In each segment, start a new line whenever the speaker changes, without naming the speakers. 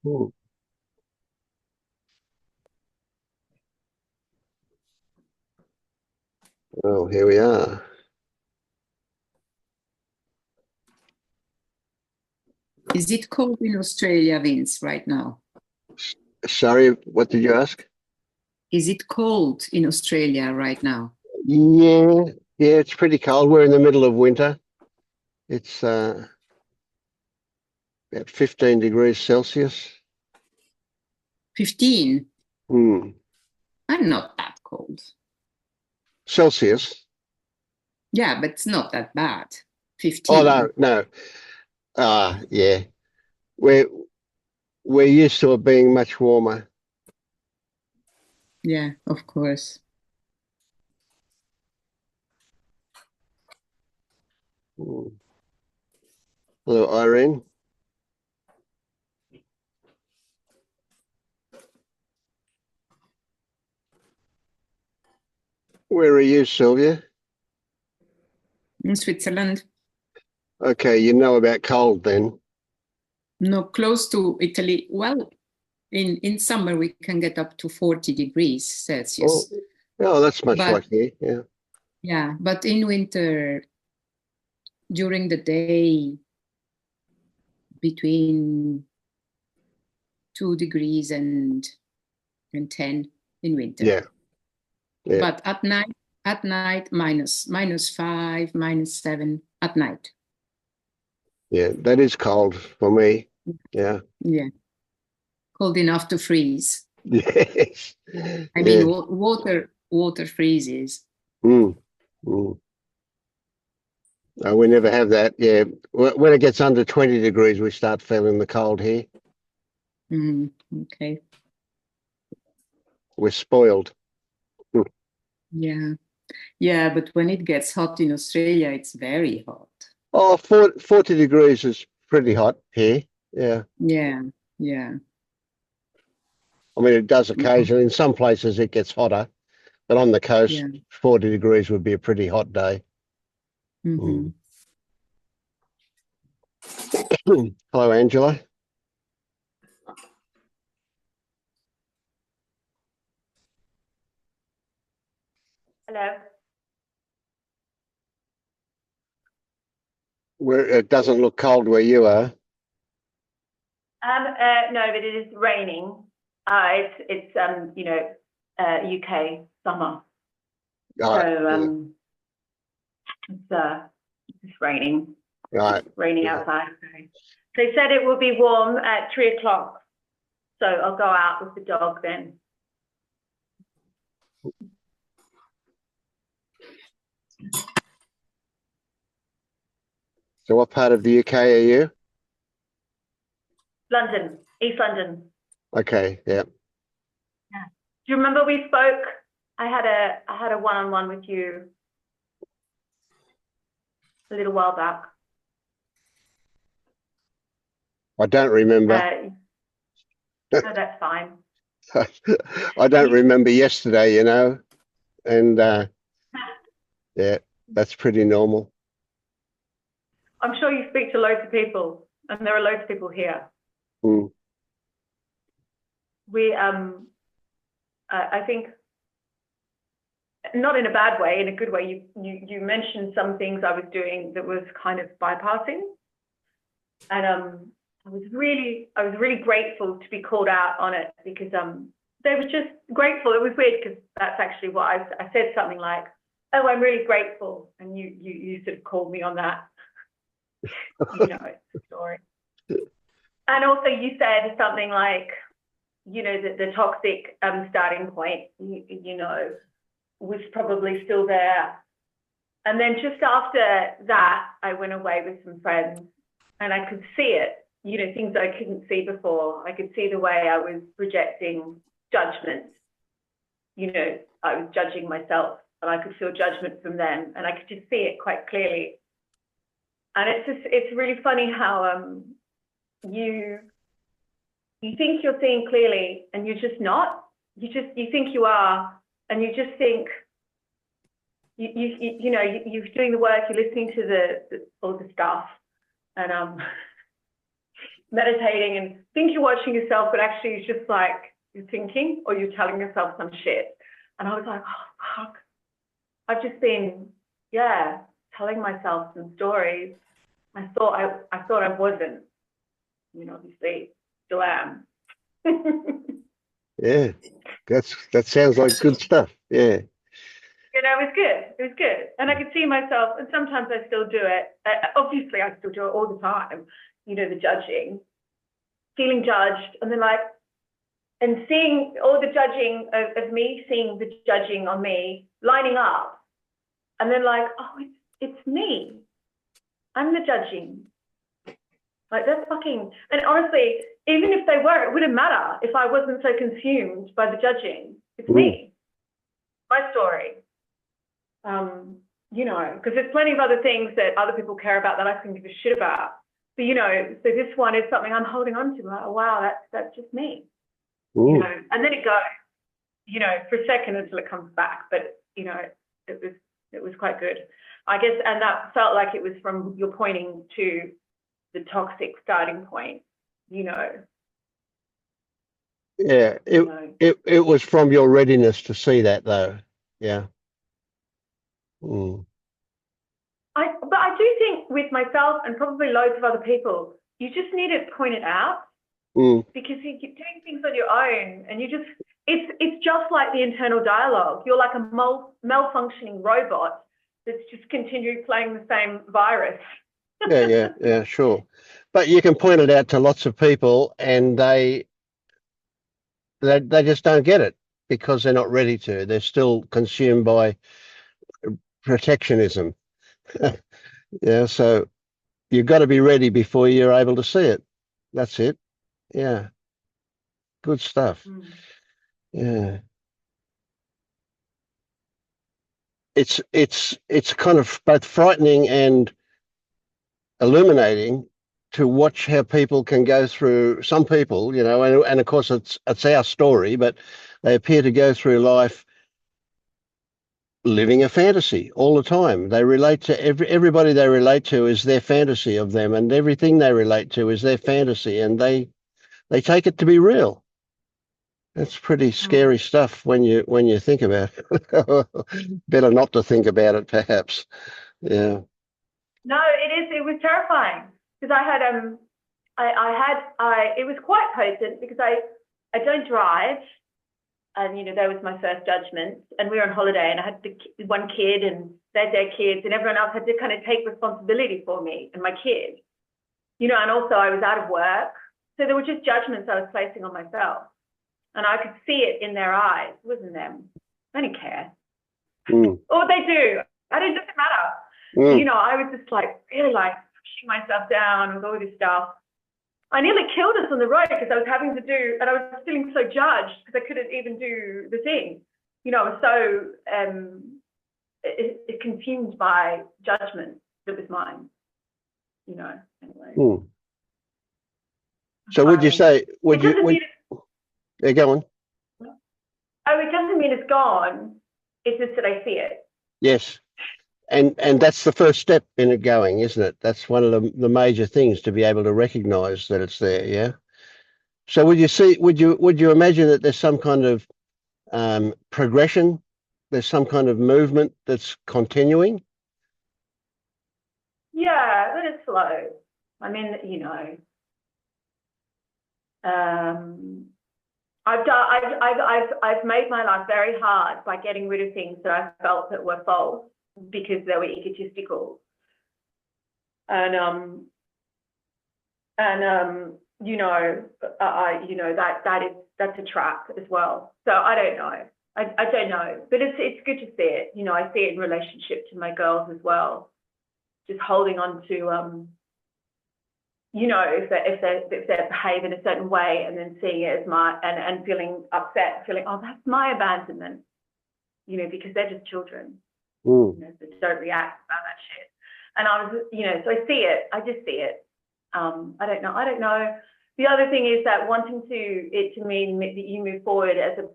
Ooh. Well, here we are.
Is it cold in Australia, Vince, right now?
Sorry, what did you ask?
Is it cold in Australia right now?
Yeah, yeah, it's pretty cold. We're in the middle of winter. It's about 15 degrees Celsius.
15?
Hmm.
I'm not that cold.
Celsius?
Yeah, but it's not that bad.
Oh, no,
15.
no. Yeah. We're we're used to it being much warmer.
Yeah, of course.
Hmm. Hello, Irene. Where are you, Sylvia?
In Switzerland,
Okay, you know about cold then.
no, close to Italy. Well, in summer we can get up to 40 degrees
Oh,
Celsius.
oh, that's much
But
like here. Yeah.
yeah, but in winter, during the day, between 2 degrees and 10 in winter.
Yeah. Yeah.
But at night, minus 5, -7 at night.
Yeah. That is cold for me. Yeah.
Yeah, cold enough to freeze.
Yes.
I mean,
Yeah.
water freezes.
Mm. Mm. We never have that. Yeah. When it gets under 20 degrees, we start feeling the cold here.
Okay.
We're spoiled.
Yeah. Yeah, but when it gets hot in Australia, it's very hot.
Oh, 40 degrees is pretty hot here. Yeah.
Yeah. Yeah.
I mean, it does occasionally. In some places, it gets hotter, but on the coast,
Yeah.
40 degrees would be a pretty hot day.
Mm-hmm.
Mm. Hello, Angela.
Hello.
Where it doesn't look cold where you are.
No, but it is raining. It's UK summer.
Right.
So it's raining.
Right.
Raining
Yeah.
outside. They said it will be warm at 3 o'clock. So I'll go out with the dog then.
So what part of the UK are you?
London, East London.
Okay. Yeah.
Yeah. Do you remember we spoke? I had a one-on-one with you a little while back.
I don't remember.
No, that's fine.
I don't remember yesterday, you know, and yeah, that's pretty normal.
I'm sure you speak to loads of people, and there are loads of people here.
Mm.
We, I think, not in a bad way, in a good way. You mentioned some things I was doing that was kind of bypassing, and I was really grateful to be called out on it because they were just grateful. It was weird because that's actually what I said something like, "Oh, I'm really grateful," and you sort of called me on that. You know, it's a story. And also you said something like, you know, the toxic starting point, you know, was probably still there. And then just after that, I went away with some friends and I could see it, you know, things I couldn't see before. I could see the way I was projecting judgment. You know, I was judging myself and I could feel judgment from them and I could just see it quite clearly. And it's really funny how you think you're seeing clearly and you're just not. You think you are, and you just think you're doing the work, you're listening to all the stuff, and meditating and think you're watching yourself, but actually it's just like you're thinking or you're telling yourself some shit. And I was like, oh, fuck. I've just been, yeah, telling myself some stories. I thought I wasn't. I mean, obviously, still am.
Yeah, that sounds like good stuff. Yeah.
You know, it was good. It was good. And I could see myself, and sometimes I still do it. Obviously, I still do it all the time. You know, the judging, feeling judged, and then like, and seeing all the judging of me, seeing the judging on me lining up, and then like, oh, it's me. I'm the judging. Like, that's fucking, and honestly, even if they were, it wouldn't matter if I wasn't so consumed by the judging. It's me, my story. You know, because there's plenty of other things that other people care about that I couldn't give a shit about. But, you know, so this one is something I'm holding on to. Like, oh, wow, that's just me.
Ooh.
You know, and then it goes, you know, for a second until it comes back. But, you know, it was quite good, I guess. And that felt like it was from, you're pointing to the toxic starting point, you know.
Yeah, it was from your readiness to see that, though. Yeah.
But I do think with myself and probably loads of other people, you just need to point it out because you keep doing things on your own, and you just it's just like the internal dialogue. You're like a malfunctioning robot that's just continually playing the same virus.
Yeah, sure. But you can point it out to lots of people, and they just don't get it because they're not ready to. They're still consumed by protectionism. Yeah, so you've got to be ready before you're able to see it. That's it. Yeah. Good stuff. Yeah. It's kind of both frightening and illuminating to watch how people can go through, some people, you know, and of course it's our story, but they appear to go through life living a fantasy all the time. They relate to everybody they relate to is their fantasy of them, and everything they relate to is their fantasy, and they take it to be real. That's pretty scary stuff when you think about it. Better not to think about it, perhaps. Yeah.
No, it was terrifying because I had it was quite potent because I don't drive. And, you know, that was my first judgment. And we were on holiday and I had one kid and they had their kids and everyone else had to kind of take responsibility for me and my kid, you know, and also I was out of work. So there were just judgments I was placing on myself. And I could see it in their eyes. It wasn't them. They didn't care. Or they do. It doesn't matter. You know, I was just like really like pushing myself down with all this stuff. I nearly killed us on the road because I was having to do, and I was feeling so judged because I couldn't even do the thing. You know, I was so consumed by judgment that was mine. You know, anyway.
So would you say, yeah, go on.
Oh, it doesn't mean it's gone. It's just that I see it.
Yes. And that's the first step in it going, isn't it? That's one of the major things, to be able to recognize that it's there. Yeah. So would you imagine that there's some kind of progression? There's some kind of movement that's continuing?
Yeah, but it's slow. I mean, you know, I've made my life very hard by getting rid of things that I felt that were false, because they were egotistical, and you know, that's a trap as well. So I don't know. I don't know, but it's good to see it. You know, I see it in relationship to my girls as well. Just holding on to you know, if they behave in a certain way, and then seeing it as my and feeling upset, feeling, oh, that's my abandonment. You know, because they're just children. You know, so don't react about that shit. And I was, you know, so I see it. I just see it. I don't know. The other thing is that wanting it to mean that you move forward as a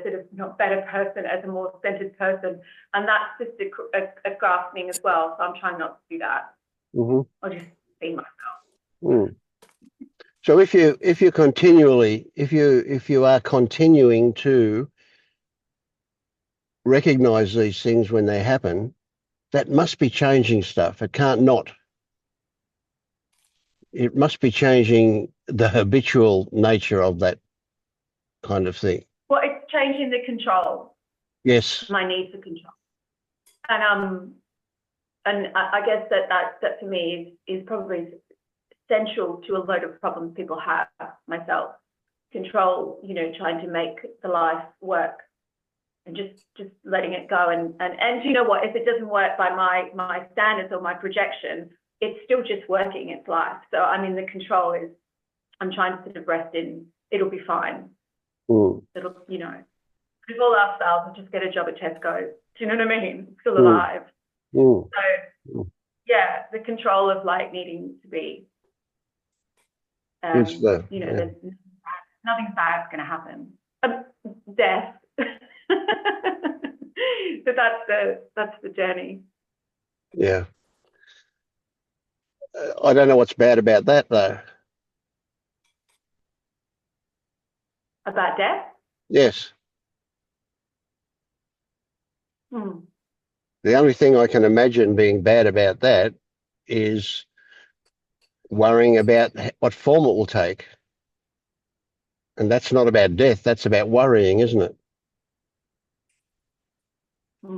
sort of not better person, as a more centered person, and that's just a grasping as well. So I'm trying not to do that. I'll just be myself.
So if you are continuing to recognize these things when they happen, that must be changing stuff. It can't not. It must be changing the habitual nature of that kind of thing.
Well, it's changing the control.
Yes.
My need for control. And I guess that for me is probably central to a lot of problems people have, myself. Control, you know, trying to make the life work and just letting it go. And you know what, if it doesn't work by my standards or my projection, it's still just working its life. So I mean, the control is, I'm trying to sort of rest in, it'll be fine. It'll, you know, if all else fails, I'll just get a job at Tesco. Do you know what I mean? Still alive. So yeah, the control of like needing to be, you know, there's nothing bad's going to happen. Death. So that's the journey.
Yeah. I don't know what's bad about that though.
About death?
Yes. The only thing I can imagine being bad about that is worrying about what form it will take. And that's not about death, that's about worrying, isn't it?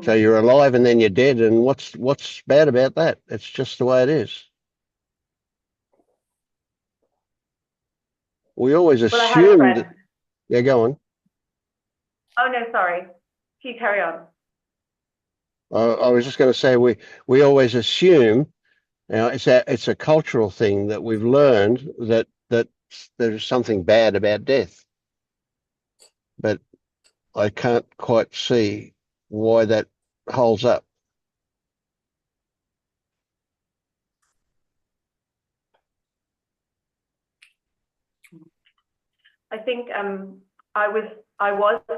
So you're alive and then you're dead, and what's bad about that? It's just the way it is. We always assumed. Yeah, go on.
Oh no, sorry. You carry on.
I was just going to say we always assume. Now it's a cultural thing that we've learned that there's something bad about death, but I can't quite see why that holds up.
I think I was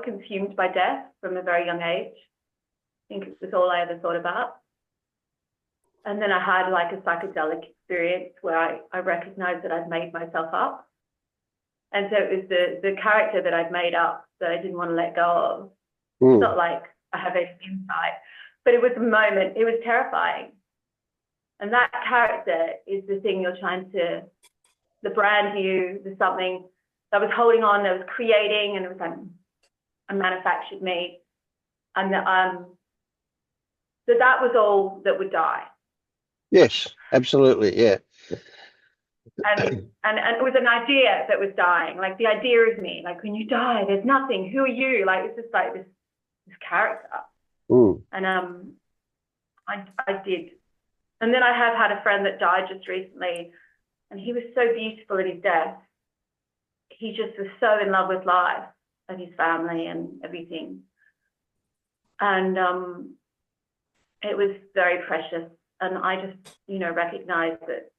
consumed by death from a very young age. I think it was all I ever thought about. And then I had like a psychedelic experience where I recognized that I'd made myself up. And so it was the character that I'd made up that I didn't want to let go of. It's not like I have any insight, but it was a moment, it was terrifying. And that character is the thing you're trying to, the brand you, the something that was holding on, that was creating, and it was like a manufactured me. And that was all that would die.
Yes, absolutely, yeah.
And it was an idea that was dying. Like the idea of me, like when you die, there's nothing. Who are you? Like it's just like this character. And I did. And then I have had a friend that died just recently, and he was so beautiful in his death. He just was so in love with life and his family and everything. And it was very precious. And I just, you know, recognized that,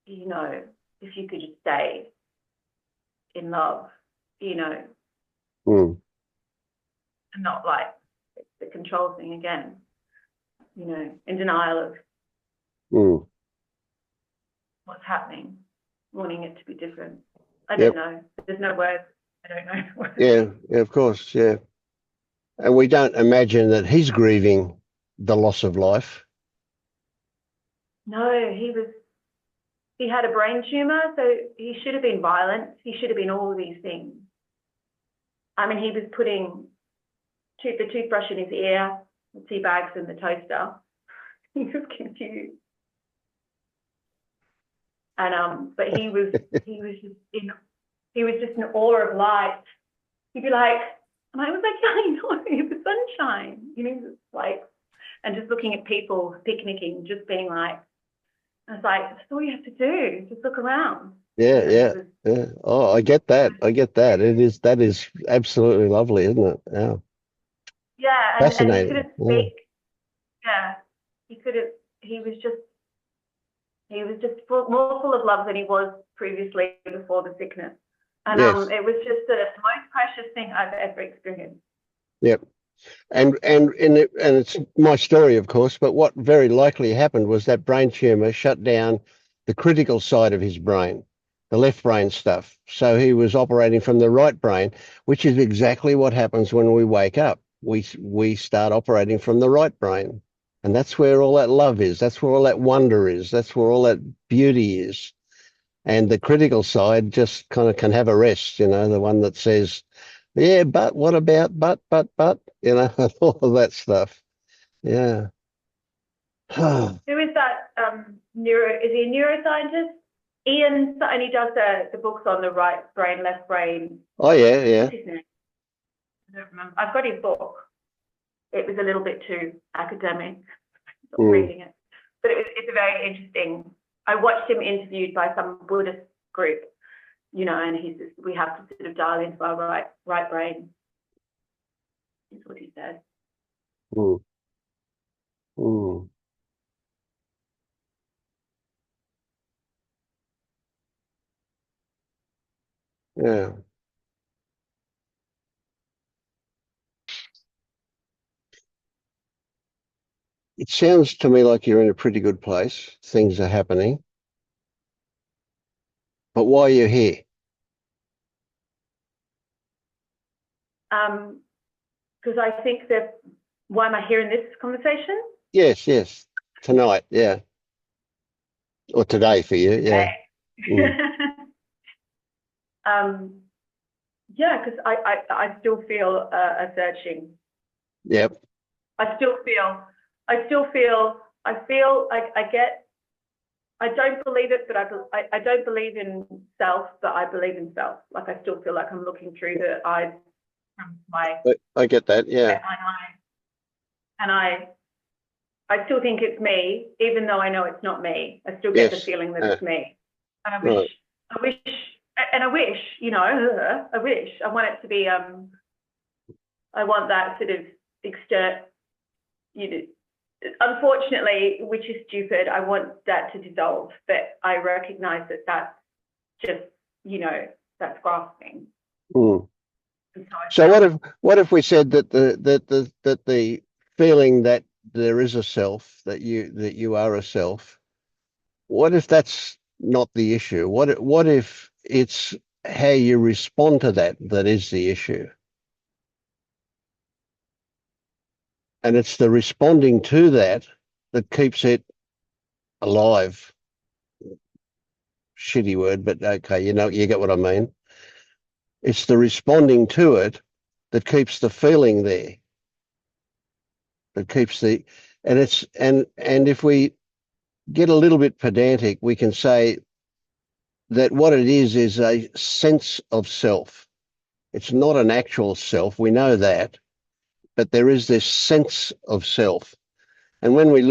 you know, if you could just stay in love, you know, and not like the control thing again, you know, in denial of what's happening, wanting it to be different. I don't know. There's no words. I don't know.
Yeah, of course, yeah. And we don't imagine that he's grieving the loss of life.
No, he had a brain tumor, so he should have been violent. He should have been all of these things. I mean, he was putting the toothbrush in his ear, the tea bags in the toaster. He was confused. And but he was just in awe of light. He'd be like, and I was like, yeah, I know, the sunshine, you know, like, and just looking at people picnicking, just being like, I was like, that's all you have to do, just look around.
Yeah. Oh, I get that. That is absolutely lovely, isn't it? Yeah.
Yeah,
Fascinating.
And he couldn't speak. Yeah, he was just more full of love than he was previously before the sickness. And
yes.
It was just the most precious thing I've ever experienced.
Yep. And it's my story, of course, but what very likely happened was that brain tumor shut down the critical side of his brain. the left brain stuff. So he was operating from the right brain, which is exactly what happens when we wake up. We start operating from the right brain. And that's where all that love is. That's where all that wonder is. That's where all that beauty is. And the critical side just kind of can have a rest, you know, the one that says, yeah, but what about, but, you know, all of that stuff. Yeah.
Who is that is he a neuroscientist? Ian, and he does the books on the right brain, left brain.
Oh, yeah.
What's his name? I don't remember. I've got his book. It was a little bit too academic, reading it. But it's a very interesting. I watched him interviewed by some Buddhist group, you know, and he says we have to sort of dial into our right brain. Is what he said.
Yeah. It sounds to me like you're in a pretty good place. Things are happening. But why are you here?
Because I think that, why am I hearing this conversation?
Yes. Tonight, yeah. Or today for you, yeah.
Yeah, because I still feel a searching.
Yep.
I don't believe it, but I don't believe in self, but I believe in self. Like I still feel like I'm looking through the eyes from my.
I get that, yeah.
And I still think it's me, even though I know it's not me. I still get the feeling that it's me. And I wish, you know, I want it to be, I want that sort of you know, unfortunately, which is stupid, I want that to dissolve, but I recognize that that's just, you know, that's grasping.
So what if we said that the feeling that there is a self, that you are a self, what if that's not the issue? What if it's how you respond to that is the issue? And it's the responding to that keeps it alive. Shitty word, but okay, you know, you get what I mean. It's the responding to it that keeps the feeling there. That keeps and if we get a little bit pedantic, we can say that what it is a sense of self. It's not an actual self, we know that, but there is this sense of self. And when we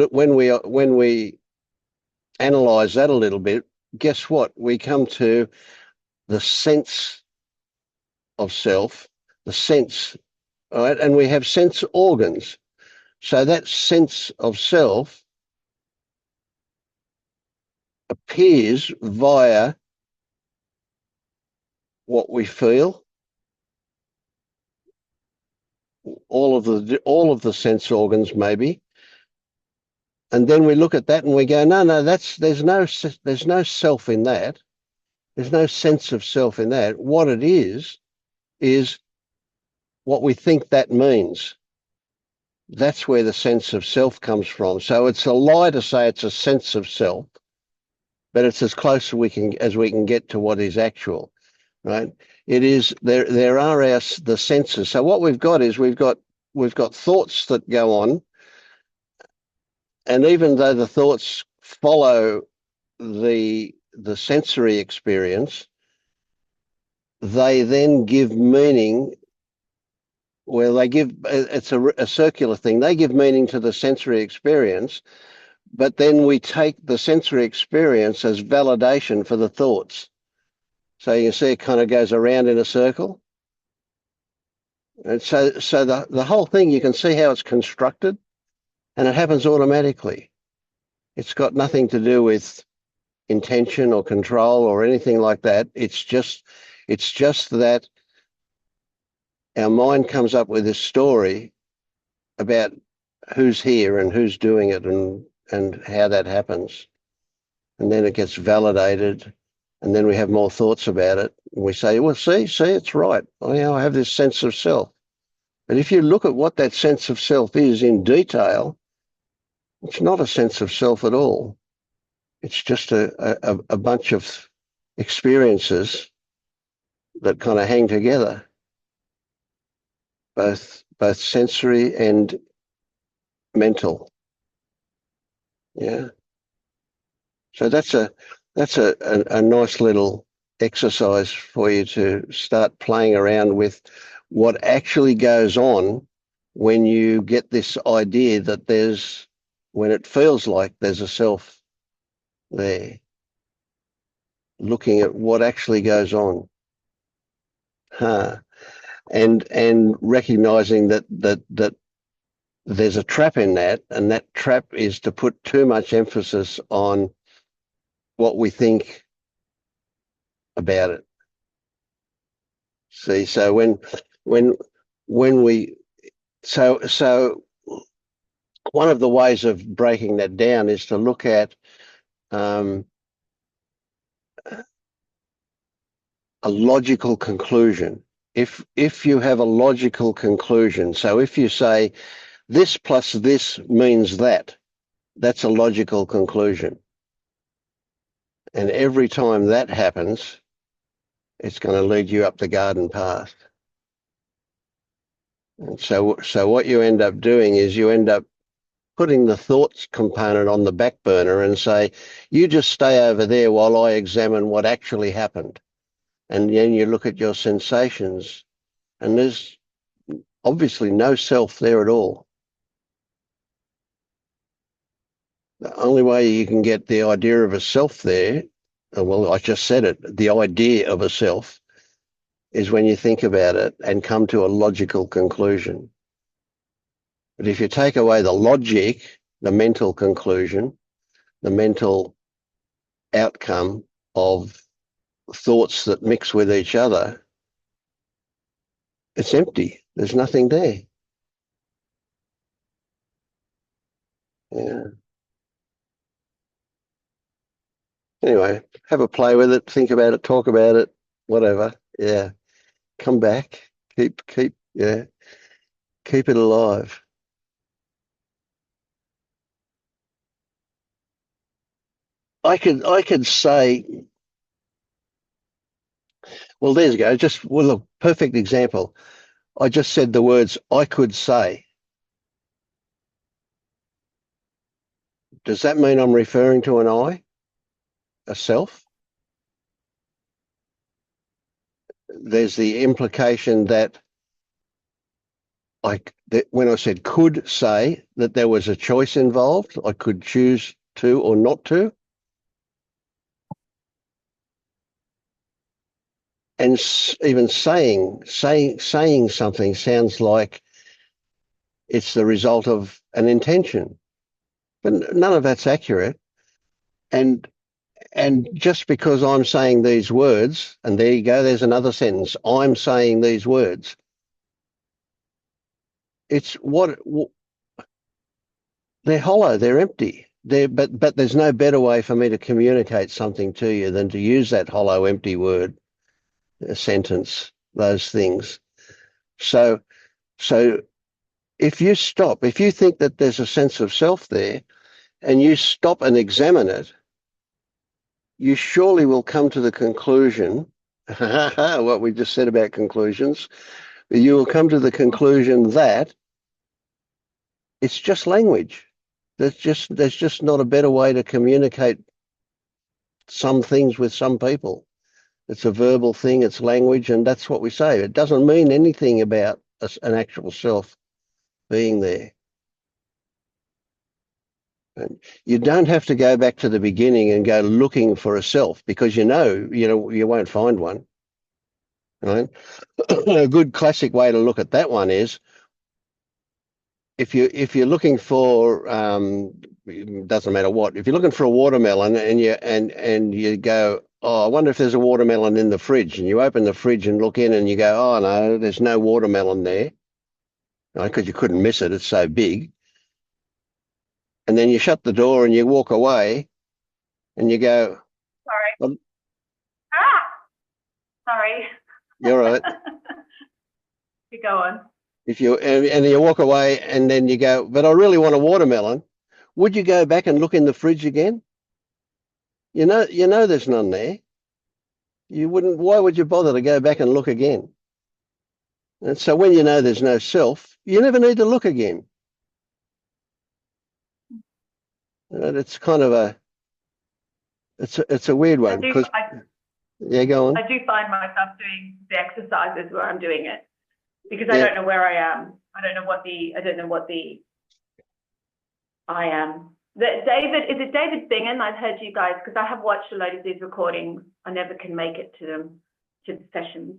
analyze that a little bit, guess what? We come to the sense of self, the sense, all right? And we have sense organs. So that sense of self appears via what we feel, all of the sense organs maybe, and then we look at that and we go, no, there's no self in that. There's no sense of self in that. What it is what we think that means. That's where the sense of self comes from. So it's a lie to say it's a sense of self, but it's as close as we can get to what is actual, right? It is there are the senses. So what we've got is we've got thoughts that go on, and even though the thoughts follow the sensory experience, they then give meaning. Well, it's a circular thing. They give meaning to the sensory experience, but then we take the sensory experience as validation for the thoughts. So you see it kind of goes around in a circle. And so the whole thing, you can see how it's constructed, and it happens automatically. It's got nothing to do with intention or control or anything like that. It's just that our mind comes up with this story about who's here and who's doing it and how that happens. And then it gets validated, And then we have more thoughts about it. And we say, well, see, it's right. I have this sense of self. But if you look at what that sense of self is in detail, it's not a sense of self at all. It's just a bunch of experiences that kind of hang together, both sensory and mental. Yeah. So that's a nice little exercise for you to start playing around with what actually goes on when you get this idea that when it feels like there's a self there, looking at what actually goes on. And recognizing that there's a trap in that, and that trap is to put too much emphasis on what we think about it. See, so when we one of the ways of breaking that down is to look at a logical conclusion. If you have a logical conclusion, so if you say this plus this means that, that's a logical conclusion. And every time that happens, it's going to lead you up the garden path. And so what you end up doing is you end up putting the thoughts component on the back burner and say, you just stay over there while I examine what actually happened. And then you look at your sensations, and there's obviously no self there at all. The only way you can get the idea of a self there, well, I just said it, the idea of a self, is when you think about it and come to a logical conclusion. But if you take away the logic, the mental conclusion, the mental outcome of thoughts that mix with each other, it's empty. There's nothing there. Yeah. Anyway, have a play with it, think about it, talk about it, whatever. Yeah. Come back. Keep it alive. I could say, well, there you go. Look, perfect example. I just said the words I could say. Does that mean I'm referring to an I, a self? There's the implication that when I said could say, that there was a choice involved. I could choose to or not to. And even saying something sounds like it's the result of an intention, but none of that's accurate. And just because I'm saying these words, and there you go, there's another sentence, I'm saying these words. It's they're hollow, they're empty. But there's no better way for me to communicate something to you than to use that hollow, empty word, a sentence, those things. So if you think that there's a sense of self there, and you stop and examine it, you surely will come to the conclusion, what we just said about conclusions, you will come to the conclusion that it's just language. There's just not a better way to communicate some things with some people. It's a verbal thing, it's language, and that's what we say. It doesn't mean anything about an actual self being there. And you don't have to go back to the beginning and go looking for a self, because you won't find one. Right? A good classic way to look at that one is if you're looking for doesn't matter what, if you're looking for a watermelon and you go, oh, I wonder if there's a watermelon in the fridge, and you open the fridge and look in and you go, oh no, there's no watermelon there, right? Because you couldn't miss it, it's so big. And then you shut the door and you walk away and you go,
sorry, Sorry.
You're right.
You go on.
If you and you walk away and then you go, but I really want a watermelon. Would you go back and look in the fridge again? You know there's none there. You wouldn't. Why would you bother to go back and look again? And so when you know there's no self, you never need to look again. And it's kind of it's a weird one because yeah, go on.
I do find myself doing the exercises where I'm doing it because I don't know where I am. I don't know what the I am. David, is it David Bingen? I've heard you guys, because I have watched a load of these recordings. I never can make it to them, to the sessions.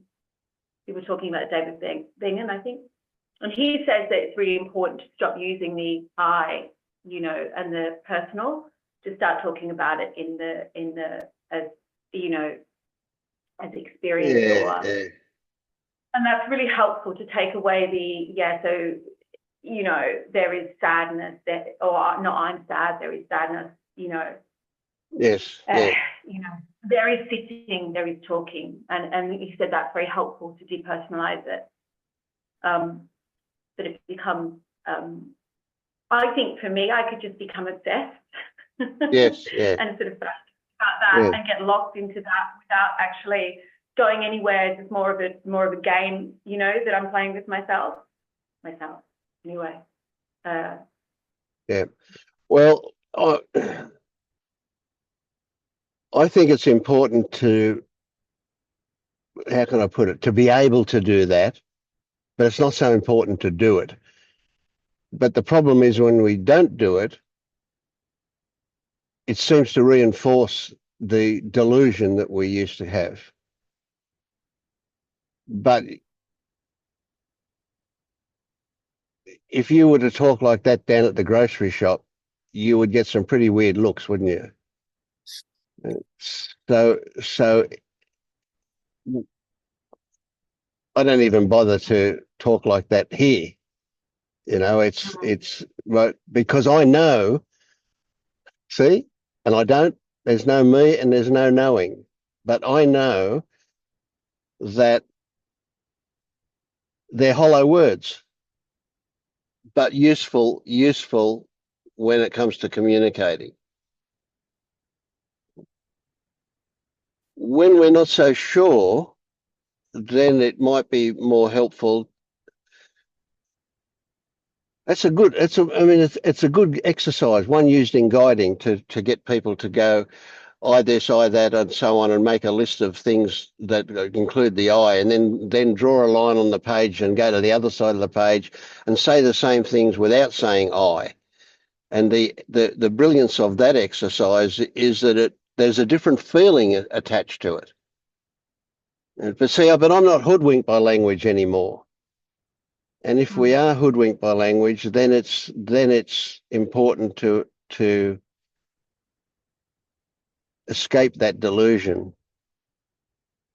We were talking about David Bingen, I think. And he says that it's really important to stop using the I, and the personal, to start talking about it in the as experience. And that's really helpful to take away so there is sadness or not, I'm sad, there is sadness,
Yes.
There is sitting, there is talking. And you said that's very helpful to depersonalize it. That it becomes, I think for me, I could just become obsessed.
Yes, yeah.
And sort of about that and get locked into that without actually going anywhere. It's more of a game, that I'm playing with myself. Anyway.
Yeah. Well, I think it's important to, how can I put it, to be able to do that, but it's not so important to do it. But the problem is when we don't do it, it seems to reinforce the delusion that we used to have. But if you were to talk like that down at the grocery shop, you would get some pretty weird looks, wouldn't you? So I don't even bother to talk like that here. It's right, because I know, see, and I don't, there's no me and there's no knowing, but I know that they're hollow words, but useful when it comes to communicating. When we're not so sure, then it might be more helpful. It's a good exercise, one used in guiding to get people to go, I this, I that, and so on, and make a list of things that include the I, and then draw a line on the page and go to the other side of the page and say the same things without saying I. And the brilliance of that exercise is that there's a different feeling attached to it. But I'm not hoodwinked by language anymore. And if we are hoodwinked by language, then it's important to escape that delusion.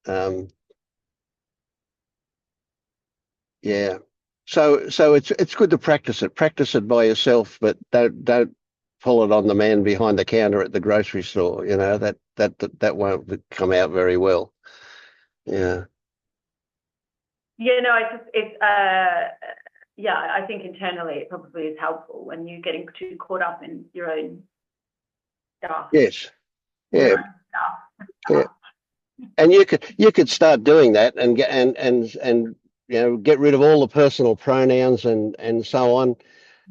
Yeah. So it's good to practice it. Practice it by yourself, but don't pull it on the man behind the counter at the grocery store. That won't come out very well. Yeah.
I think internally it probably is helpful when you're getting too caught up in your own stuff.
Yes. Yeah. Yeah. And you could start doing that and get rid of all the personal pronouns and so on,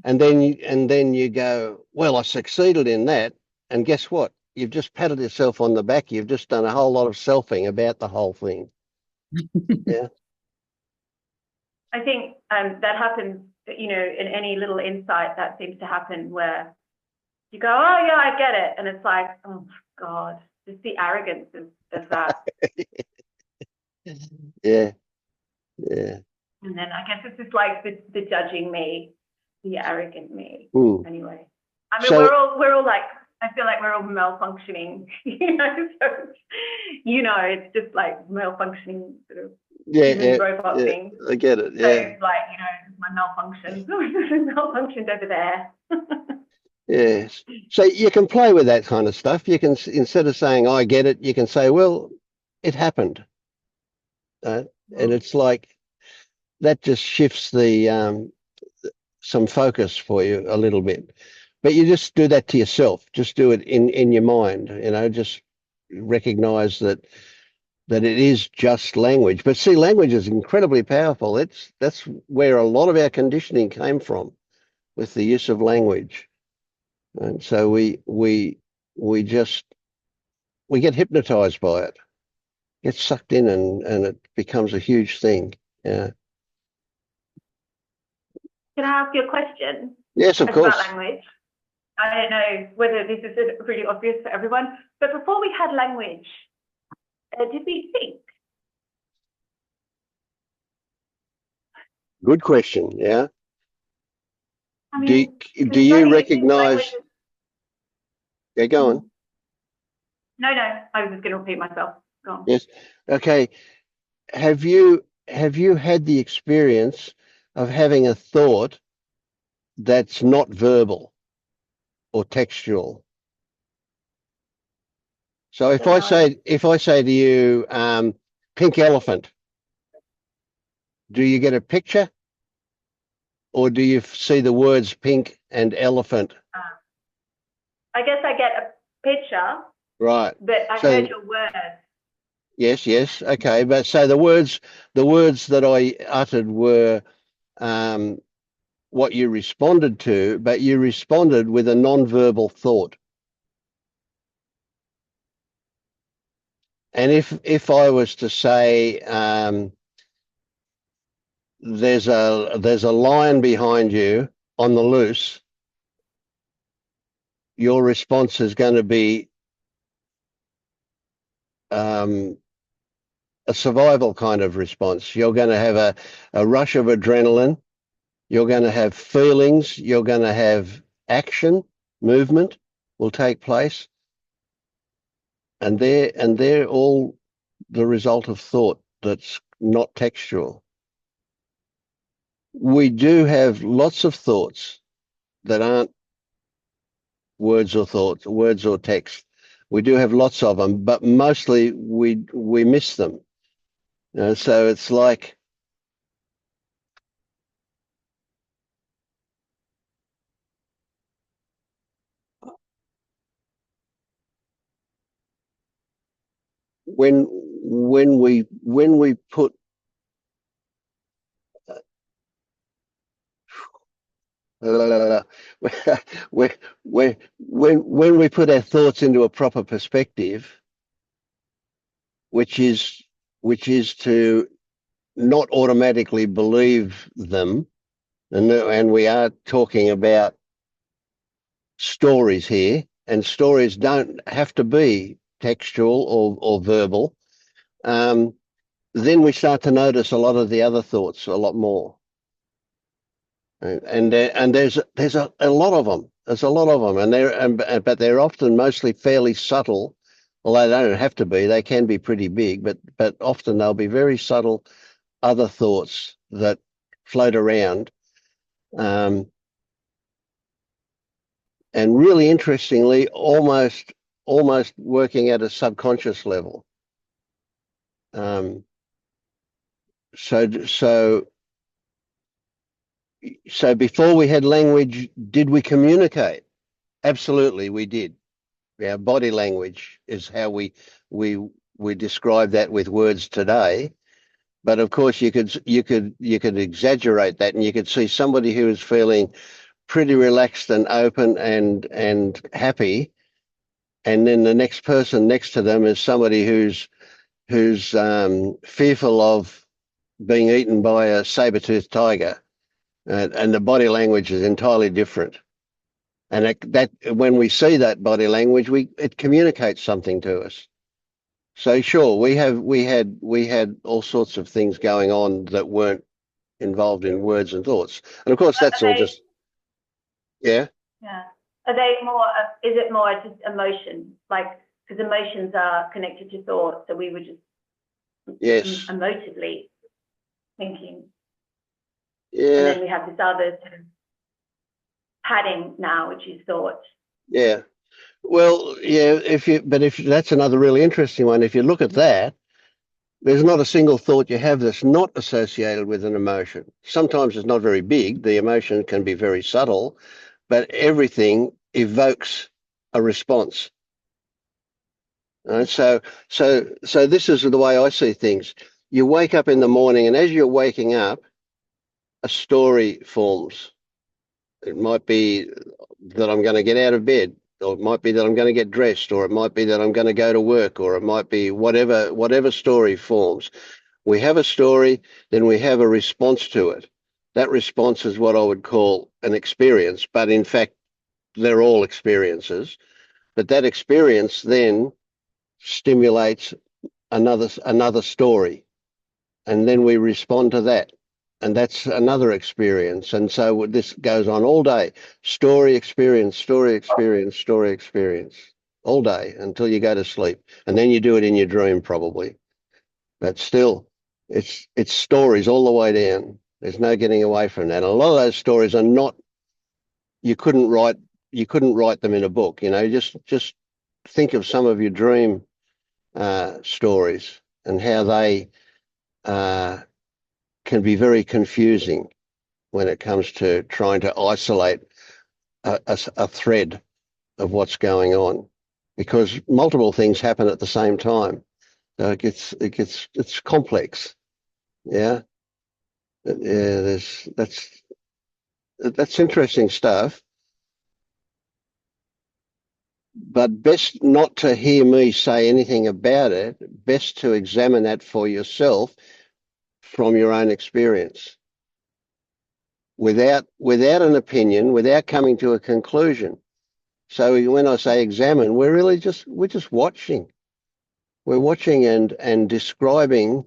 and then you go, well, I succeeded in that, and guess what? You've just patted yourself on the back. You've just done a whole lot of selfing about the whole thing. Yeah.
I think that happens, in any little insight that seems to happen where you go, oh yeah, I get it, and it's like, oh my God, just the arrogance of that.
Yeah. Yeah.
And then I guess it's just like the judging me, the arrogant me. Anyway, I mean, we're all like, I feel like we're all malfunctioning, so, it's just like malfunctioning sort of robot thing.
I get it. Yeah.
So it's like, my malfunction, malfunctioned over there.
Yes. So you can play with that kind of stuff. You can, instead of saying, I get it, you can say, well, it happened. And it's like that just shifts the some focus for you a little bit. But you just do that to yourself. Just do it in your mind. Just recognize that it is just language. But see, language is incredibly powerful. That's where a lot of our conditioning came from, with the use of language. And so we get hypnotized by it, get sucked in, and it becomes a huge thing. Yeah.
Can I ask you a question?
Yes, of course.
About language. I don't know whether this is really obvious for everyone, but before we had language, did we think?
Good question. Yeah.
I mean,
do you recognize? Yeah, go on.
No, I was just going to repeat myself. Go on.
Yes. Okay. Have you had the experience of having a thought that's not verbal or textual? So if I say to you, pink elephant, do you get a picture, or do you see the words pink and elephant?
I guess I get a picture.
Right.
But I heard your words.
Yes. Okay. But so the words that I uttered were what you responded to, but you responded with a non-verbal thought. And if I was to say, there's a lion behind you on the loose, your response is going to be a survival kind of response. You're going to have a rush of adrenaline. You're going to have feelings. You're going to have action, movement will take place. And they're all the result of thought that's not textual. We do have lots of thoughts that aren't words or text. We do have lots of them, but mostly we miss them. So it's like when we put when we put our thoughts into a proper perspective, which is to not automatically believe them, and we are talking about stories here, and stories don't have to be textual or verbal. Then we start to notice a lot of the other thoughts a lot more. And there's a lot of them. There's a lot of them, but they're often mostly fairly subtle. Although they don't have to be, they can be pretty big. But often they'll be very subtle other thoughts that float around. And really interestingly, almost working at a subconscious level. So before we had language, did we communicate? Absolutely, we did. Our body language is how we describe that with words today. But of course, you could exaggerate that, and you could see somebody who is feeling pretty relaxed and open and happy, and then the next person next to them is somebody who's fearful of being eaten by a saber-toothed tiger. And the body language is entirely different. And that when we see that body language, it communicates something to us. So sure, we had all sorts of things going on that weren't involved in words and thoughts. And of course, that's all just yeah.
Yeah. Are they more? Is it more just emotion? Like, because emotions are connected to thought, so we were just emotively thinking.
Yeah.
And then we have this other sort of padding now, which is thought.
Yeah. Well, yeah. If that's another really interesting one. If you look at that, There's not a single thought you have that's not associated with an emotion. Sometimes it's not very big. The emotion can be very subtle, but everything evokes a response. So this is the way I see things. You wake up in the morning, and as you're waking up, a story forms. It might be that I'm going to get out of bed, or it might be that I'm going to get dressed, or it might be that I'm going to go to work, or it might be whatever story forms. We have a story, then we have a response to it. That response is what I would call an experience, but in fact, they're all experiences. But that experience then stimulates another story, and then we respond to that, and that's another experience. And so this goes on all day. Story, experience, story, experience, story, experience, all day until you go to sleep, and then you do it in your dream probably. But still, it's stories all the way down. There's no getting away from that. And a lot of those stories are not. You couldn't write them in a book. You know, just think of some of your dream stories and how they can be very confusing when it comes to trying to isolate a thread of what's going on, because multiple things happen at the same time. So it's complex. Yeah. Yeah, that's interesting stuff. But best not to hear me say anything about it. Best to examine that for yourself from your own experience, without an opinion, without coming to a conclusion. So when I say examine, we're just watching. We're watching and describing.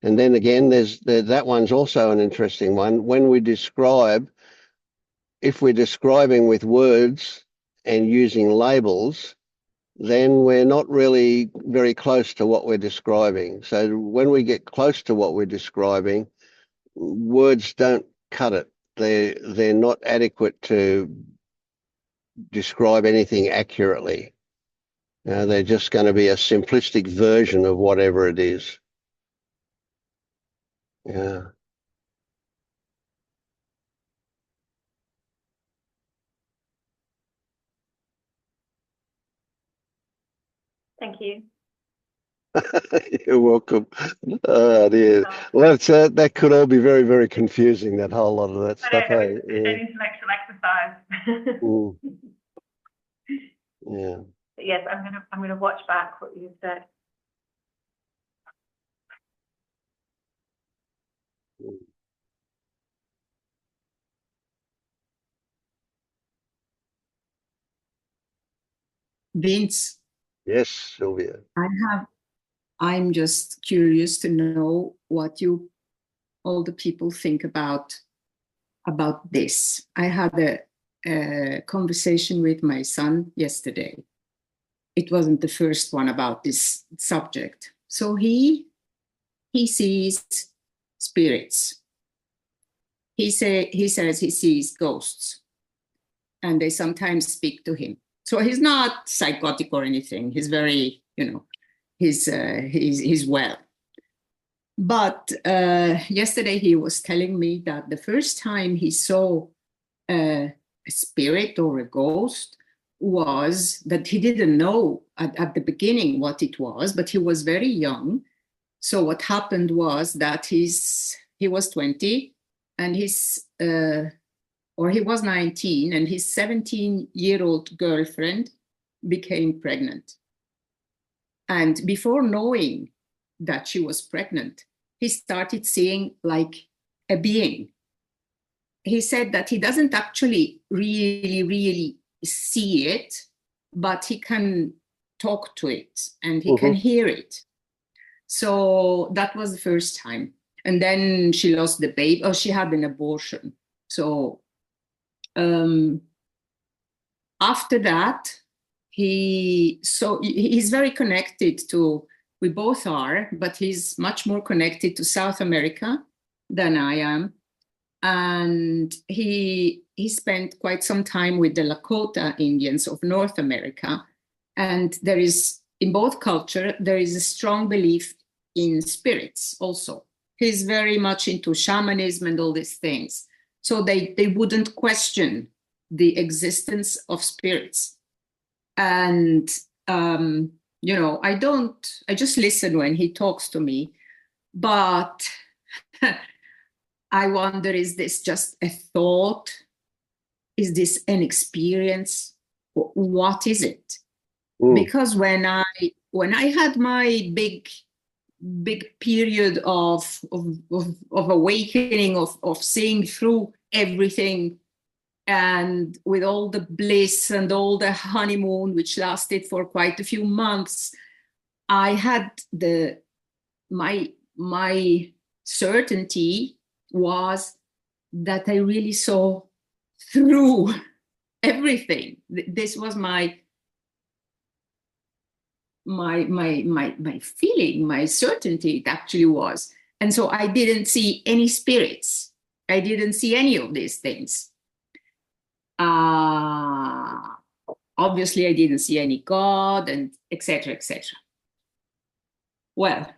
And then again, that one's also an interesting one. When we describe, if we're describing with words and using labels, then we're not really very close to what we're describing. So when we get close to what we're describing, words don't cut it. They're not adequate to describe anything accurately. They're just going to be a simplistic version of whatever it is. Yeah.
Thank you.
You're welcome. Oh, dear. Well, that could all be very, very confusing, that whole lot of that stuff.
It's an intellectual exercise.
Mm. Yeah.
But yes, I'm gonna watch back what you said.
Vince.
Yes, Sylvia.
I'm just curious to know what all the people think about this. I had a conversation with my son yesterday. It wasn't the first one about this subject. So he sees spirits. He says he sees ghosts, and they sometimes speak to him. So he's not psychotic or anything. He's very, he's well. But yesterday he was telling me that the first time he saw a spirit or a ghost was that he didn't know at the beginning what it was, but he was very young. So what happened was that he was 20 and he was 19, and his 17-year-old girlfriend became pregnant. And before knowing that she was pregnant, he started seeing like a being. He said that he doesn't actually really see it, but he can talk to it and he can hear it. So that was the first time. And then she lost the baby, or she had an abortion. So after that, he's very connected to, we both are, but he's much more connected to South America than I am. And he spent quite some time with the Lakota Indians of North America. And there is in both culture, there is a strong belief in spirits also. He's very much into shamanism and all these things. So they wouldn't question the existence of spirits. And, you know, I just listen when he talks to me, but I wonder, is this just a thought? Is this an experience? What is it? Because when I had my big period of awakening, of seeing through everything, and with all the bliss and all the honeymoon, which lasted for quite a few months, I had my certainty was that I really saw through everything. This was my feeling, my certainty, it actually was. And so I didn't see any spirits. I didn't see any of these things. Obviously, I didn't see any God, and etc., etc. Well,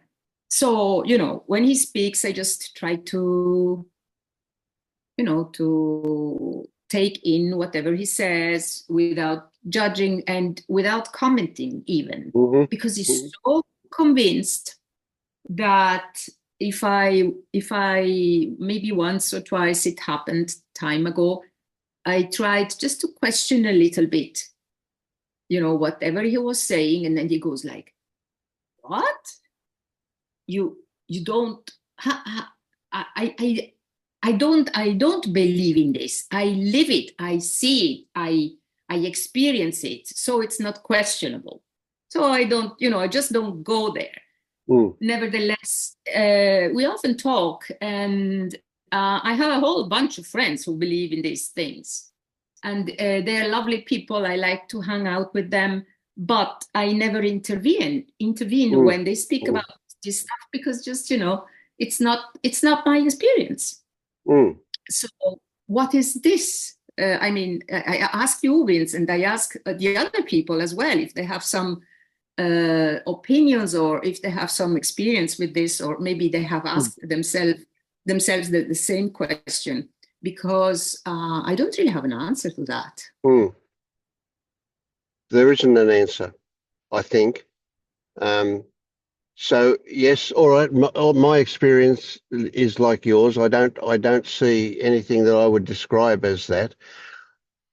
so, you know, when he speaks, I just try to, you know, to take in whatever he says without judging and without commenting even, because he's so convinced that if I maybe once or twice, it happened time ago, I tried just to question a little bit, you know, whatever he was saying, and then he goes like, what? You don't, I don't believe in this. I live it, I see it, I experience it, so it's not questionable. So I don't, you know, I just don't go there. Nevertheless, we often talk, and I have a whole bunch of friends who believe in these things, and they're lovely people. I like to hang out with them, but I never intervene when they speak about this stuff, because just, you know, it's not my experience. So what is this? I mean, I ask you, Vince, and I ask the other people as well, if they have some opinions, or if they have some experience with this, or maybe they have asked themselves the same question, because I don't really have an answer to that.
There isn't an answer, I think. So yes, all right. My experience is like yours. I don't see anything that I would describe as that.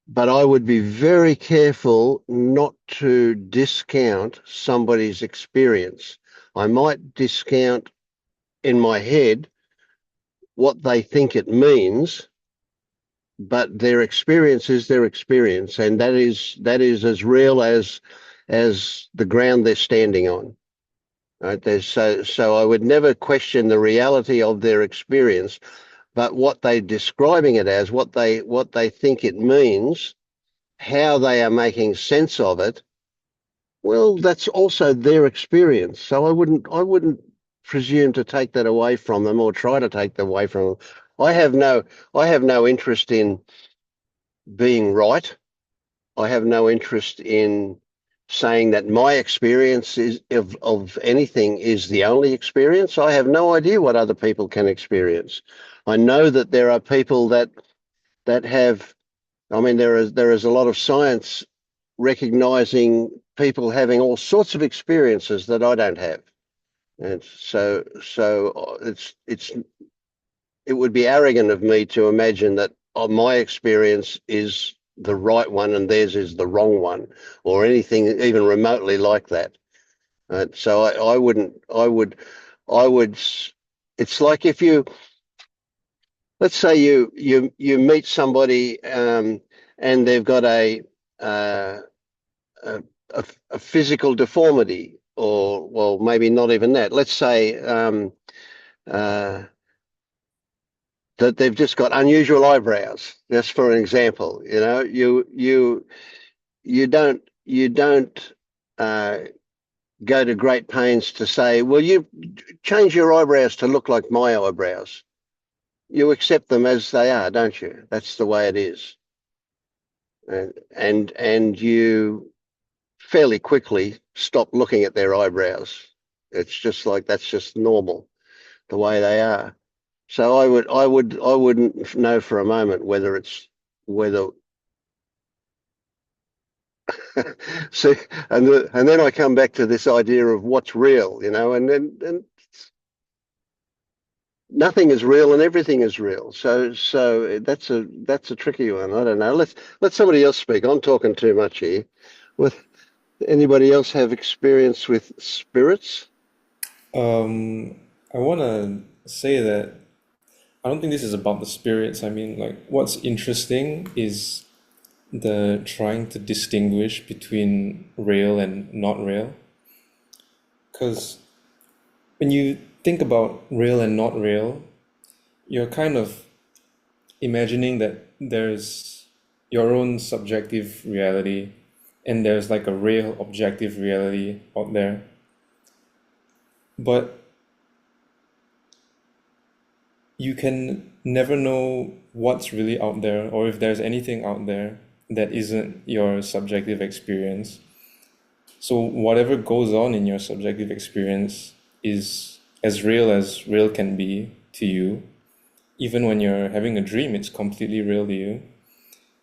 But I would be very careful not to discount somebody's experience. I might discount in my head what they think it means, but their experience is their experience, and that is as real as the ground they're standing on. Right? So I would never question the reality of their experience, but what they're describing it as, what they think it means, how they are making sense of it, well, that's also their experience. So I wouldn't presume to take that away from them, or try to take that away from them. I have no interest in being right. I have no interest in saying that my experience is of anything is the only experience. I have no idea what other people can experience. I know that there are people that have, I mean, there is a lot of science recognizing people having all sorts of experiences that I don't have. And so it would be arrogant of me to imagine that my experience is the right one and theirs is the wrong one, or anything even remotely like that. So I would, it's like if you, let's say you meet somebody and they've got a physical deformity, or, well, maybe not even that. Let's say that they've just got unusual eyebrows, just for an example. You know, you don't go to great pains to say, well, you change your eyebrows to look like my eyebrows. You accept them as they are, don't you? That's the way it is. And you fairly quickly stop looking at their eyebrows. It's just like that's just normal, the way they are. So I wouldn't know for a moment whether see, and then I come back to this idea of what's real, and nothing is real and everything is real. So that's a tricky one. I don't know. Let somebody else speak. I'm talking too much here. With anybody else have experience with spirits?
I want to say that I don't think this is about the spirits. I mean, like, what's interesting is the trying to distinguish between real and not real. Because when you think about real and not real, you're kind of imagining that there's your own subjective reality and there's like a real objective reality out there. But you can never know what's really out there or if there's anything out there that isn't your subjective experience. So whatever goes on in your subjective experience is as real can be to you. Even when you're having a dream, it's completely real to you.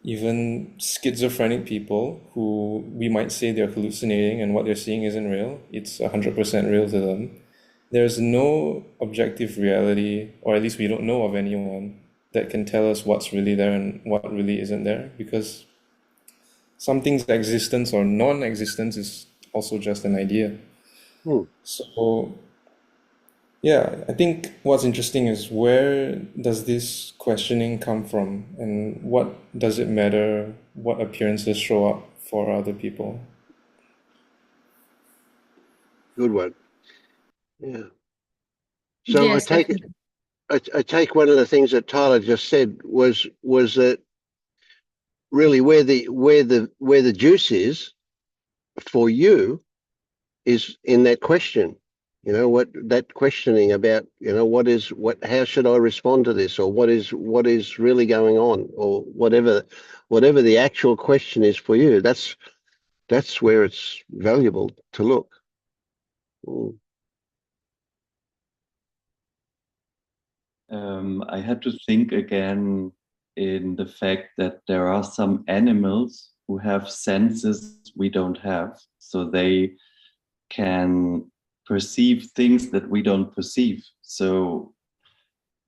Even schizophrenic people who we might say they're hallucinating and what they're seeing isn't real, it's 100% real to them. There's no objective reality, or at least we don't know of anyone that can tell us what's really there and what really isn't there, because something's existence or non-existence is also just an idea. So yeah, I think what's interesting is where does this questioning come from and what does it matter what appearances show up for other people?
Good one. Yeah. So
Yes, definitely.
I take one of the things that Tyler just said was that really where the juice is for you is in that question. What that questioning about, how should I respond to this, or what is really going on, or whatever the actual question is for you. That's where it's valuable to look.
I had to think again in the fact that there are some animals who have senses we don't have, so they can perceive things that we don't perceive. So,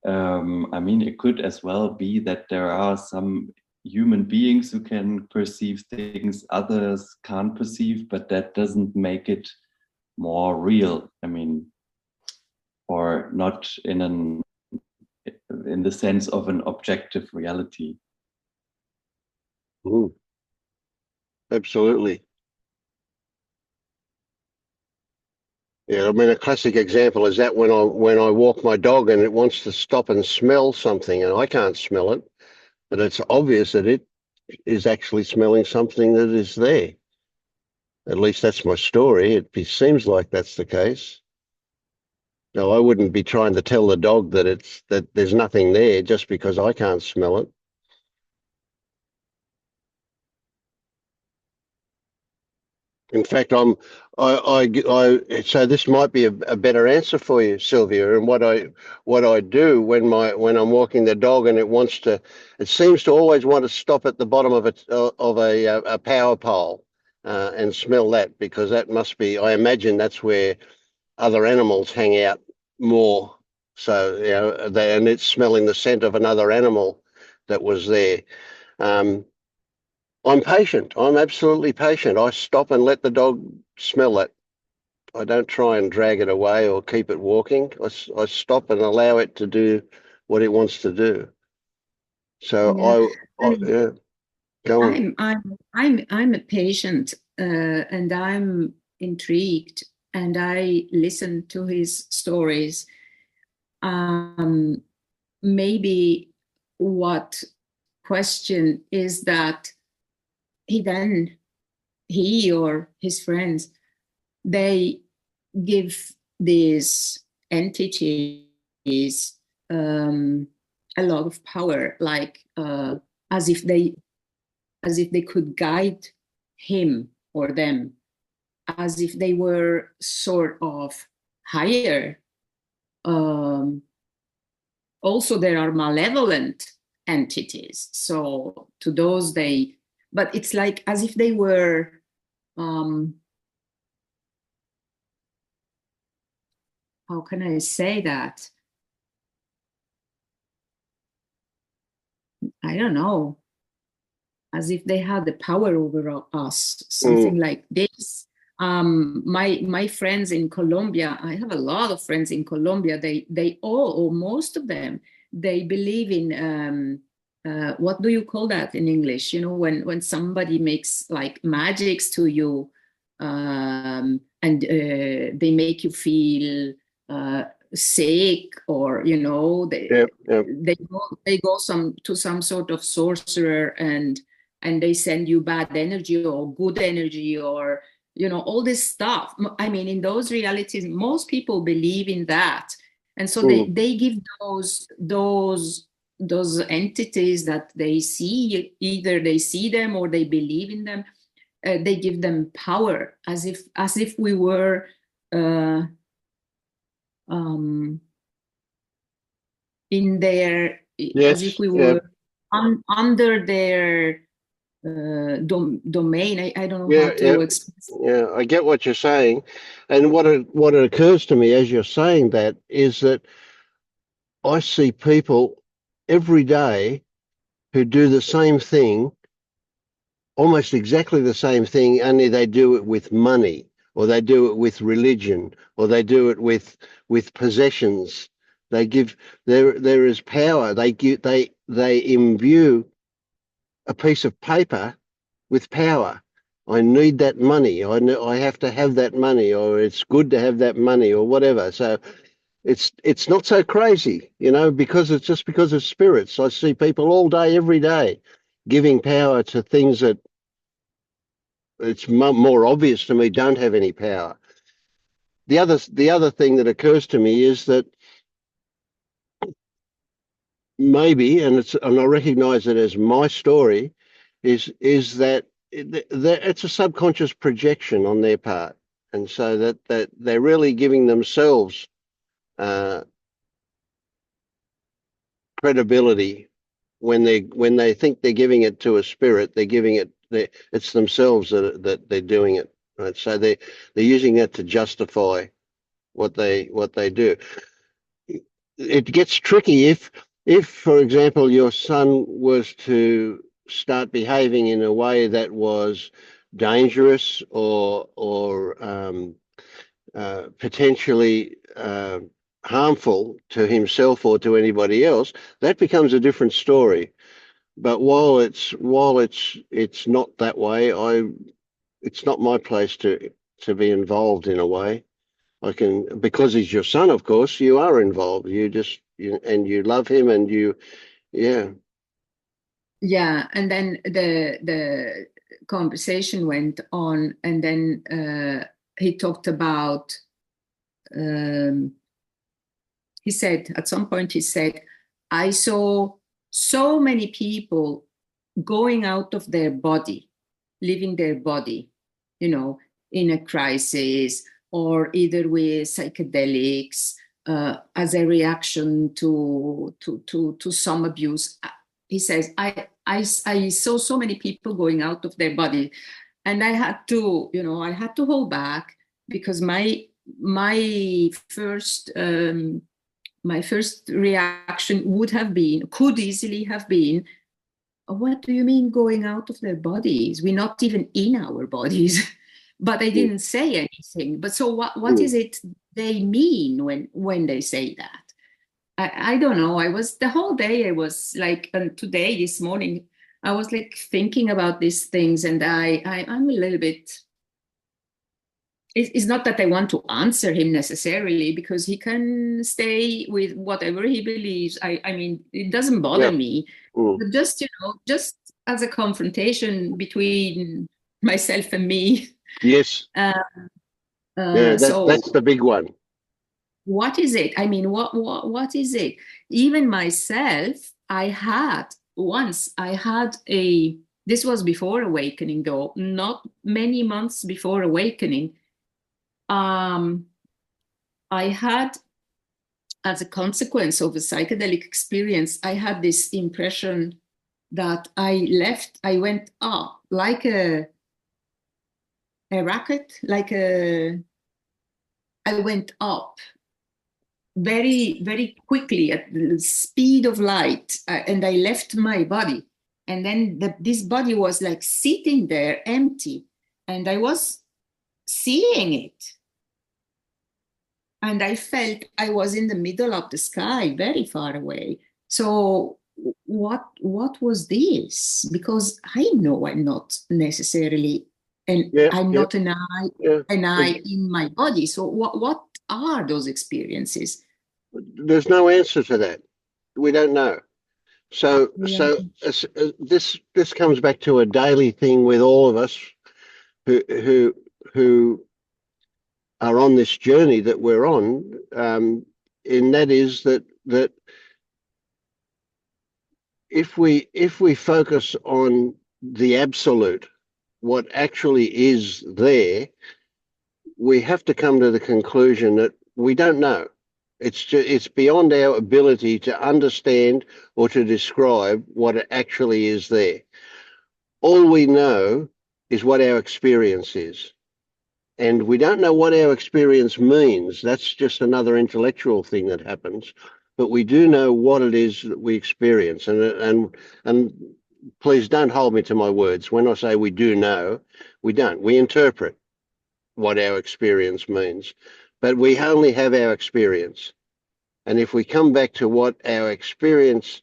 I mean, it could as well be that there are some human beings who can perceive things others can't perceive, but that doesn't make it more real. I mean, or not in the sense of an objective reality.
Absolutely. Yeah, I mean, a classic example is that when I walk my dog and it wants to stop and smell something and I can't smell it, but it's obvious that it is actually smelling something that is there. At least that's my story. It seems like that's the case. No, I wouldn't be trying to tell the dog that there's nothing there just because I can't smell it. In fact, so this might be a better answer for you, Sylvia. And what I do when I'm walking the dog and it seems to always want to stop at the bottom of a power pole and smell that, because that must be, I imagine that's where other animals hang out more. So and it's smelling the scent of another animal that was there. I'm patient. I'm absolutely patient. I stop and let the dog smell it. I don't try and drag it away or keep it walking. I stop and allow it to do what it wants to do. So yeah, go on.
I'm a patient, and I'm intrigued, and I listen to his stories. Maybe what question is that he or his friends, they give these entities a lot of power, like as if they could guide him or them. as if they were sort of higher. Also, there are malevolent entities. So to those but it's like as if they were, how can I say that? I don't know. As if they had the power over us, something like this. My friends in Colombia, I have a lot of friends in Colombia. They all, or most of them, they believe in what do you call that in English? You know, when somebody makes like magics to you, and they make you feel sick, or you know, they go to some sort of sorcerer, and they send you bad energy or good energy, or you know, all this stuff. I mean, in those realities, most people believe in that, and so they give those entities that they see, either they see them or they believe in them, they give them power, as if we were in their, as if we were under their domain. I don't know how to express.
Yeah, I get what you're saying, and what it occurs to me as you're saying that is that I see people every day who do the same thing, almost exactly the same thing, only they do it with money, or they do it with religion, or they do it with possessions. They give there is power. They imbue a piece of paper with power. I need that money. I have to have that money, or it's good to have that money, or whatever. So it's not so crazy, you know, because it's just because of spirits. I see people all day, every day, giving power to things that it's more obvious to me don't have any power. The other thing that occurs to me is that maybe, and I recognise it as my story, is that it's a subconscious projection on their part, and so that they're really giving themselves credibility when they think they're giving it to a spirit. They're giving it. It's themselves that they're doing it. Right, so they're using that to justify what they do. It gets tricky if, for example, your son was to start behaving in a way that was dangerous or potentially harmful to himself or to anybody else. That becomes a different story. But while it's not that way, it's not my place to be involved in a way. I can, because he's your son, of course, you are involved. And you love him, and yeah.
And then the conversation went on, and then he talked about. He said at some point, I saw so many people going out of their body, leaving their body, you know, in a crisis, or either with psychedelics as a reaction to some abuse. He says, I saw so many people going out of their body, and I had to hold back, because my first reaction could easily have been, what do you mean going out of their bodies? We're not even in our bodies. But I didn't say anything. But so what is it they mean when they say that? I don't know. The whole day I was like, and today, this morning, I was like thinking about these things, and I'm a little bit, it's not that I want to answer him necessarily, because he can stay with whatever he believes. I mean, it doesn't bother me. But just as a confrontation between myself and me.
Yes. That's the big one.
What is it? I mean, what is it? Even myself, this was before awakening, though, not many months before awakening. I had, as a consequence of a psychedelic experience, I had this impression that I went up like a rocket, I went up very, very quickly at the speed of light, and I left my body. And then this body was like sitting there empty, and I was seeing it. And I felt I was in the middle of the sky, very far away. So what was this? Because I know I'm not necessarily, and I'm not an I in my body. So what are those experiences?
There's no answer to that. We don't know. So this comes back to a daily thing with all of us who are on this journey that we're on, and that is that if we focus on the absolute, what actually is there, we have to come to the conclusion that we don't know. It's beyond our ability to understand or to describe what actually is there. All we know is what our experience is. And we don't know what our experience means. That's just another intellectual thing that happens. But we do know what it is that we experience. And please don't hold me to my words. When I say we do know, we don't. We interpret what our experience means. But we only have our experience. And if we come back to what our experience,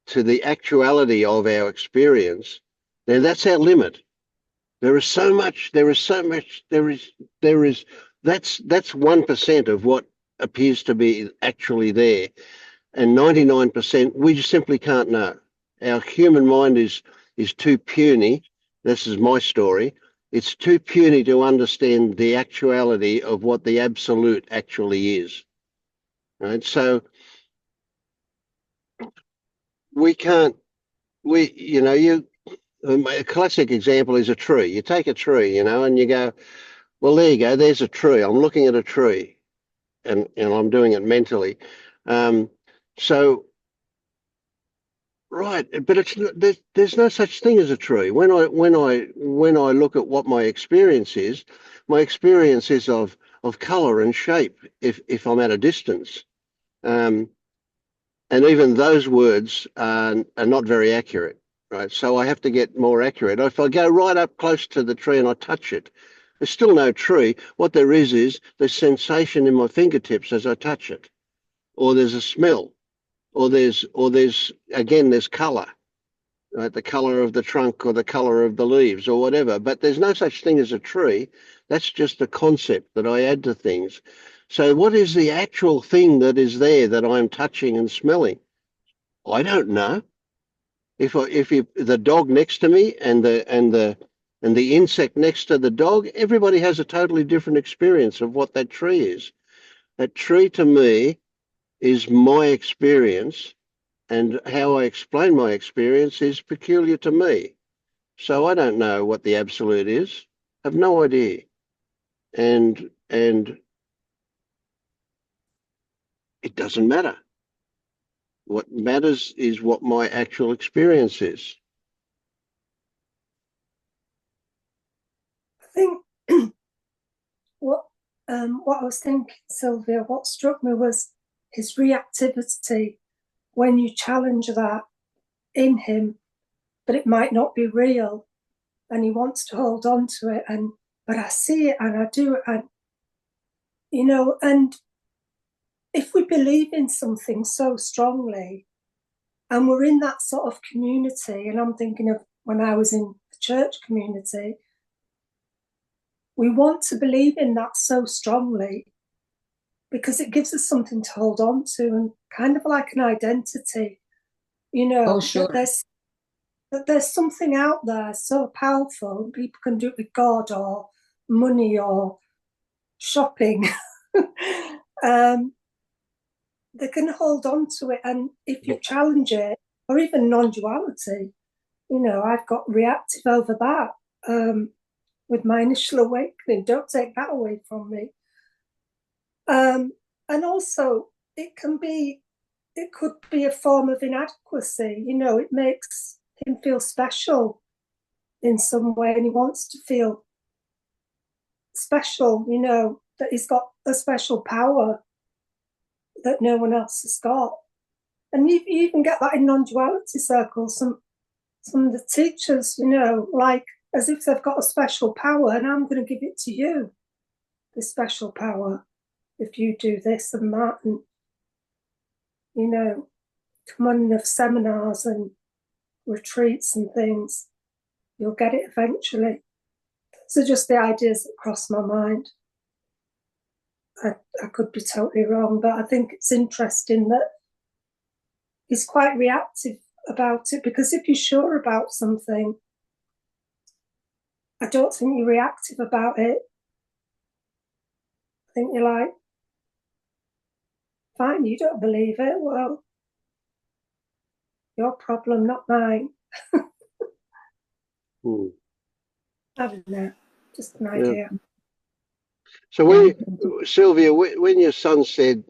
to the actuality of our experience, then that's our limit. There is so much, that's 1% of what appears to be actually there. And 99%, we just simply can't know. Our human mind is too puny. This is my story. It's too puny to understand the actuality of what the absolute actually is. Right? So a classic example is a tree. You take a tree, and you go, well, there you go. There's a tree. I'm looking at a tree, and I'm doing it mentally. So, right, but there's no such thing as a tree. When I look at what my experience is of color and shape. If I'm at a distance, and even those words are not very accurate. Right, so I have to get more accurate. If I go right up close to the tree and I touch it, there's still no tree. What there is the sensation in my fingertips as I touch it, or there's a smell, or there's color, right? The color of the trunk or the color of the leaves or whatever. But there's no such thing as a tree. That's just a concept that I add to things. So what is the actual thing that is there that I'm touching and smelling? I don't know. If the dog next to me and the insect next to the dog, everybody has a totally different experience of what that tree is. That tree to me is my experience, and how I explain my experience is peculiar to me. So I don't know what the absolute is. I have no idea. And it doesn't matter. What matters is what my actual experience is.
I think what I was thinking, Sylvia, what struck me was his reactivity when you challenge that in him, but it might not be real, and he wants to hold on to it. But I see it and I do it, and and if we believe in something so strongly and we're in that sort of community, and I'm thinking of when I was in the church community, we want to believe in that so strongly because it gives us something to hold on to, and kind of like an identity,
Oh, sure.
that there's something out there so powerful, and people can do it with God or money or shopping. They can hold on to it, and if you challenge it, or even non-duality, I've got reactive over that. with my initial awakening. Don't take that away from me. And also, it could be a form of inadequacy. You know, it makes him feel special in some way, and he wants to feel special, you know, that he's got a special power that no one else has got. And you even get that in non-duality circles. Some of the teachers, you know, like as if they've got a special power, and I'm going to give it to you, this special power, if you do this and that, and, you know, come on enough seminars and retreats and things, you'll get it eventually. Those are just the ideas that cross my mind. I could be totally wrong, but I think it's interesting that he's quite reactive about it, because if you're sure about something, I don't think you're reactive about it. I think you're like, fine, you don't believe it, well, your problem, not mine. I don't know, just an idea.
So Sylvia, when your son said,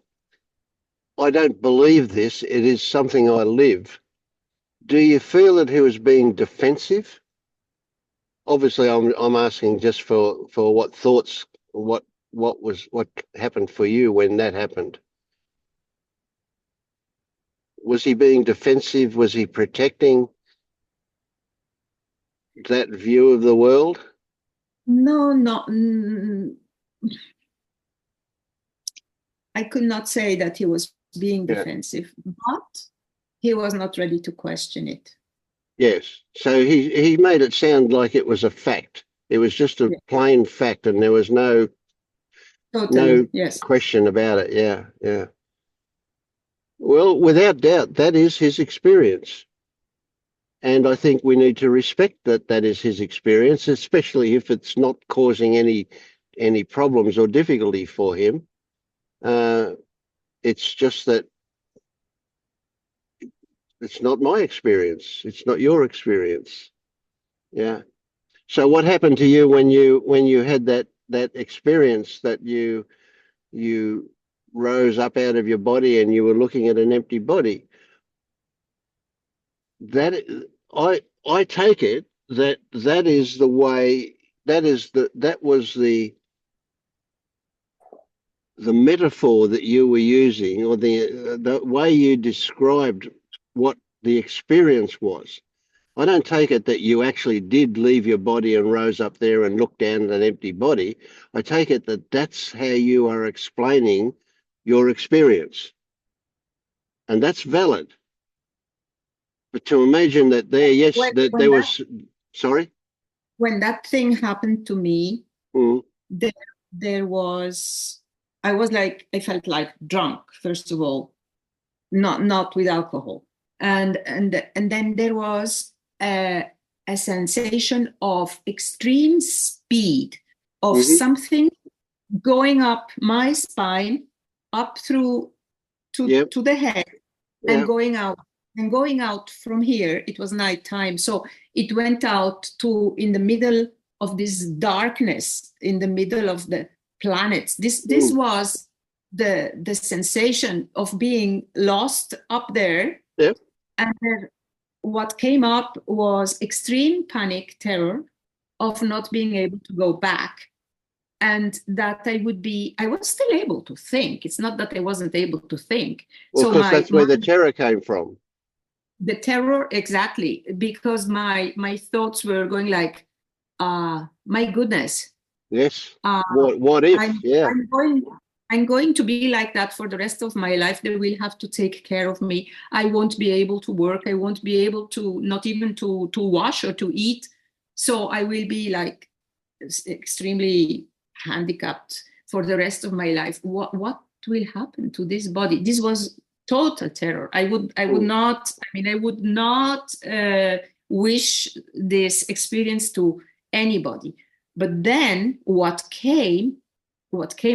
I don't believe this, it is something I live, do you feel that he was being defensive? Obviously, I'm asking just for what thoughts, what happened for you when that happened. Was he being defensive? Was he protecting that view of the world?
No. I could not say that he was being defensive, but he was not ready to question it.
Yes. So he made it sound like it was a fact. It was just a plain fact, and there was no question about it. Yeah. Well, without doubt, that is his experience. And I think we need to respect that is his experience, especially if it's not causing any problems or difficulty for him. It's just that it's not my experience. It's not your experience. Yeah. So what happened to you when you had that experience that you rose up out of your body and you were looking at an empty body? That I take it that is the way, that was the metaphor that you were using, or the way you described what the experience was. I don't take it that you actually did leave your body and rose up there and looked down at an empty body. I take it that that's how you are explaining your experience. And that's valid. But to imagine that there was, sorry?
When that thing happened to me, there was, I felt like drunk, first of all, not with alcohol. And then there was a sensation of extreme speed of something going up my spine, up through to the head, and going out from here. It was nighttime, so it went out to in the middle of this darkness, in the middle of the planets. This was the sensation of being lost up there. And what came up was extreme panic, terror of not being able to go back, and that I was still able to think. It's not that I wasn't able to think.
Well, because that's where the terror came from.
The terror, exactly, because my thoughts were going like, my goodness.
Yes. What if?
I'm going to be like that for the rest of my life. They will have to take care of me. I won't be able to work. I won't be able to, not even to wash or to eat. So I will be like extremely handicapped for the rest of my life. What will happen to this body? This was total terror. I would not wish this experience to anybody. But then what came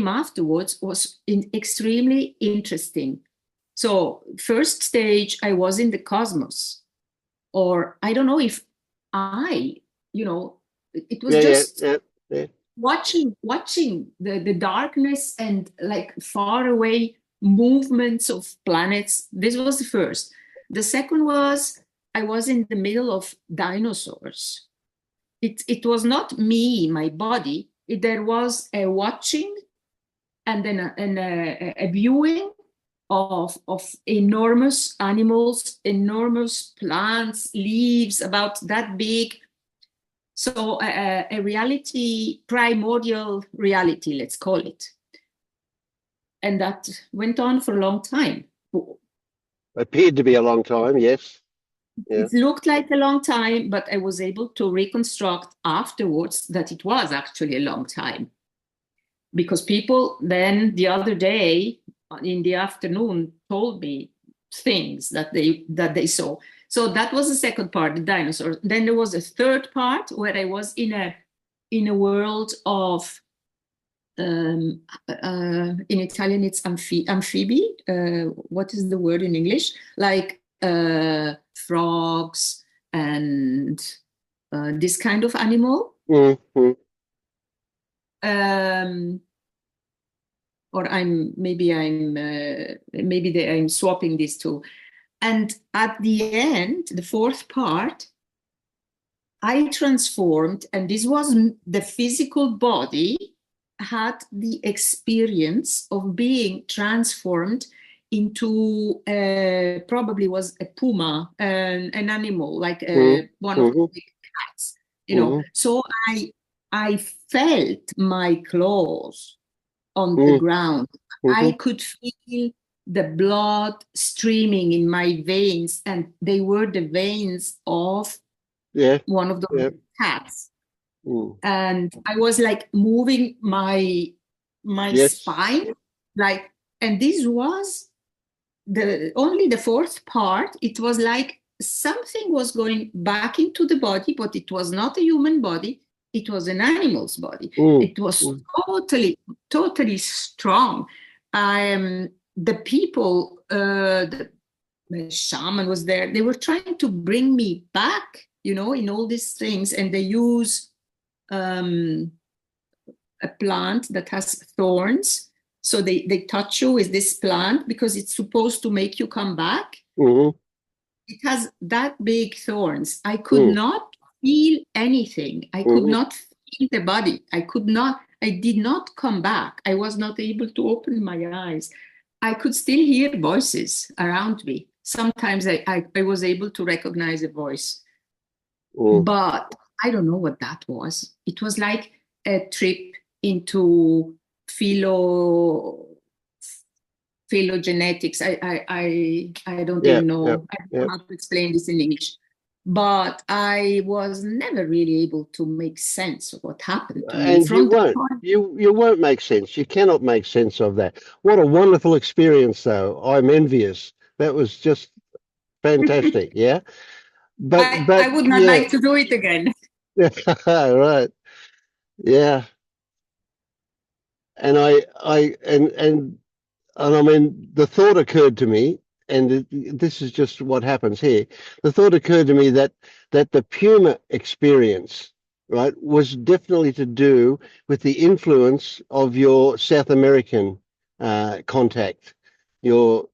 afterwards was extremely interesting. So first stage, I was in the cosmos, or I don't know if it was
Yeah.
watching the darkness and like far away movements of planets. This was the first. The second was I was in the middle of dinosaurs. It was not me, my body. There was a watching and then a viewing of enormous animals, enormous plants, leaves about that big. So a reality, primordial reality, let's call it. And that went on for a long time.
Appeared to be a long time, yes. Yeah.
It looked like a long time, but I was able to reconstruct afterwards that it was actually a long time. Because people then the other day in the afternoon told me things that they saw. So that was the second part, the dinosaurs. Then there was a third part where I was in a world of in Italian it's amphibi. What is the word in English? Like frogs and this kind of animal.
Mm-hmm.
Or I'm swapping these two. And at the end, the fourth part, I transformed, and this was the physical body had the experience of being transformed into probably was a puma, an animal, like one of the big cats, you know. So I felt my claws on the ground. I could feel the blood streaming in my veins, and they were the veins of one of the cats. And I was like moving my spine, like, and this was only the fourth part. It was like something was going back into the body, but it was not a human body. It was an animal's body. It was totally strong. The people, the shaman was there. They were trying to bring me back, you know, in all these things. And they use a plant that has thorns. So they touch you with this plant because it's supposed to make you come back. It has that big thorns. I could not feel anything. I could not feel the body. I did not come back. I was not able to open my eyes. I could still hear voices around me. Sometimes I was able to recognize a voice. But I don't know what that was. It was like a trip into phylogenetics. I don't even know how to explain this in English. But I was never really able to make sense of what happened to me.
And you won't make sense. You cannot make sense of that. What a wonderful experience, though. I'm envious. That was just fantastic. Yeah. But
I would not like to do it again.
Right. Yeah. And I mean, the thought occurred to me, and this is just what happens here. The thought occurred to me that the Puma experience, right, was definitely to do with the influence of your South American contact, your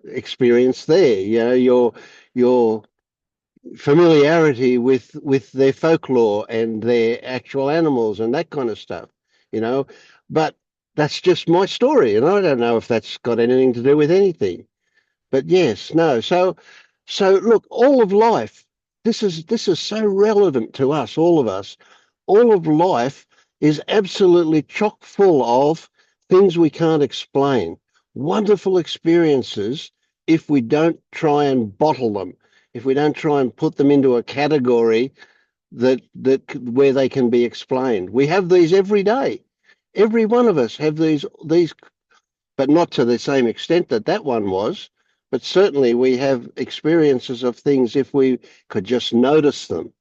experience there. You know, your familiarity with their folklore and their actual animals and that kind of stuff. You know, but that's just my story, and I don't know if that's got anything to do with anything. But yes, no. So look, all of life. This is so relevant to us, all of us. All of life is absolutely chock full of things we can't explain. Wonderful experiences if we don't try and bottle them, if we don't try and put them into a category that where they can be explained. We have these every day. Every one of us have these, but not to the same extent that one was. But certainly we have experiences of things if we could just notice them.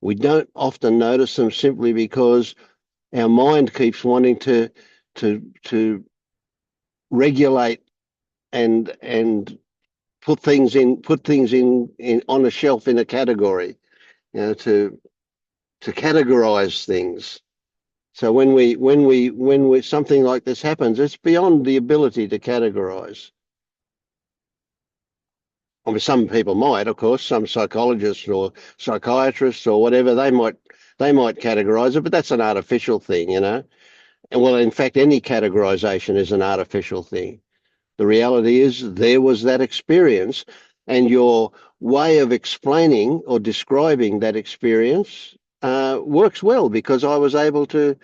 We don't often notice them simply because our mind keeps wanting to regulate and put things in on a shelf in a category, you know, to categorize things. So when something like this happens, it's beyond the ability to categorize. I mean, some people might, of course, some psychologists or psychiatrists or whatever, they might categorize it, but that's an artificial thing, you know. And well, in fact, any categorization is an artificial thing. The reality is there was that experience, and your way of explaining or describing that experience works well, because I was able to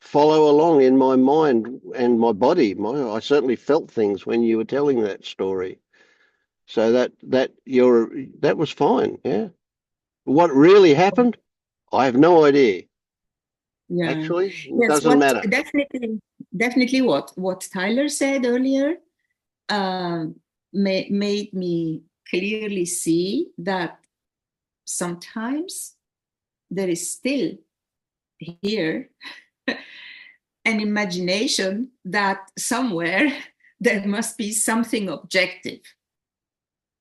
follow along in my mind and my body. I certainly felt things when you were telling that story. So that was fine. Yeah. What really happened, I have no idea.
Yeah.
Actually, it
Yes,
doesn't matter.
Definitely what Tyler said earlier made me clearly see that sometimes there is still here an imagination that somewhere there must be something objective.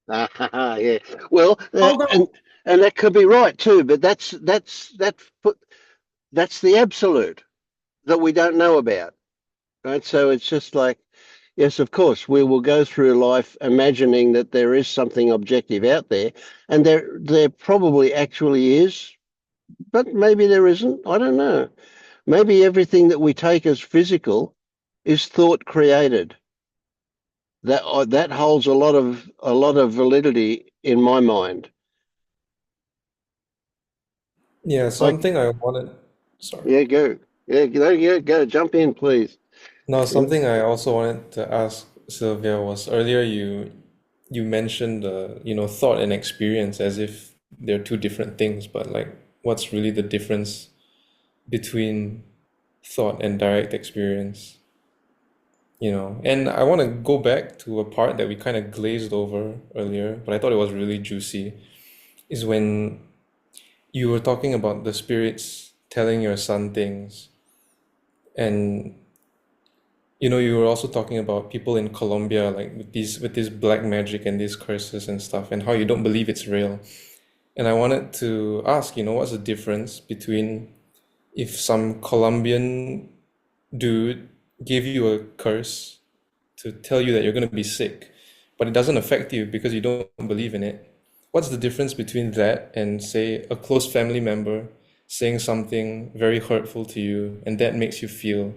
Yeah. Well,
Although,
and that could be right too, but that's the absolute that we don't know about, right? So it's just like, yes, of course, we will go through life imagining that there is something objective out there, and there probably actually is, but maybe there isn't. I don't know. Maybe everything that we take as physical is thought created. That holds a lot of validity in my mind.
Yeah,
Like,
something I wanted, sorry.
yeah, go. Yeah, go. Jump in, please.
No,
Yeah.
something I also wanted to ask Sylvia was earlier you mentioned thought and experience as if they're two different things, but like what's really the difference between thought and direct experience? And I want to go back to a part that we kind of glazed over earlier, but I thought it was really juicy, is when you were talking about the spirits telling your son things, and you were also talking about people in Colombia, like with this black magic and these curses and stuff, and how you don't believe it's real. And I wanted to ask, what's the difference between if some Colombian dude gave you a curse to tell you that you're going to be sick, but it doesn't affect you because you don't believe in it. What's the difference between that and, say, a close family member saying something very hurtful to you, and that makes you feel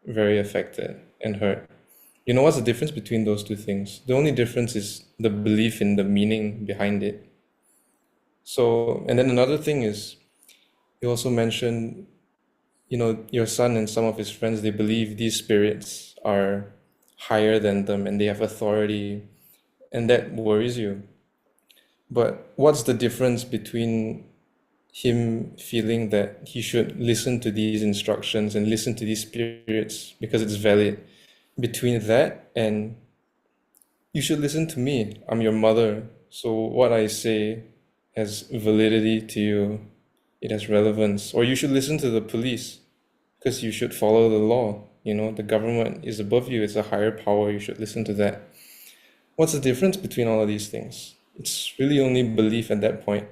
very affected and hurt? What's the difference between those two things? The only difference is the belief in the meaning behind it. So, and then another thing is, you also mentioned, your son and some of his friends, they believe these spirits are higher than them and they have authority, and that worries you. But what's the difference between him feeling that he should listen to these instructions and listen to these spirits because it's valid, between that and you should listen to me, I'm your mother, so what I say has validity to you, it has relevance, or you should listen to the police because you should follow the law, the government is above you, it's a higher power, you should listen to that. What's the difference between all of these things? It's really only belief at that point.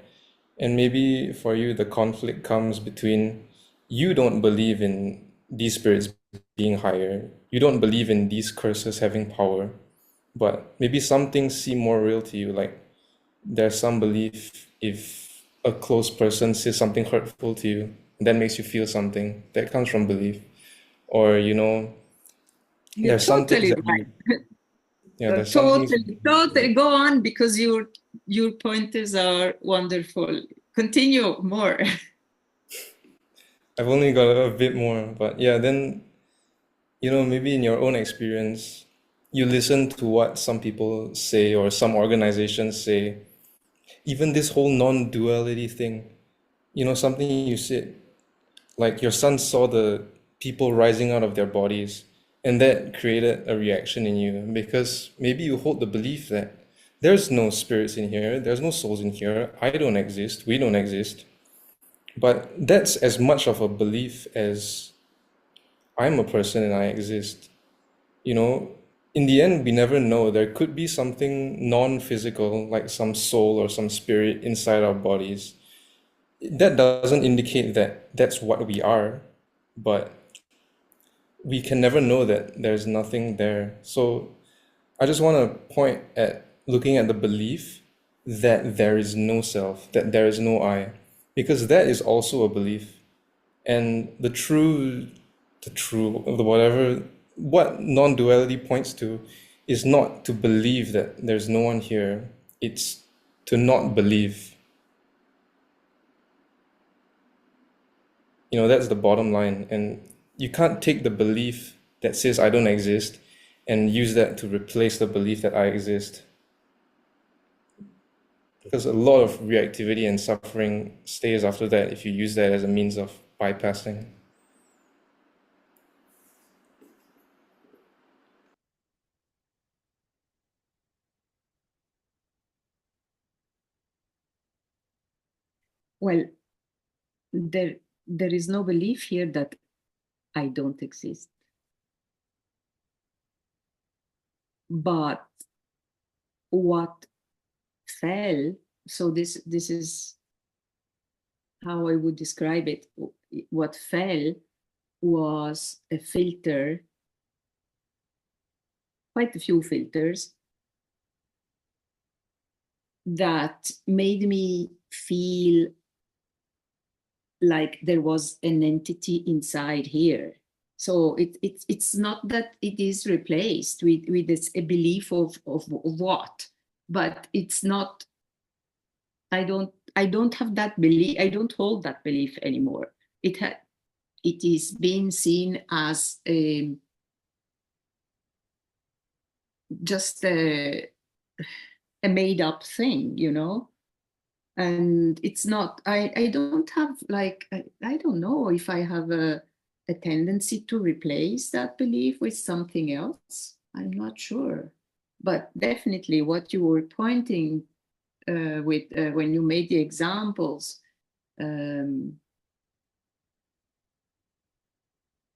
And maybe for you, the conflict comes between you don't believe in these spirits being higher, you don't believe in these curses having power, but maybe some things seem more real to you. Like there's some belief if a close person says something hurtful to you, that makes you feel something, that comes from belief. Or,
you're
there's some things
totally
that
right.
there's some things.
Totally. Go on, because your pointers are wonderful. Continue more.
I've only got a bit more, but yeah, then, maybe in your own experience, you listen to what some people say or some organizations say, even this whole non-duality thing, something you said, like your son saw the people rising out of their bodies, and that created a reaction in you because maybe you hold the belief that there's no spirits in here, there's no souls in here, I don't exist, we don't exist. But that's as much of a belief as I'm a person and I exist. You know, in the end, we never know. There could be something non-physical, like some soul or some spirit inside our bodies. that doesn't indicate that that's what we are, but we can never know that there's nothing there. So I just want to point at looking at the belief that there is no self, that there is no I, because that is also a belief. And the whatever, what non-duality points to is not to believe that there's no one here, it's to not believe. That's the bottom line. And you can't take the belief that says I don't exist and use that to replace the belief that I exist. Because a lot of reactivity and suffering stays after that if you use that as a means of bypassing.
Well, there is no belief here that I don't exist. But what fell, so this is how I would describe it. What fell was a filter, quite a few filters, that made me feel like there was an entity inside here. So it's not that it is replaced with this a belief of what, but it's not. I don't have that belief. I don't hold that belief anymore. It is being seen as just a made up thing, and it's not. I don't have like I don't know if I have a tendency to replace that belief with something else. I'm not sure, but definitely what you were pointing with when you made the examples,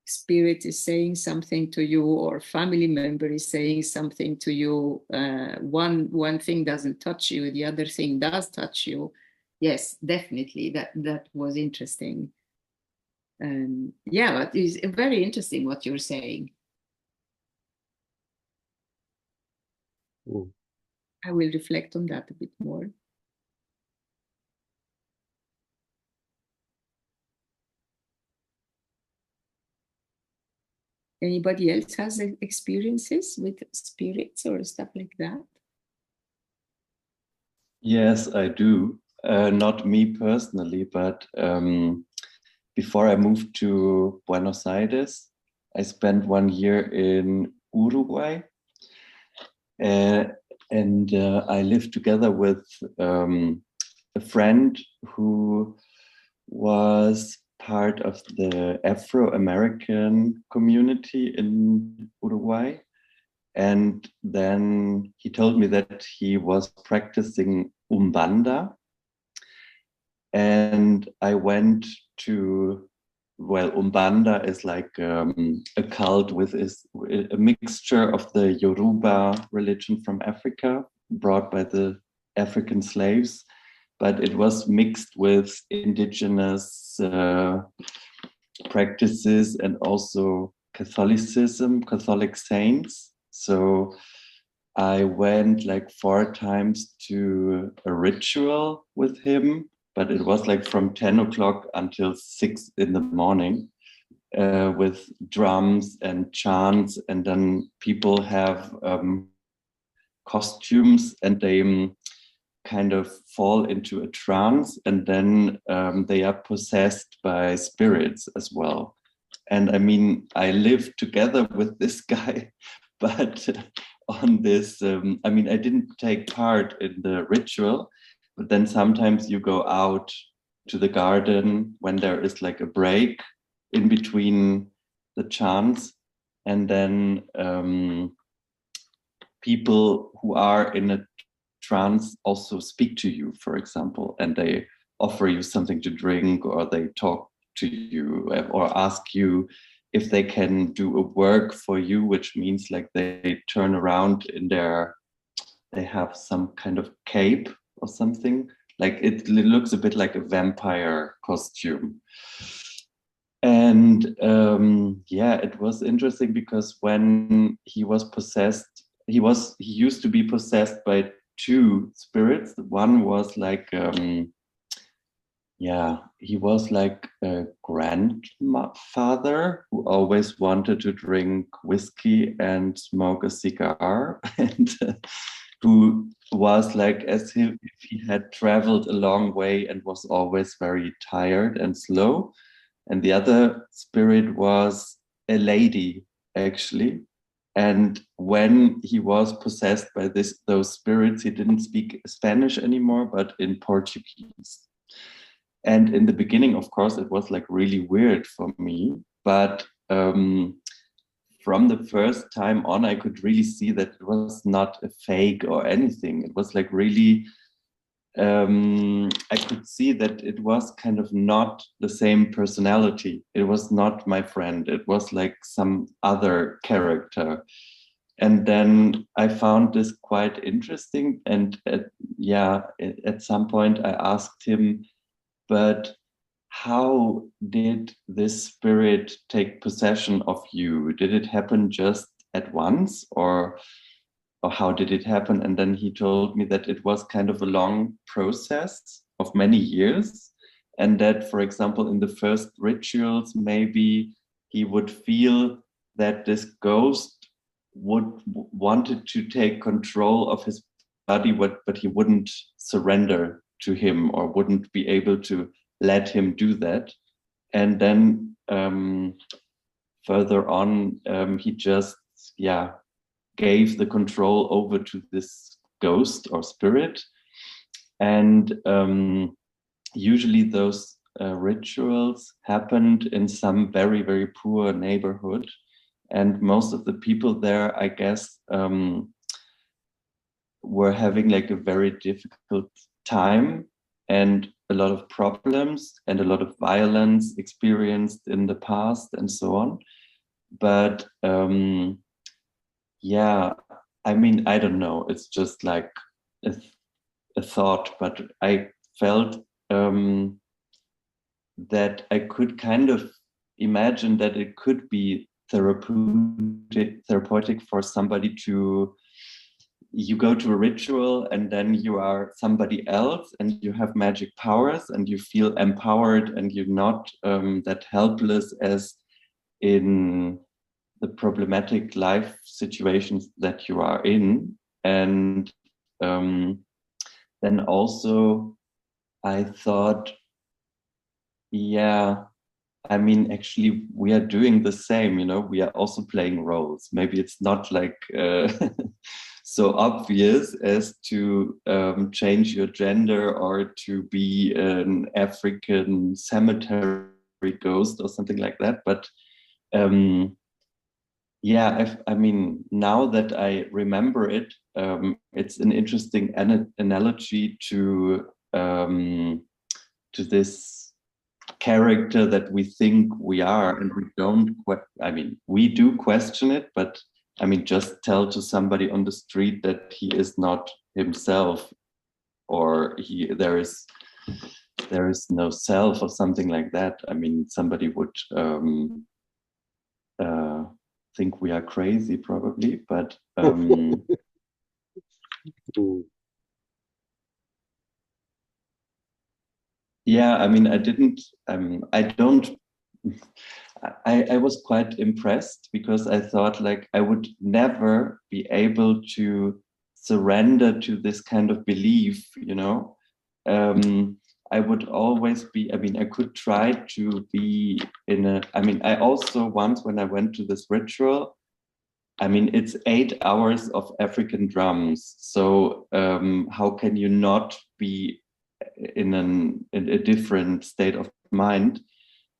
spirit is saying something to you, or family member is saying something to you. One thing doesn't touch you, the other thing does touch you. Yes, definitely, that was interesting. Yeah, but it's very interesting what you're saying.
Mm.
I will reflect on that a bit more. Anybody else has experiences with spirits or stuff like that?
Yes, I do. Not me personally, but before I moved to Buenos Aires, I spent 1 year in Uruguay. And I lived together with a friend who was part of the Afro-American community in Uruguay. And then he told me that he was practicing Umbanda. And I went to, well, Umbanda is like a cult with a mixture of the Yoruba religion from Africa, brought by the African slaves, but it was mixed with indigenous practices and also Catholicism, Catholic saints. So I went like 4 times to a ritual with him, but it was like from 10 o'clock until 6 in the morning with drums and chants. And then people have costumes and they kind of fall into a trance, and then they are possessed by spirits as well. And I mean, I lived together with this guy, but on this, I mean, I didn't take part in the ritual, but then sometimes you go out to the garden when there is like a break in between the chants, and then people who are in a trance also speak to you, for example, and they offer you something to drink, or they talk to you or ask you if they can do a work for you, which means like they turn around in they have some kind of cape or something, like it looks a bit like a vampire costume. And yeah, it was interesting because when he was possessed, he used to be possessed by two spirits. One was like yeah, he was like a grandfather who always wanted to drink whiskey and smoke a cigar, and who was like as if he had traveled a long way and was always very tired and slow. And the other spirit was a lady, actually. And when he was possessed by those spirits, he didn't speak Spanish anymore, but in Portuguese. And in the beginning, of course, it was like really weird for me. But from the first time on, I could really see that it was not a fake or anything. It was like really, I could see that it was kind of not the same personality. It was not my friend. It was like some other character. And then I found this quite interesting. And at some point I asked him, but how did this spirit take possession of you? Did it happen just at once, or how did it happen? And then he told me that it was kind of a long process of many years, and that, for example, in the first rituals, maybe he would feel that this ghost wanted to take control of his body, but he wouldn't surrender to him, or wouldn't be able to let him do that. And then further on, he just gave the control over to this ghost or spirit. And usually those rituals happened in some very, very poor neighborhood. And most of the people there, I guess, were having like a very difficult time and a lot of problems and a lot of violence experienced in the past and so on. But I mean, I don't know, it's just like a thought, but I felt that I could kind of imagine that it could be therapeutic for somebody to, you go to a ritual and then you are somebody else and you have magic powers and you feel empowered and you're not that helpless as in the problematic life situations that you are in. And then also I thought, I mean, actually, we are doing the same, we are also playing roles. Maybe it's not like so obvious as to change your gender or to be an African cemetery ghost or something like that. But I mean, now that I remember it, it's an interesting analogy to this character that we think we are, and we don't. I mean, we do question it, but I mean, just tell to somebody on the street that he is not himself, or there is no self, or something like that. I mean, somebody would think we are crazy, probably, but I mean, I was quite impressed, because I thought like I would never be able to surrender to this kind of belief, I would always be, I mean, I could try to be I also once, when I went to this ritual, I mean, it's 8 hours of African drums. So how can you not be in a different state of mind?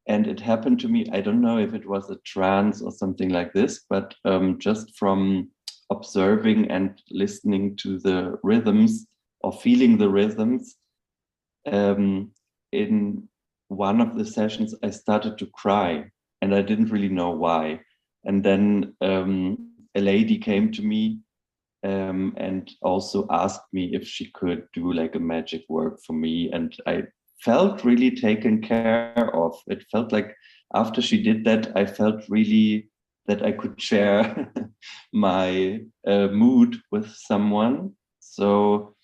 And it happened to me, I don't know if it was a trance or something like this, but just from observing and listening to the rhythms or feeling the rhythms, in one of the sessions, I started to cry, and I didn't really know why. And then a lady came to me and also asked me if she could do like a magic work for me. And I felt really taken care of. It felt like after she did that, I felt really that I could share my mood with someone. So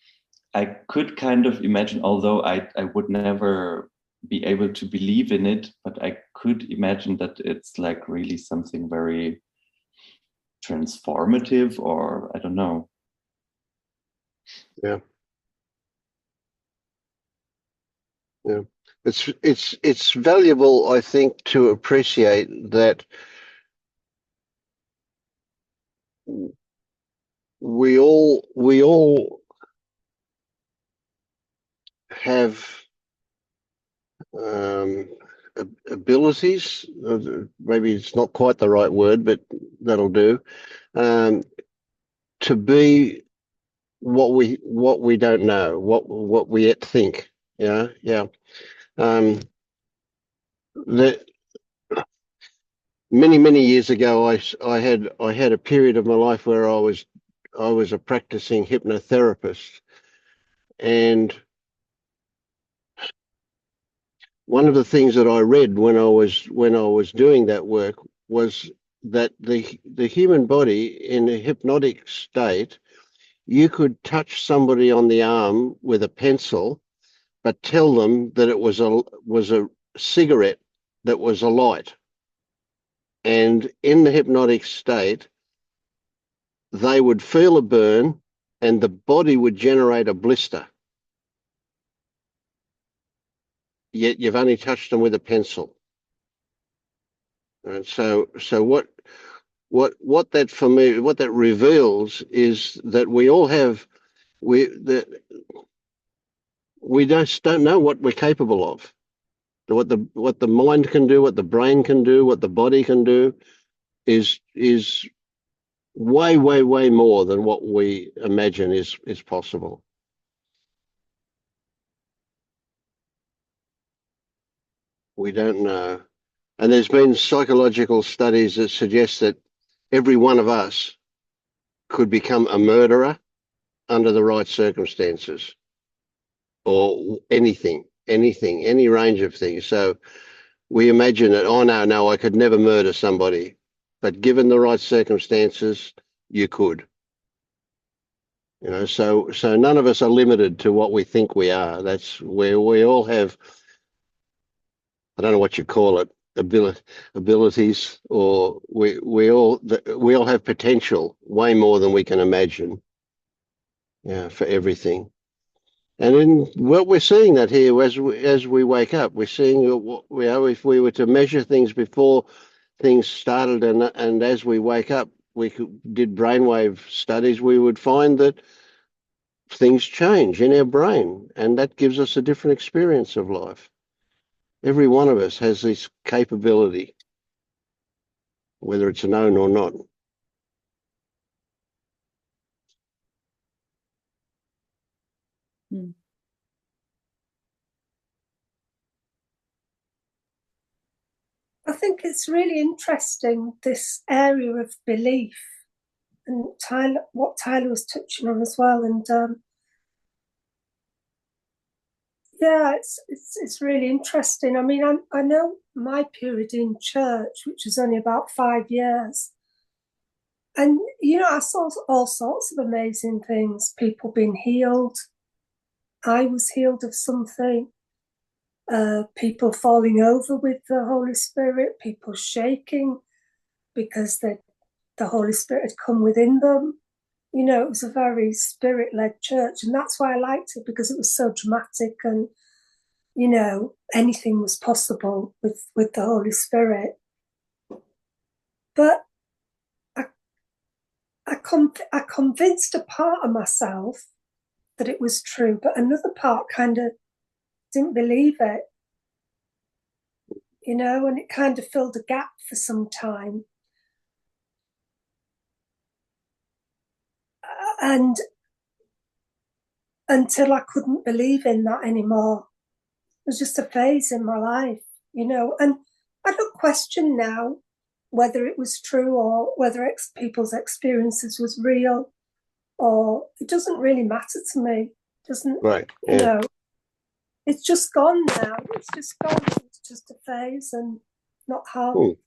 I could kind of imagine, although I would never be able to believe in it, but I could imagine that it's like really something very transformative, or I don't know.
Yeah. Yeah. It's valuable, I think, to appreciate that we all have abilities. Maybe it's not quite the right word, but that'll do. To be what we don't know, what we yet think. Yeah, yeah. That many years ago, I had a period of my life where I was a practicing hypnotherapist, and one of the things that I read when I was doing that work was that the human body in a hypnotic state, you could touch somebody on the arm with a pencil, but tell them that it was a cigarette that was alight. And in the hypnotic state, they would feel a burn and the body would generate a blister. Yet you've only touched them with a pencil. And so what that for me, what that reveals is that we all have, we just don't know what we're capable of. What the mind can do, what the brain can do, what the body can do is way more than what we imagine is possible. We don't know. And there's been psychological studies that suggest that every one of us could become a murderer under the right circumstances, or anything, any range of things. So we imagine that, oh no, I could never murder somebody, but given the right circumstances, you could. You know, so none of us are limited to what we think we are. That's where we all have, I don't know what you call it, abilities, or we all have potential, way more than we can imagine. Yeah, for everything. And in what we're seeing that here as we wake up, we're seeing if we were to measure things before things started, and as we wake up, did brainwave studies, we would find that things change in our brain, and that gives us a different experience of life. Every one of us has this capability, whether it's known or not.
Hmm.
I think it's really interesting, this area of belief, and what Tyler was touching on as well. And yeah, it's really interesting. I mean, I know my period in church, which was only about 5 years, and I saw all sorts of amazing things. People being healed. I was healed of something. People falling over with the Holy Spirit. People shaking because the Holy Spirit had come within them. It was a very spirit-led church, and that's why I liked it, because it was so dramatic, and anything was possible with the Holy Spirit. But I convinced a part of myself that it was true, but another part kind of didn't believe it, and it kind of filled a gap for some time. And until I couldn't believe in that anymore. It was just a phase in my life, and I don't question now whether it was true, or whether people's experiences was real, or it doesn't really matter to me. Doesn't,
Right.
you
Yeah.
know, it's just gone now. It's just gone. It's just a phase and not harmful,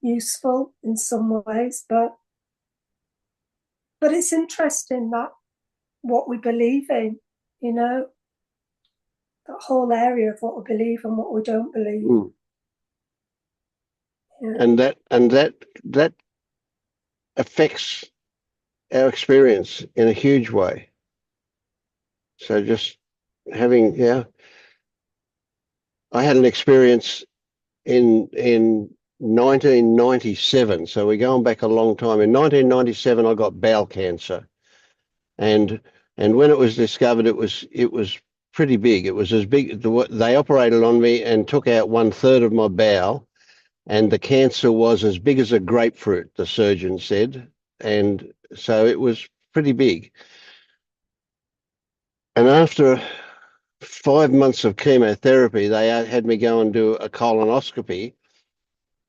useful in some ways, but it's interesting that what we believe in, you know, that whole area of what we believe and what we don't believe.
Mm.
Yeah.
And that affects our experience in a huge way. So just having, yeah, I had an experience in 1997. So we're going back a long time. In 1997, I got bowel cancer, and when it was discovered, it was pretty big. It was as big. They operated on me and took out 1/3 of my bowel, and the cancer was as big as a grapefruit, the surgeon said, and so it was pretty big. And after 5 months of chemotherapy, they had me go and do a colonoscopy.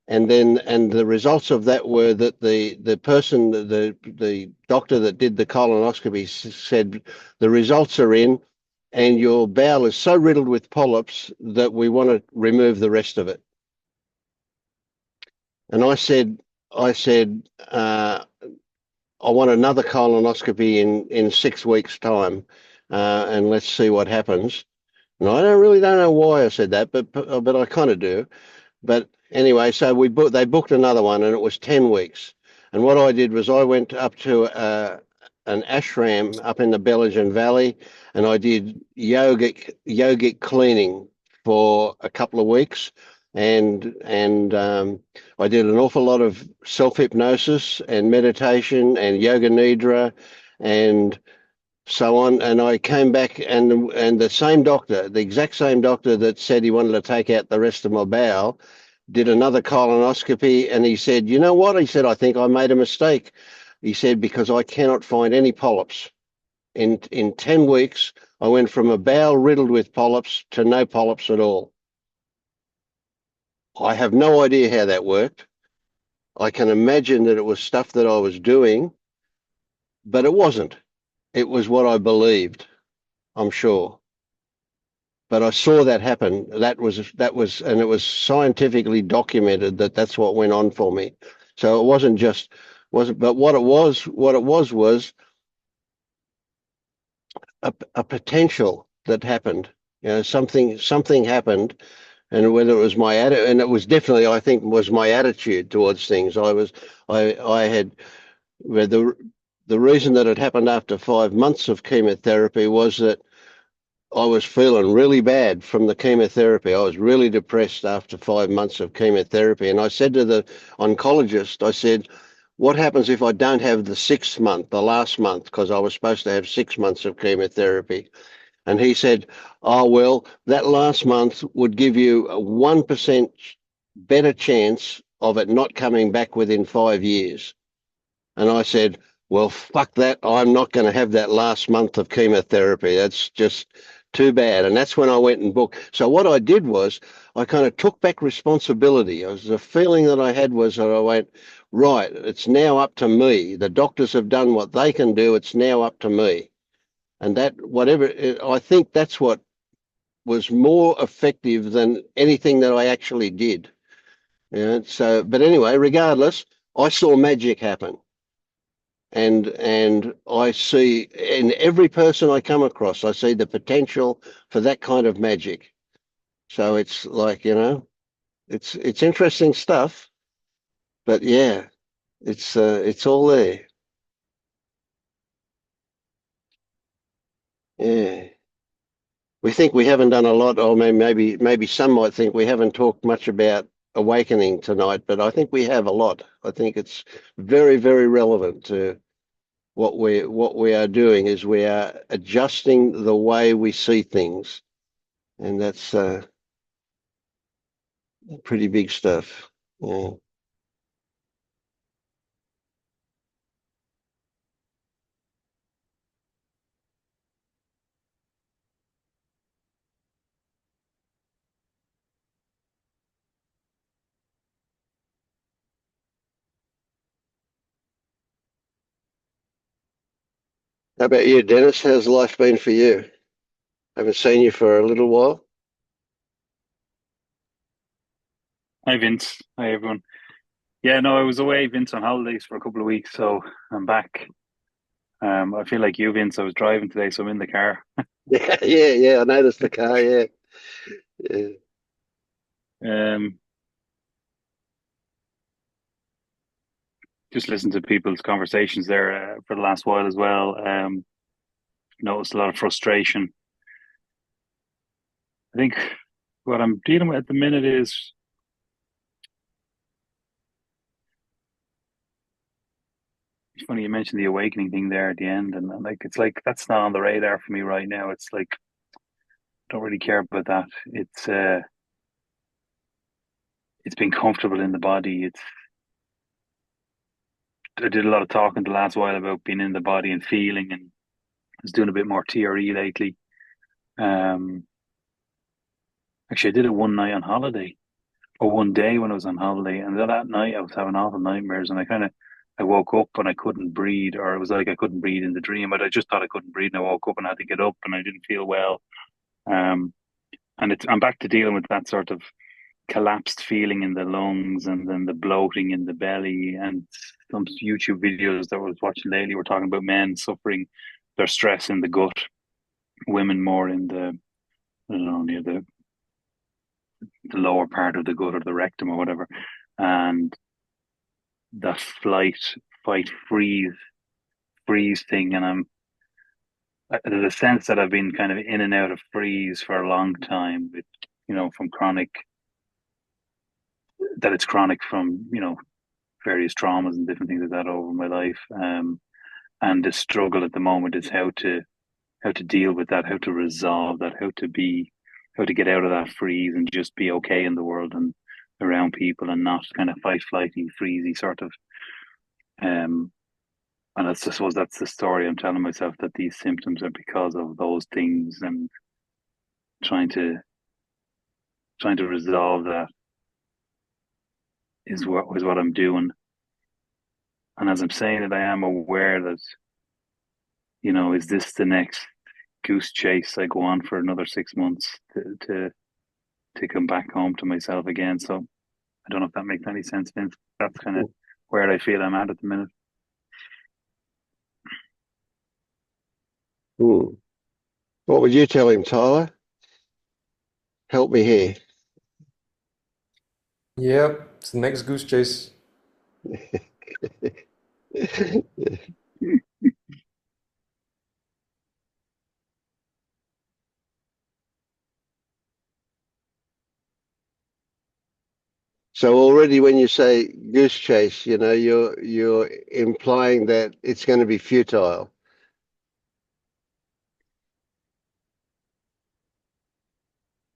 And the results of that were that the doctor that did the colonoscopy said the results are in, and your bowel is so riddled with polyps that we want to remove the rest of it. And I said, I want another colonoscopy in 6 weeks' time, and let's see what happens. And I don't know why I said that, but I kind of do. But anyway, so they booked another one, and it was 10 weeks. And what I did was I went up to an ashram up in the Belgian Valley, and I did yogic cleaning for a couple of weeks, and I did an awful lot of self-hypnosis and meditation and yoga nidra and so on. And I came back, and the same doctor, the exact same doctor that said he wanted to take out the rest of my bowel, did another colonoscopy, and he said, you know what? He said, I think I made a mistake. He said, because I cannot find any polyps. In 10 weeks, I went from a bowel riddled with polyps to no polyps at all. I have no idea how that worked. I can imagine that it was stuff that I was doing, but it wasn't. It was what I believed, I'm sure. But I saw that happen. That was, and it was scientifically documented that that's what went on for me. So it wasn't, but what it was a potential that happened. You know, something happened, and whether it was my attitude, and it was definitely, I think, was my attitude towards things. I had, well, the reason that it happened after 5 months of chemotherapy was that I was feeling really bad from the chemotherapy. I was really depressed after 5 months of chemotherapy. And I said to the oncologist, I said, what happens if I don't have the 6th month, the last month, because I was supposed to have 6 months of chemotherapy? And he said, oh, well, that last month would give you a 1% better chance of it not coming back within 5 years. And I said, well, fuck that. I'm not going to have that last month of chemotherapy. That's just too bad. And that's when I went and booked. So what I did was I kind of took back responsibility. The feeling that I had was that I went, right, it's now up to me. The doctors have done what they can do. It's now up to me. And that, I think that's what was more effective than anything that I actually did. Yeah. So, but anyway, regardless, I saw magic happen. And I see in every person I come across, I see the potential for that kind of magic. So it's like, you know, it's interesting stuff, but yeah, it's all there. Yeah. We think we haven't done a lot, or maybe some might think we haven't talked much about awakening tonight, but I think we have a lot. I think it's very, very relevant to what we are doing is we are adjusting the way we see things, and that's pretty big stuff. Yeah. How about you, Dennis? How's life been for you? Haven't seen you for a little while.
Hi, Vince. Hi, everyone. Yeah, no, I was away, Vince, on holidays for a couple of weeks, so I'm back. I feel like you, Vince. I was driving today, so I'm in the car.
Yeah. I noticed the car. Yeah.
Um, just listened to people's conversations there for the last while as well. Noticed a lot of frustration. I think what I'm dealing with at the minute is it's funny you mentioned the awakening thing there at the end, and it's like that's not on the radar for me right now. It's like don't really care about that. It's being comfortable in the body. I did a lot of talking the last while about being in the body and feeling, and I was doing a bit more TRE lately. Um, Actually, I did it one night on holiday, or one day when I was on holiday, and that night I was having awful nightmares, and I woke up and I couldn't breathe, or it was like I couldn't breathe in the dream, but I just thought I couldn't breathe, and I woke up and I had to get up, and I didn't feel well. Um, and I'm back to dealing with that sort of collapsed feeling in the lungs, and then the bloating in the belly, and some YouTube videos that I was watching lately were talking about men suffering their stress in the gut, women more in the I don't know near the lower part of the gut or the rectum or whatever, and that flight, fight, freeze thing, and there's a sense that I've been kind of in and out of freeze for a long time, with from chronic, that it's chronic from various traumas and different things like that over my life. And the struggle at the moment is how to deal with that, how to resolve that, how to get out of that freeze and just be okay in the world and around people, and not kind of fight, flighty, freezy sort of. And I suppose that's the story I'm telling myself, that these symptoms are because of those things, and trying to resolve that is what I'm doing. And as I'm saying it, I am aware that, is this the next goose chase I go on for another 6 months to come back home to myself again? So I don't know if that makes any sense, Vince. That's kind of where I feel I'm at the minute.
What would you tell him, Tyler? Help me here.
Yep, it's the next goose chase.
So already when you say goose chase, you're implying that it's going to be futile.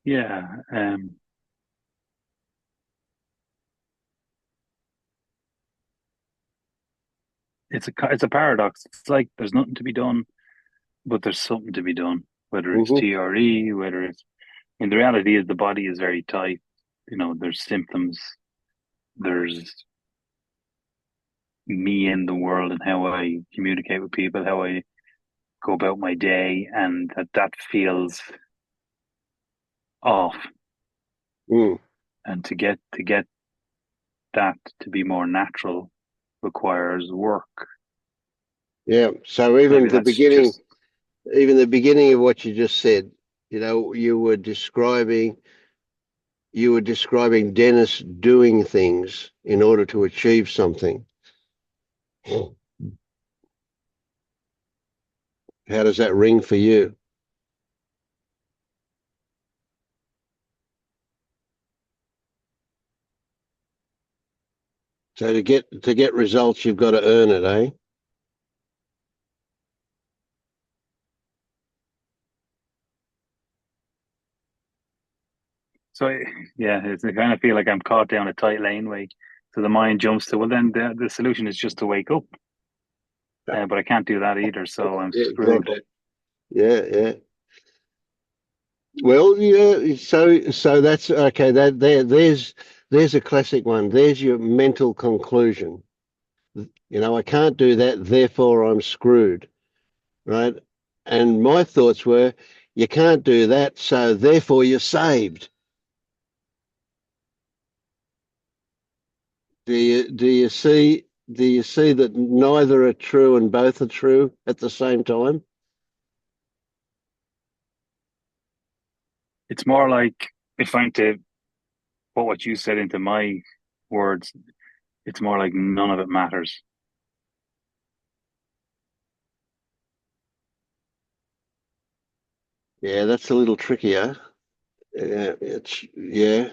Yeah. It's a paradox. It's like there's nothing to be done, but there's something to be done. Whether it's TRE, whether it's, the reality is the body is very tight. There's symptoms. There's me in the world and how I communicate with people, how I go about my day, and that feels off. And to get that to be more natural requires work.
Yeah. So even the beginning of what you just said, you were describing Dennis doing things in order to achieve something. How does that ring for you? So to get results, you've got to earn it, eh?
So yeah, I kind of feel like I'm caught down a tight laneway. So the mind jumps to, well, then the solution is just to wake up. But I can't do that either, so I'm screwed.
Exactly. Yeah. Well, yeah. So that's okay. There's a classic one. There's your mental conclusion. I can't do that, therefore I'm screwed. right? And my thoughts were, you can't do that, so therefore you're saved. Do you see that neither are true and both are true at the same time?
It's more like, if I'm to put what you said into my words, it's more like none of it matters.
Yeah, that's a little trickier. Yeah.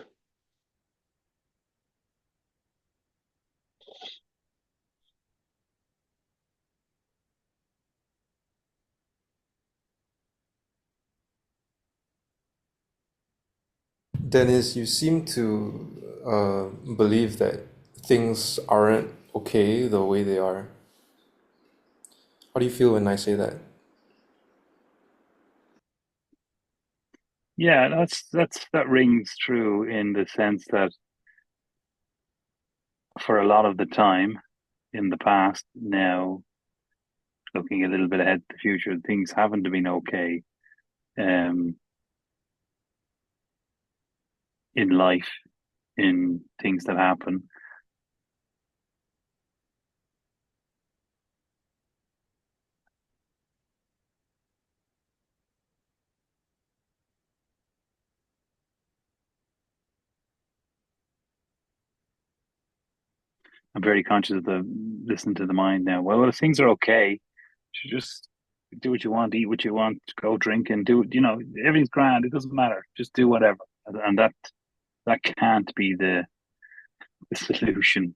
Dennis, you seem to believe that things aren't okay the way they are. How do you feel when I say that?
Yeah, that rings true in the sense that for a lot of the time in the past, now looking a little bit ahead to the future, things haven't been okay um, in life, in things that happen. I'm very conscious of the listen to the mind now. Well, if things are okay, you just do what you want, eat what you want, go drink and do. Everything's grand. It doesn't matter. Just do whatever, and that can't be the solution,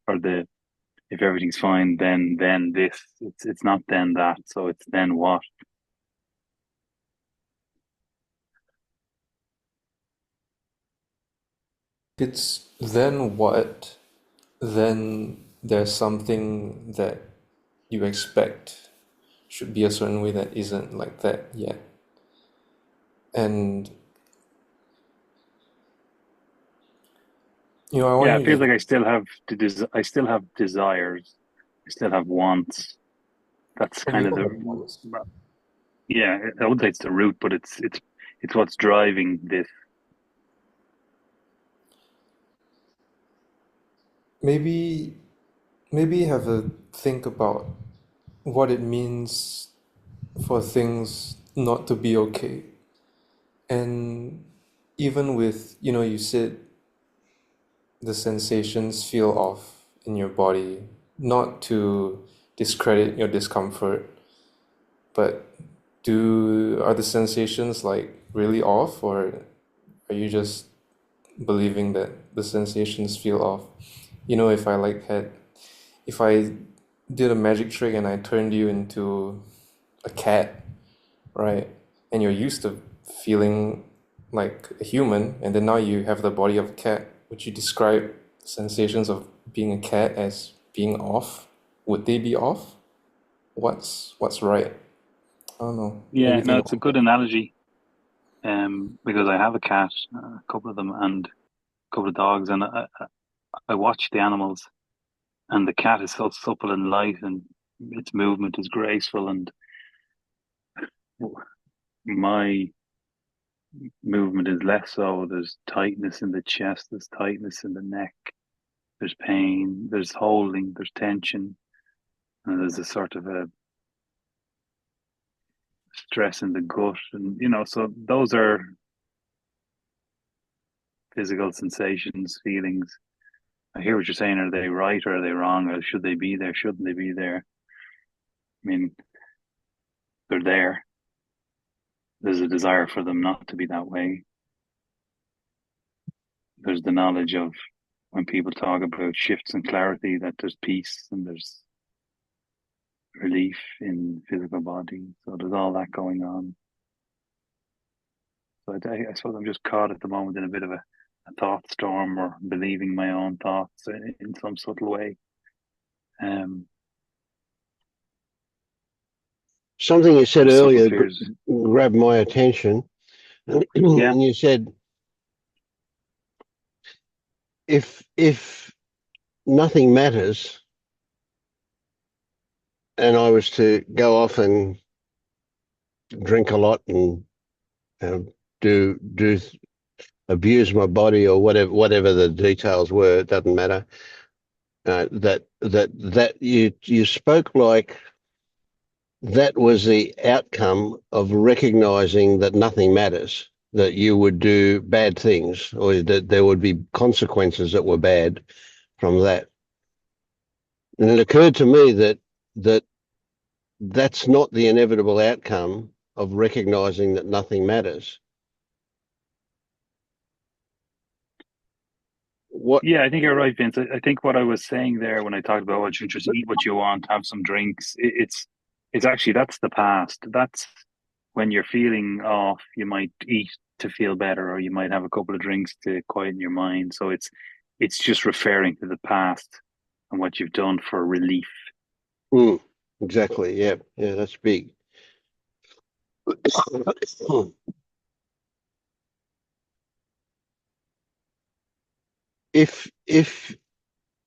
or the if everything's fine, then this. It's not then that. So it's then what.
It's then what? Then there's something that you expect should be a certain way that isn't like that yet. And I want
Yeah, it
you
feels
to
like I still have desires, I still have wants. That's
we
kind of
all
the
have wants.
yeah. I wouldn't say it's the root, but it's what's driving this.
Maybe have a think about what it means for things not to be okay. And even with, you said the sensations feel off in your body, not to discredit your discomfort, but are the sensations like really off, or are you just believing that the sensations feel off? If I did a magic trick and I turned you into a cat, right? And you're used to feeling like a human, and then now you have the body of a cat. Would you describe sensations of being a cat as being off? Would they be off? What's right? I don't know.
Yeah,
Maybe
no,
think
it's a
about
good analogy. Because I have a cat, a couple of them, and a couple of dogs, and I watch the animals, and the cat is so supple and light, and its movement is graceful, and my movement is less so. There's tightness in the chest, there's tightness in the neck, there's pain, there's holding, there's tension, and there's a sort of a stress in the gut, and so those are physical sensations, feelings. I hear what you're saying. Are they right or are they wrong? Or should they be there? Shouldn't they be there? I mean, they're there. There's a desire for them not to be that way. There's the knowledge of, when people talk about shifts and clarity, that there's peace and there's relief in physical body. So there's all that going on. So I suppose I'm just caught at the moment in a bit of a thought storm, or believing my own thoughts in some subtle way. Um,
Something you said
subtle
earlier
fears.
grabbed my attention.
Yeah,
And you said, if nothing matters, and I was to go off and drink a lot and do abuse my body or whatever the details were. It doesn't matter. That you spoke like that was the outcome of recognizing that nothing matters, that you would do bad things, or that there would be consequences that were bad from that. And it occurred to me that that's not the inevitable outcome of recognizing that nothing matters. What?
Yeah, I think you're right, Vince. I think what I was saying there when I talked about what you just eat what you want, have some drinks, it's actually that's the past. That's when you're feeling off, you might eat to feel better, or you might have a couple of drinks to quieten your mind. So it's just referring to the past and what you've done for relief.
Exactly. Yeah. Yeah, that's big. If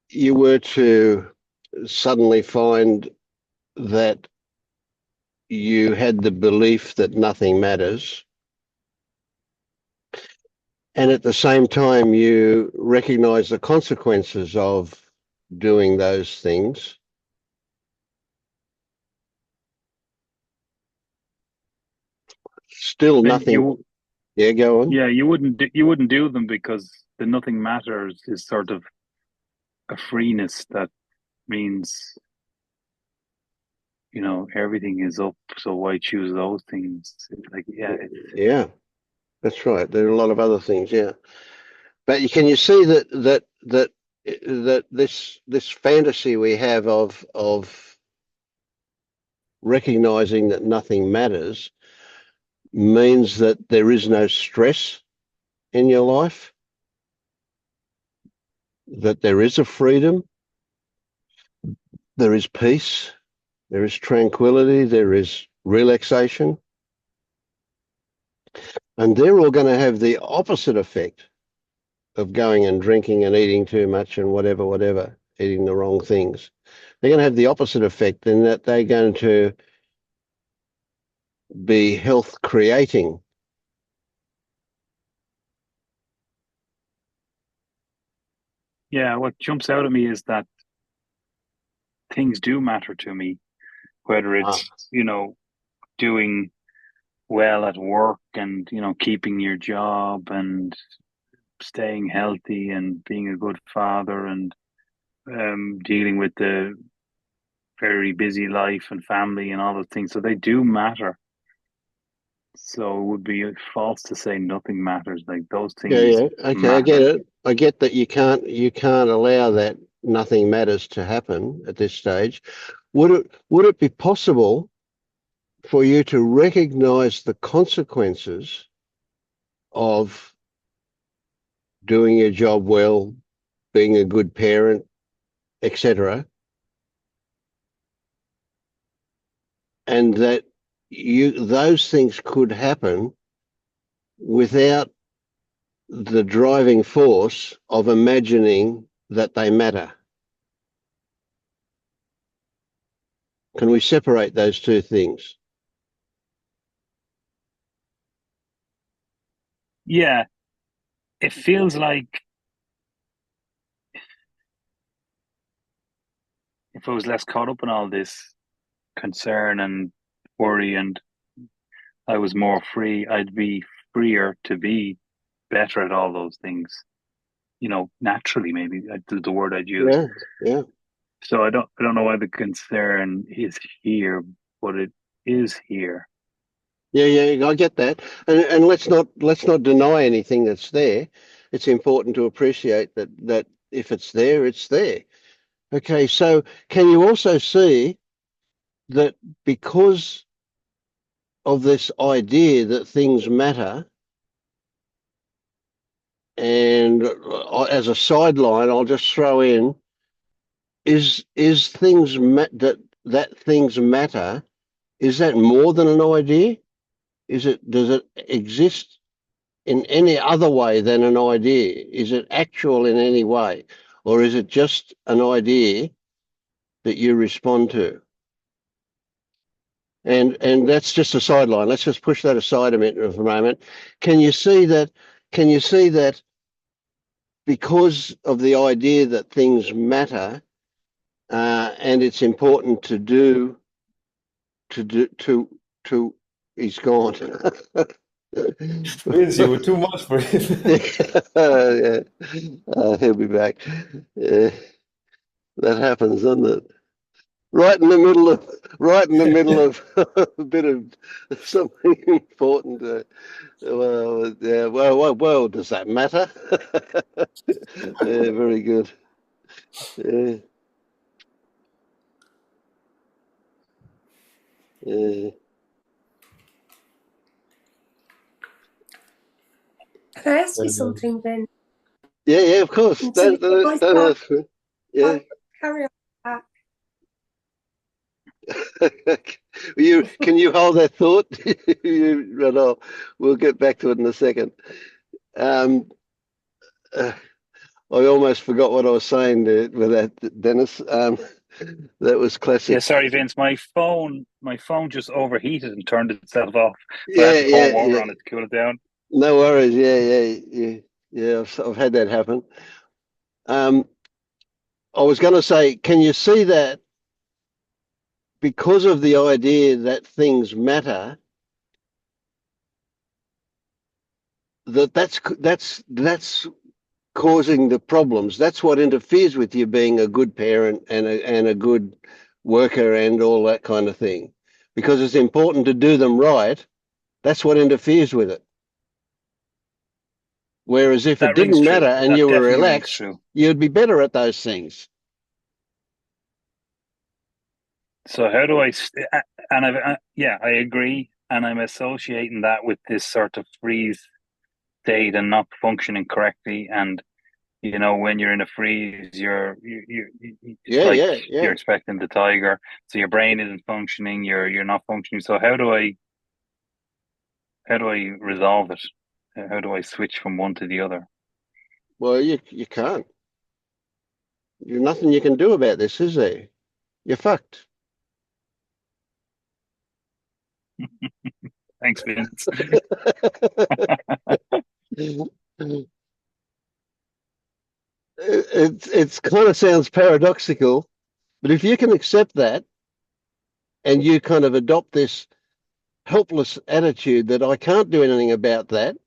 you were to suddenly find that you had the belief that nothing matters, and at the same time you recognize the consequences of doing those things, still
Then
nothing. Yeah, go on.
you wouldn't do them because the nothing matters is sort of a freeness that means everything is up, so why choose those things? Like,
Yeah, that's right. There are a lot of other things. Yeah, but can you see that this fantasy we have of recognizing that nothing matters means that there is no stress in your life, that there is a freedom, there is peace, there is tranquility, there is relaxation, and they're all going to have the opposite effect of going and drinking and eating too much and whatever, eating the wrong things. They're going to have the opposite effect in that they're going to be health creating.
yeah. What jumps out at me is that things do matter to me, whether it's doing well at work and keeping your job and staying healthy and being a good father and dealing with the very busy life and family and all those things. So they do matter. So it would be false to say nothing matters. Like those things
Yeah. Okay, I get
matter.
it. I get that you can't allow that nothing matters to happen at this stage. Would it be possible for you to recognize the consequences of doing your job well, being a good parent, etc., and that those things could happen without the driving force of imagining that they matter? Can we separate those two things?
Yeah, it feels like if I was less caught up in all this concern and worry and I was more free, I'd be freer to be better at all those things. Naturally, maybe the word I'd use.
Yeah.
So I don't know why the concern is here, but it is here.
Yeah, I get that. And let's not deny anything that's there. It's important to appreciate that if it's there, it's there. Okay, so can you also see that because of this idea that things matter, and as a sideline, I'll just throw in, is things that things matter, is that more than an idea? Does it exist in any other way than an idea? Is it actual in any way? Or is it just an idea that you respond to? And that's just a sideline. Let's just push that aside a minute for a moment. Can you see that? Can you see that because of the idea that things matter, and it's important to do, he's gone.
Vince, you were too much for him.
Yeah. He'll be back. That happens, doesn't it? Right in the middle of a bit of something important. Well, does that matter? Yeah, very good. Yeah. Yeah.
Can I ask you something, Vin?
Yeah, of course.
Until
Don't ask me. Yeah.
Carry on back.
Can you hold that thought? You run off. We'll get back to it in a second. Um, I almost forgot what I was saying with that, Dennis. That was classic.
Yeah, sorry, Vince. My phone just overheated and turned itself off. So I
Yeah,
had to pour water
yeah.
on it to cool it down.
No worries. Yeah. I've had that happen. I was going to say, can you see that because of the idea that things matter, that's causing the problems. That's what interferes with you being a good parent and a good worker and all that kind of thing. Because it's important to do them right, that's what interferes with it. Whereas if it
That rings
didn't
true.
matter and
That
you were
definitely rings
relaxed,
true.
you'd be better at those things.
So how do I? And I agree, and I'm associating that with this sort of freeze state and not functioning correctly. And when you're in a freeze, it's like
Yeah.
you're expecting the tiger, so your brain isn't functioning. You're not functioning. So how do I resolve it? How do I switch from one to the other?
Well, you can't. There's nothing you can do about this, is there? You're fucked.
Thanks, Vince.
It's kind of sounds paradoxical, but if you can accept that and you kind of adopt this helpless attitude that I can't do anything about that,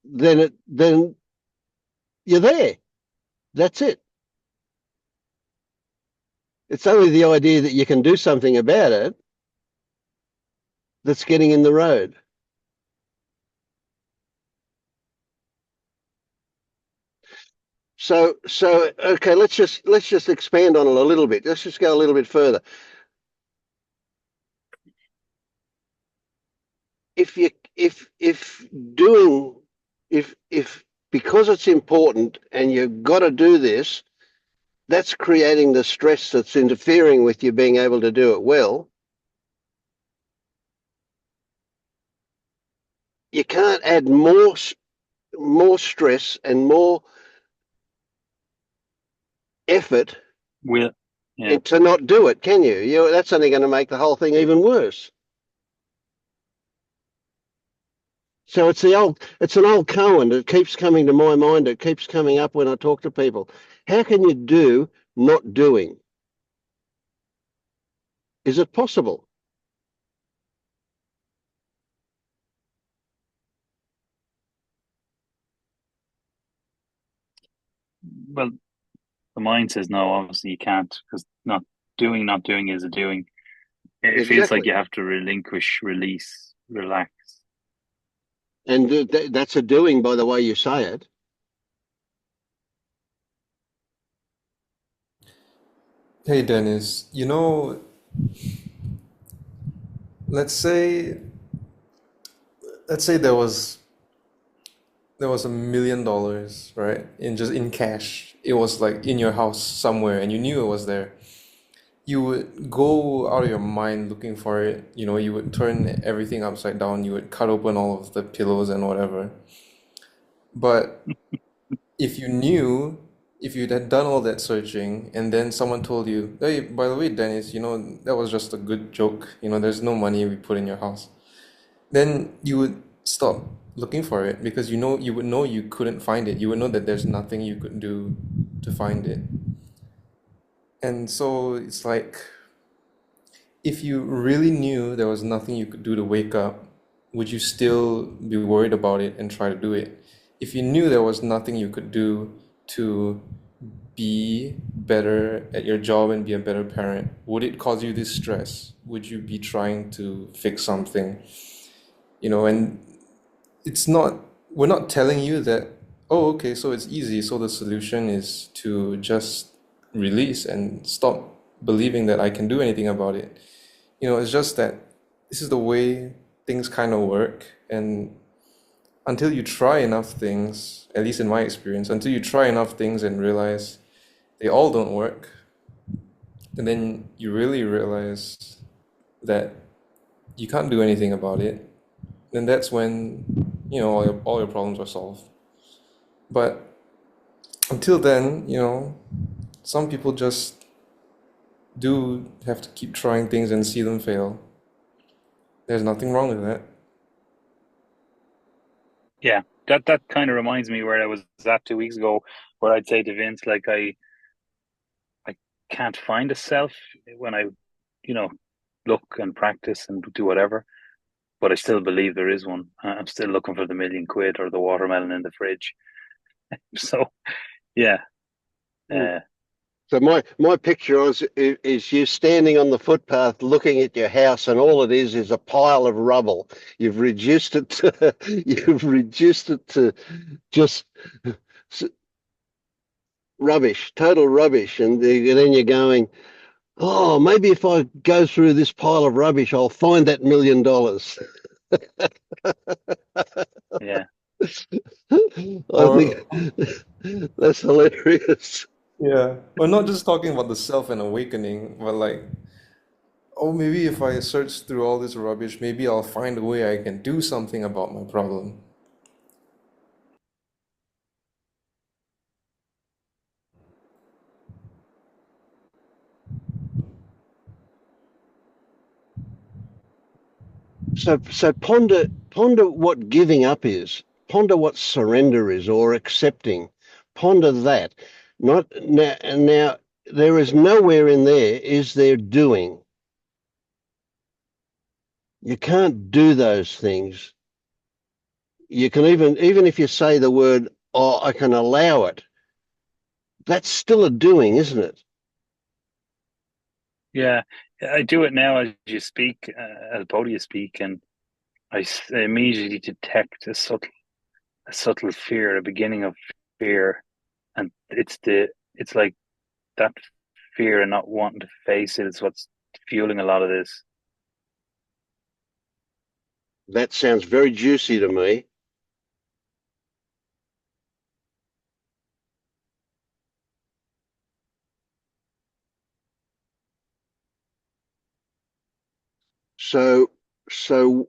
then you're there. That's it. It's only the idea that you can do something about it that's getting in the road. So okay, let's just expand on it a little bit. Let's just go a little bit further. If because it's important and you've got to do this, that's creating the stress that's interfering with you being able to do it well. You can't add more stress and more effort to not do it, can you? That's only going to make the whole thing even worse. So it's an old koan that keeps coming to my mind. It keeps coming up when I talk to people. How can you do not doing? Is it possible?
Well, the mind says no. Obviously, you can't, because not doing is a doing. It feels like you have to relinquish, release, relax.
And that's a doing by the way you say it.
Hey Dennis, let's say there was $1 million, right? In cash. It was like in your house somewhere and you knew it was there. You would go out of your mind looking for it. You would turn everything upside down. You would cut open all of the pillows and whatever. But if you knew if you had done all that searching and then someone told you, hey, by the way, Dennis, that was just a good joke. There's no money we put in your house. Then you would stop looking for it because you would know you couldn't find it. You would know that there's nothing you could do to find it. And so it's like, if you really knew there was nothing you could do to wake up, would you still be worried about it and try to do it? If you knew there was nothing you could do to be better at your job and be a better parent, would it cause you this stress? Would you be trying to fix something? And we're not telling you that, oh, okay, so it's easy, so the solution is to just release and stop believing that I can do anything about it. It's just that this is the way things kind of work. And until you try enough things, at least in my experience, until you try enough things and realize they all don't work, and then you really realize that you can't do anything about it, then that's when, all your problems are solved. But until then, some people just do have to keep trying things and see them fail. There's nothing wrong with that.
Yeah, that kind of reminds me where I was at 2 weeks ago, where I'd say to Vince, like, I can't find a self when I, look and practice and do whatever, but I still believe there is one. I'm still looking for the £1,000,000 or the watermelon in the fridge. So, yeah.
So my picture is you standing on the footpath looking at your house, and all it is a pile of rubble. You've reduced it to just rubbish, total rubbish, and then you're going, oh, maybe if I go through this pile of rubbish, I'll find that $1,000,000.
Yeah.
I think that's hilarious.
Yeah. We're not just talking about the self and awakening, but like, oh, maybe if I search through all this rubbish, maybe I'll find a way I can do something about my problem.
So ponder what giving up is. Ponder what surrender is, or accepting. Ponder that. Not now. There is nowhere in there is there doing. You can't do those things. You can even if you say the word, "Oh, I can allow it." That's still a doing, isn't it?
Yeah, I do it now as you speak, as both of you speak, and I immediately detect a subtle fear, a beginning of fear, and it's like that fear and not wanting to face it is what's fueling a lot of this.
That sounds very juicy to me. So,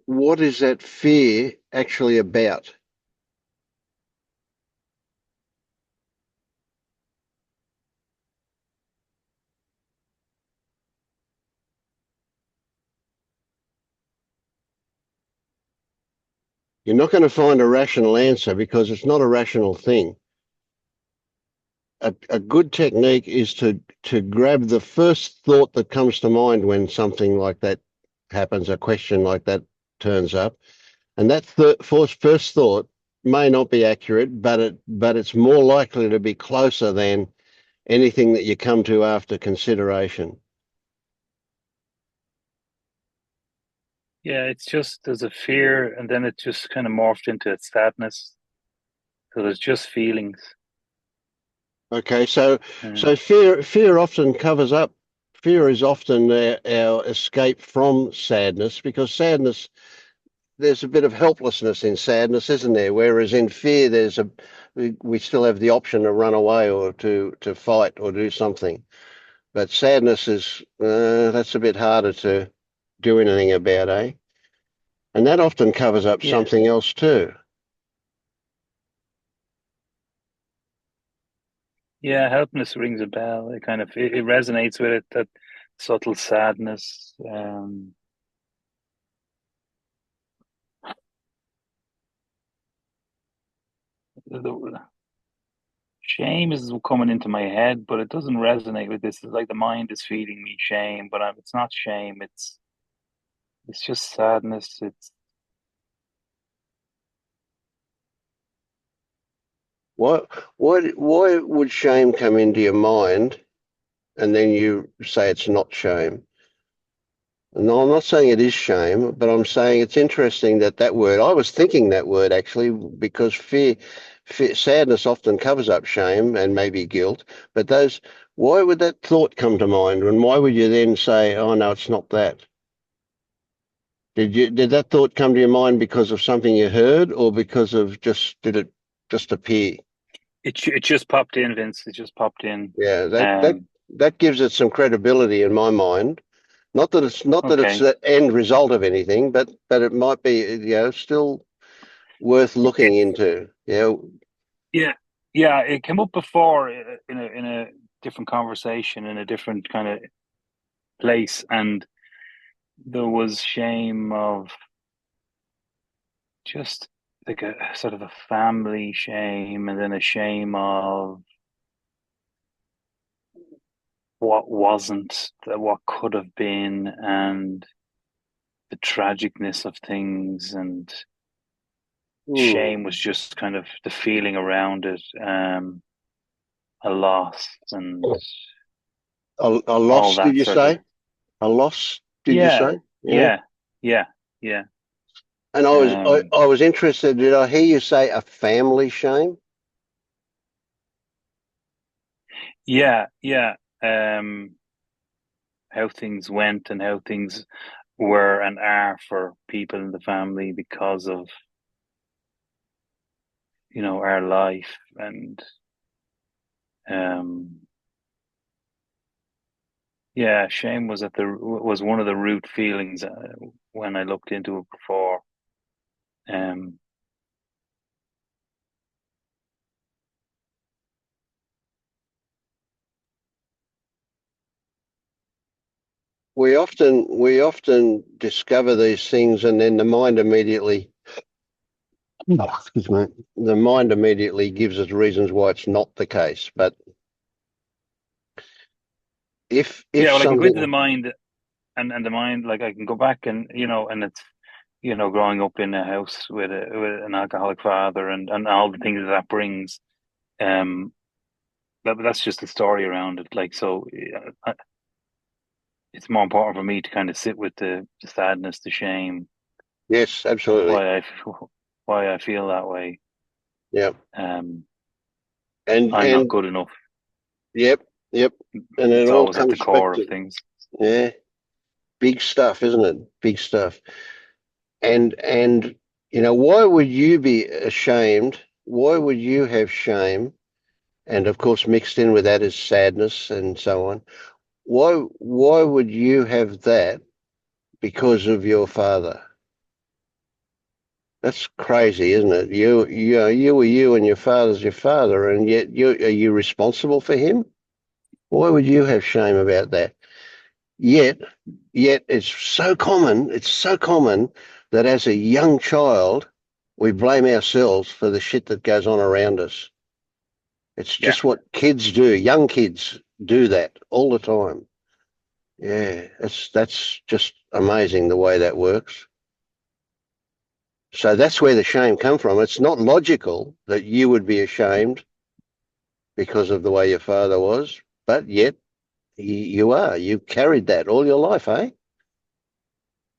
what is that fear actually about? You're not going to find a rational answer because it's not a rational thing. A good technique is to grab the first thought that comes to mind when something like that happens, a question like that turns up, and that first thought may not be accurate, but it's more likely to be closer than anything that you come to after consideration.
Yeah, it's just there's a fear, and then it just kind of morphed into sadness. So there's just feelings.
Okay, so
Uh,
fear often covers up. Fear is often our escape from sadness, because sadness, there's a bit of helplessness in sadness, isn't there? Whereas in fear, we still have the option to run away or to fight or do something. But sadness is that's a bit harder to do anything about, eh? And that often covers up
yeah,
something else too.
Yeah, helplessness rings a bell. It kind of it resonates with it, that subtle sadness. The shame is coming into my head, but it doesn't resonate with this. It's like the mind is feeding me shame, but it's not shame. It's just sadness. It's
Why would shame come into your mind, and then you say it's not shame? No, I'm not saying it is shame, but I'm saying it's interesting that word. I was thinking that word actually because sadness often covers up shame and maybe guilt. But why would that thought come to mind, and why would you then say, "Oh no, it's not that"? Did that thought come to your mind because of something you heard, or because of did it just appear?
it just popped in, Vince. It just popped in.
Yeah,
Um,
that gives it some credibility in my mind. Not that it's
okay.
the end result of anything, but it might be, still worth looking
It
into. Yeah.
Yeah, yeah. It came up before in a different conversation in a different kind of place, and there was shame of just like a sort of a family shame, and then a shame of what wasn't, what could have been, and the tragicness of things, and
Hmm.
shame was just kind of the feeling around it, a loss and
A
all
loss, did
that
you
sort of.
say? A loss, did you
Yeah,
say? Yeah.
yeah, yeah, yeah.
And
Um,
I was interested. Did I hear you say a family shame?
yeah, yeah. Um, how things went and how things were and are for people in the family because of, our life, and um, yeah, shame was one of the root feelings when I looked into it before. Um,
We often discover these things, and then the mind immediately, excuse me, the mind immediately gives us reasons why it's not the case. But if
yeah, well, I can go into the
something,
mind, and the mind, like I can go back and and it's growing up in a house with an alcoholic father, and all the things that brings. Um, that's just the story around it. Like, so it's more important for me to kind of sit with the sadness, the shame,
yes,
of
absolutely,
why I feel that way.
yeah,
Um, I'm not
and
good enough.
yep, yep, and it
It's
all
always at the
comes back
core of
to,
things.
yeah, big stuff, isn't it? Big stuff. And why would you be ashamed? Why would you have shame? And of course, mixed in with that is sadness and so on. Why would you have that because of your father? That's crazy, isn't it? You were you, and your father's your father, and yet are you responsible for him? Why would you have shame about that? Yet, yet it's so common. It's so common that as a young child, we blame ourselves for the shit that goes on around us. It's
Yeah,
just what kids do. Young kids do that all the time. Yeah, that's just amazing the way that works. So that's where the shame come from. It's not logical that you would be ashamed because of the way your father was, but yet you are. You carried that all your life, eh?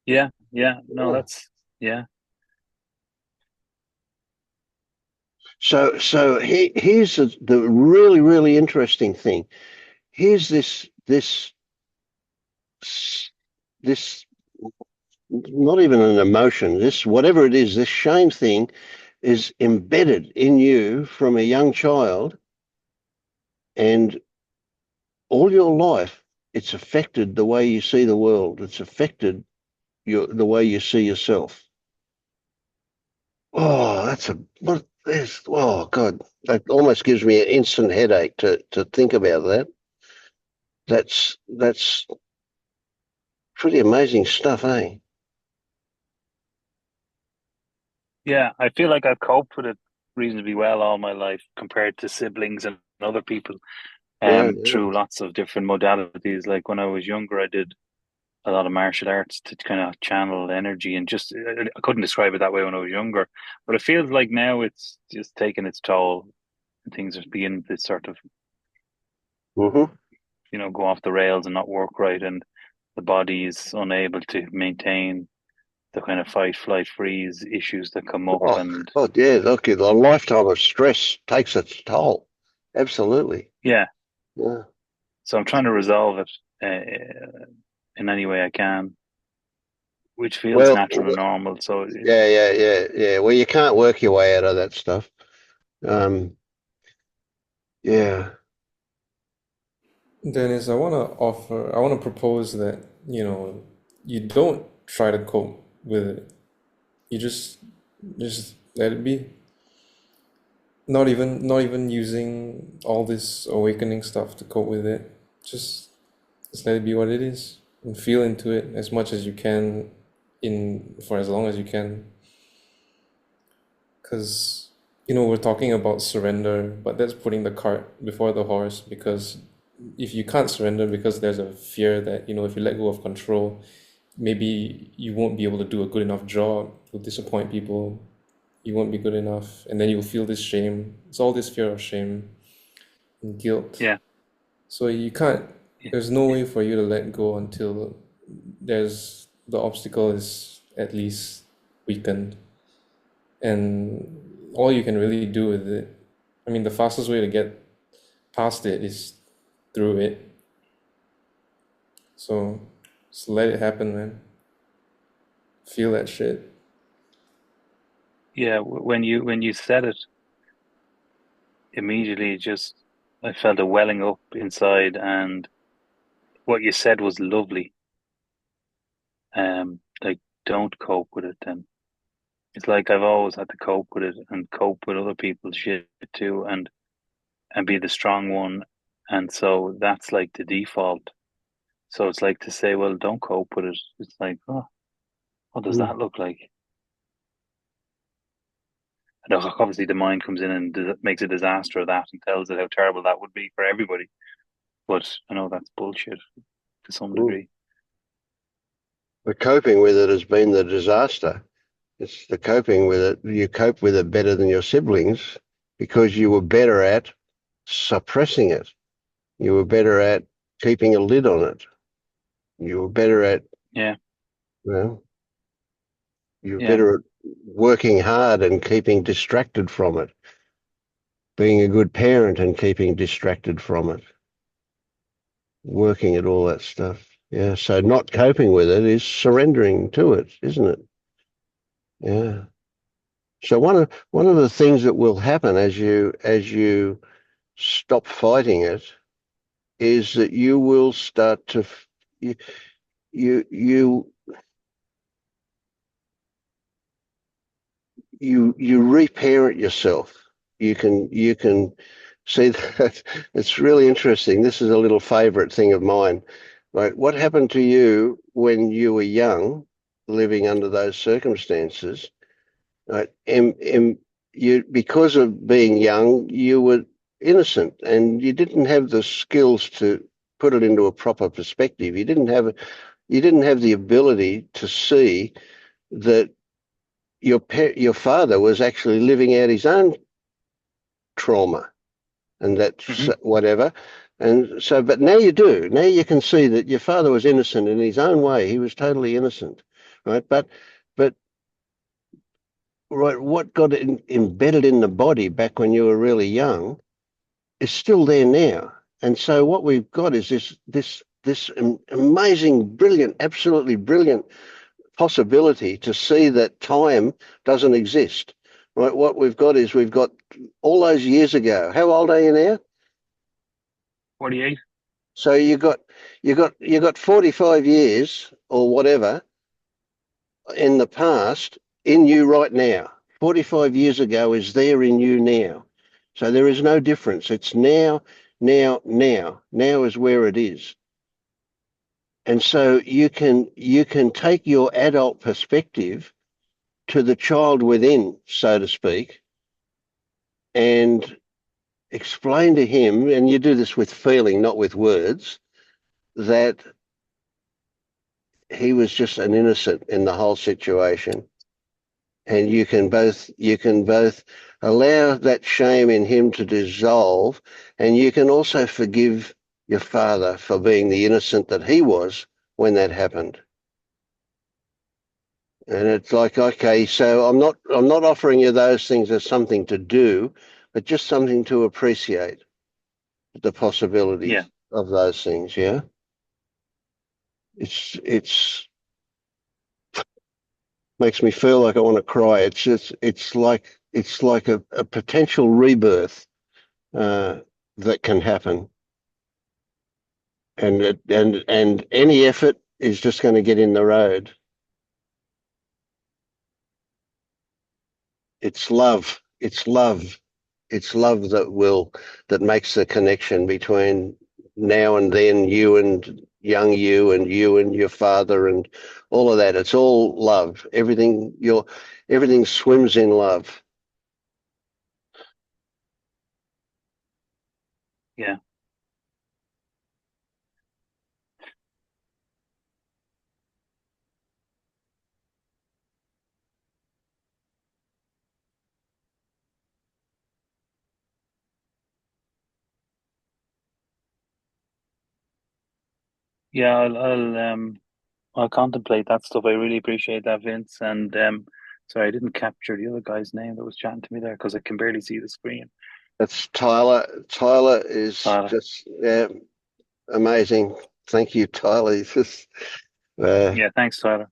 yeah, yeah. No,
Yeah.
that's yeah,
Here's the really, really interesting thing. Here's this not even an emotion. This whatever it is, this shame thing is embedded in you from a young child, and all your life it's affected the way you see the world. It's affected the way you see yourself. Oh, Oh God, that almost gives me an instant headache to think about that. That's pretty amazing stuff, eh?
Yeah, I feel like I've coped with it reasonably well all my life compared to siblings and other people,
Yeah, yeah.
through lots of different modalities. Like when I was younger, I did a lot of martial arts to kind of channel energy, and just I couldn't describe it that way when I was younger, but it feels like now it's just taking its toll, and things are beginning to sort of,
Mm-hmm.
go off the rails and not work right, and the body is unable to maintain the kind of fight, flight, freeze issues that come up.
Oh,
And
oh, yeah. Look, a lifetime of stress takes its toll. Absolutely.
yeah,
Yeah.
so I'm trying to resolve it in any way I can, which feels
Well,
natural and normal. So
yeah, yeah, yeah, yeah. Well, you can't work your way out of that stuff. Um, yeah.
Dennis, I want to propose that, you don't try to cope with it. You just let it be. Not even using all this awakening stuff to cope with it. Just let it be what it is and feel into it as much as you can in for as long as you can. Because, we're talking about surrender, but that's putting the cart before the horse. Because if you can't surrender because there's a fear that, if you let go of control, maybe you won't be able to do a good enough job, you'll disappoint people, you won't be good enough, and then you'll feel this shame. It's all this fear of shame and guilt.
yeah,
So you can't,
yeah,
there's no way for you to let go until the obstacle is at least weakened. And all you can really do with it, I mean, the fastest way to get past it is through it. So just let it happen, man. Feel that shit.
yeah. When you said it, immediately just I felt a welling up inside, and what you said was lovely. Like, don't cope with it then. It's like I've always had to cope with it and cope with other people's shit too, and be the strong one. And so that's like the default. So it's like to say, well, don't cope with it. It's like, oh, what does
Mm.
that look like? And obviously the mind comes in and makes a disaster of that and tells it how terrible that would be for everybody. But I know that's bullshit to some
Mm.
degree.
The coping with it has been the disaster. It's the coping with it. You cope with it better than your siblings because you were better at suppressing it. You were better at keeping a lid on it. You were better at,
Yeah,
well, you were
yeah,
better at working hard and keeping distracted from it, being a good parent and keeping distracted from it, working at all that stuff. Yeah. So not coping with it is surrendering to it, isn't it? Yeah. So one of the things that will happen as you stop fighting it is that you will start to you you you you reparent yourself. You can see that it's really interesting. This is a little favorite thing of mine. Right? What happened to you when you were young, living under those circumstances? Right? You because of being young, you were innocent and you didn't have the skills to put it into a proper perspective. You didn't have the ability to see that your father was actually living out his own trauma and that's
hmm
whatever. And so, but now you do. Now you can see that your father was innocent in his own way. He was totally innocent, right? But right, what got embedded in the body back when you were really young is still there now. And so what we've got is this amazing, brilliant, absolutely brilliant possibility to see that time doesn't exist. Right? What we've got is we've got all those years ago. How old are you now?
48.
So you got 45 years or whatever in the past in you right now. 45 years ago is there in you now. So there is no difference. It's now, now, now. Now is where it is. And so you can take your adult perspective to the child within, so to speak, and explain to him, and you do this with feeling, not with words, that he was just an innocent in the whole situation. And you can both allow that shame in him to dissolve, and you can also forgive your father for being the innocent that he was when that happened. And it's like, okay, so I'm not offering you those things as something to do, but just something to appreciate the possibilities of those things. Yeah. It's makes me feel like I want to cry. It's like a potential rebirth that can happen, and any effort is just going to get in the road. It's love. It's love. It's love that makes the connection between now and then, you and young you and your father and all of that. It's all love. Everything swims in love.
Yeah. Yeah, I'll contemplate that stuff. I really appreciate that, Vince. And sorry, I didn't capture the other guy's name that was chatting to me there because I can barely see the screen.
That's Tyler. Tyler is just amazing. Thank you, Tyler.
Yeah, thanks, Tyler.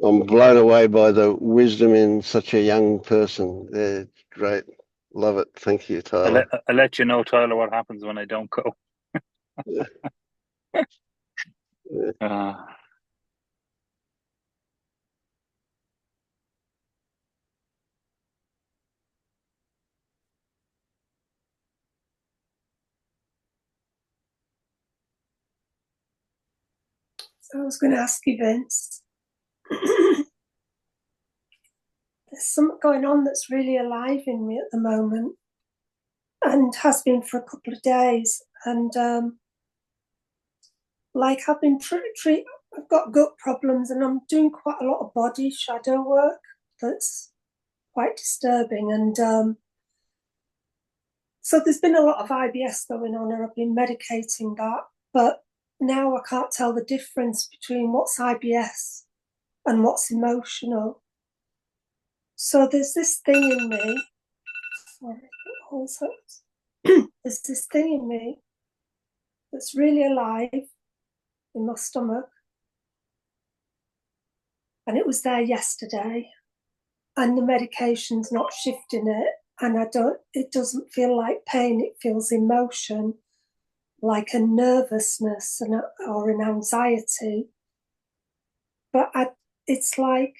I'm blown away by the wisdom in such a young person. Great. Love it. Thank you, Tyler.
I'll let you know, Tyler, what happens when I don't go.
Yeah.
So I was going to ask you, Vince, there's something going on that's really alive in me at the moment and has been for a couple of days. And like I've been I've got gut problems and I'm doing quite a lot of body shadow work that's quite disturbing. And so there's been a lot of IBS going on and I've been medicating that. But now I can't tell the difference between what's IBS and what's emotional. So there's this thing in me. Sorry, there's this thing in me that's really alive in my stomach. And it was there yesterday. And the medication's not shifting it. And it doesn't feel like pain, it feels emotion, like a nervousness or an anxiety. But it's like,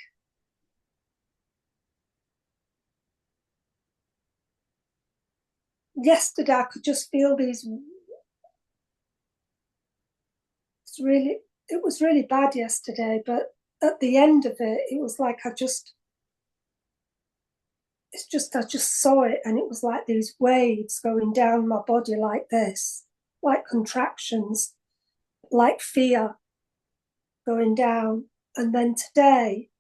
yesterday I could just feel these, it was really bad yesterday, but at the end of it, it was like I just saw it, and it was like these waves going down my body like this, like contractions, like fear going down. And then today,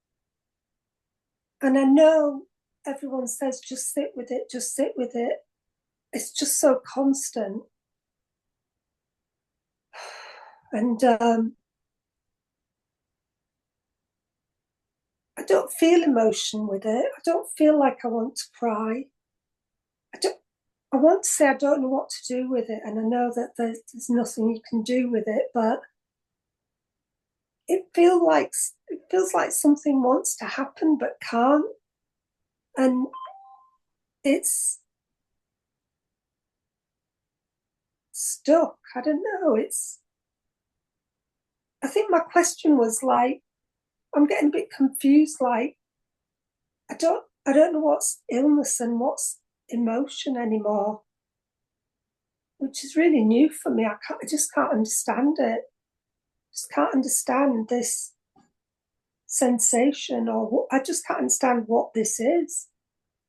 and I know everyone says just sit with it, just sit with it. It's just so constant. And I don't feel emotion with it. I don't feel like I want to cry. I want to say I don't know what to do with it, and I know that there's nothing you can do with it, but it feels like something wants to happen but can't. And it's stuck. I don't know. I think my question was like, I'm getting a bit confused, like, I don't know what's illness and what's emotion anymore, which is really new for me. I just can't understand it. Just can't understand this sensation, or I just can't understand what this is.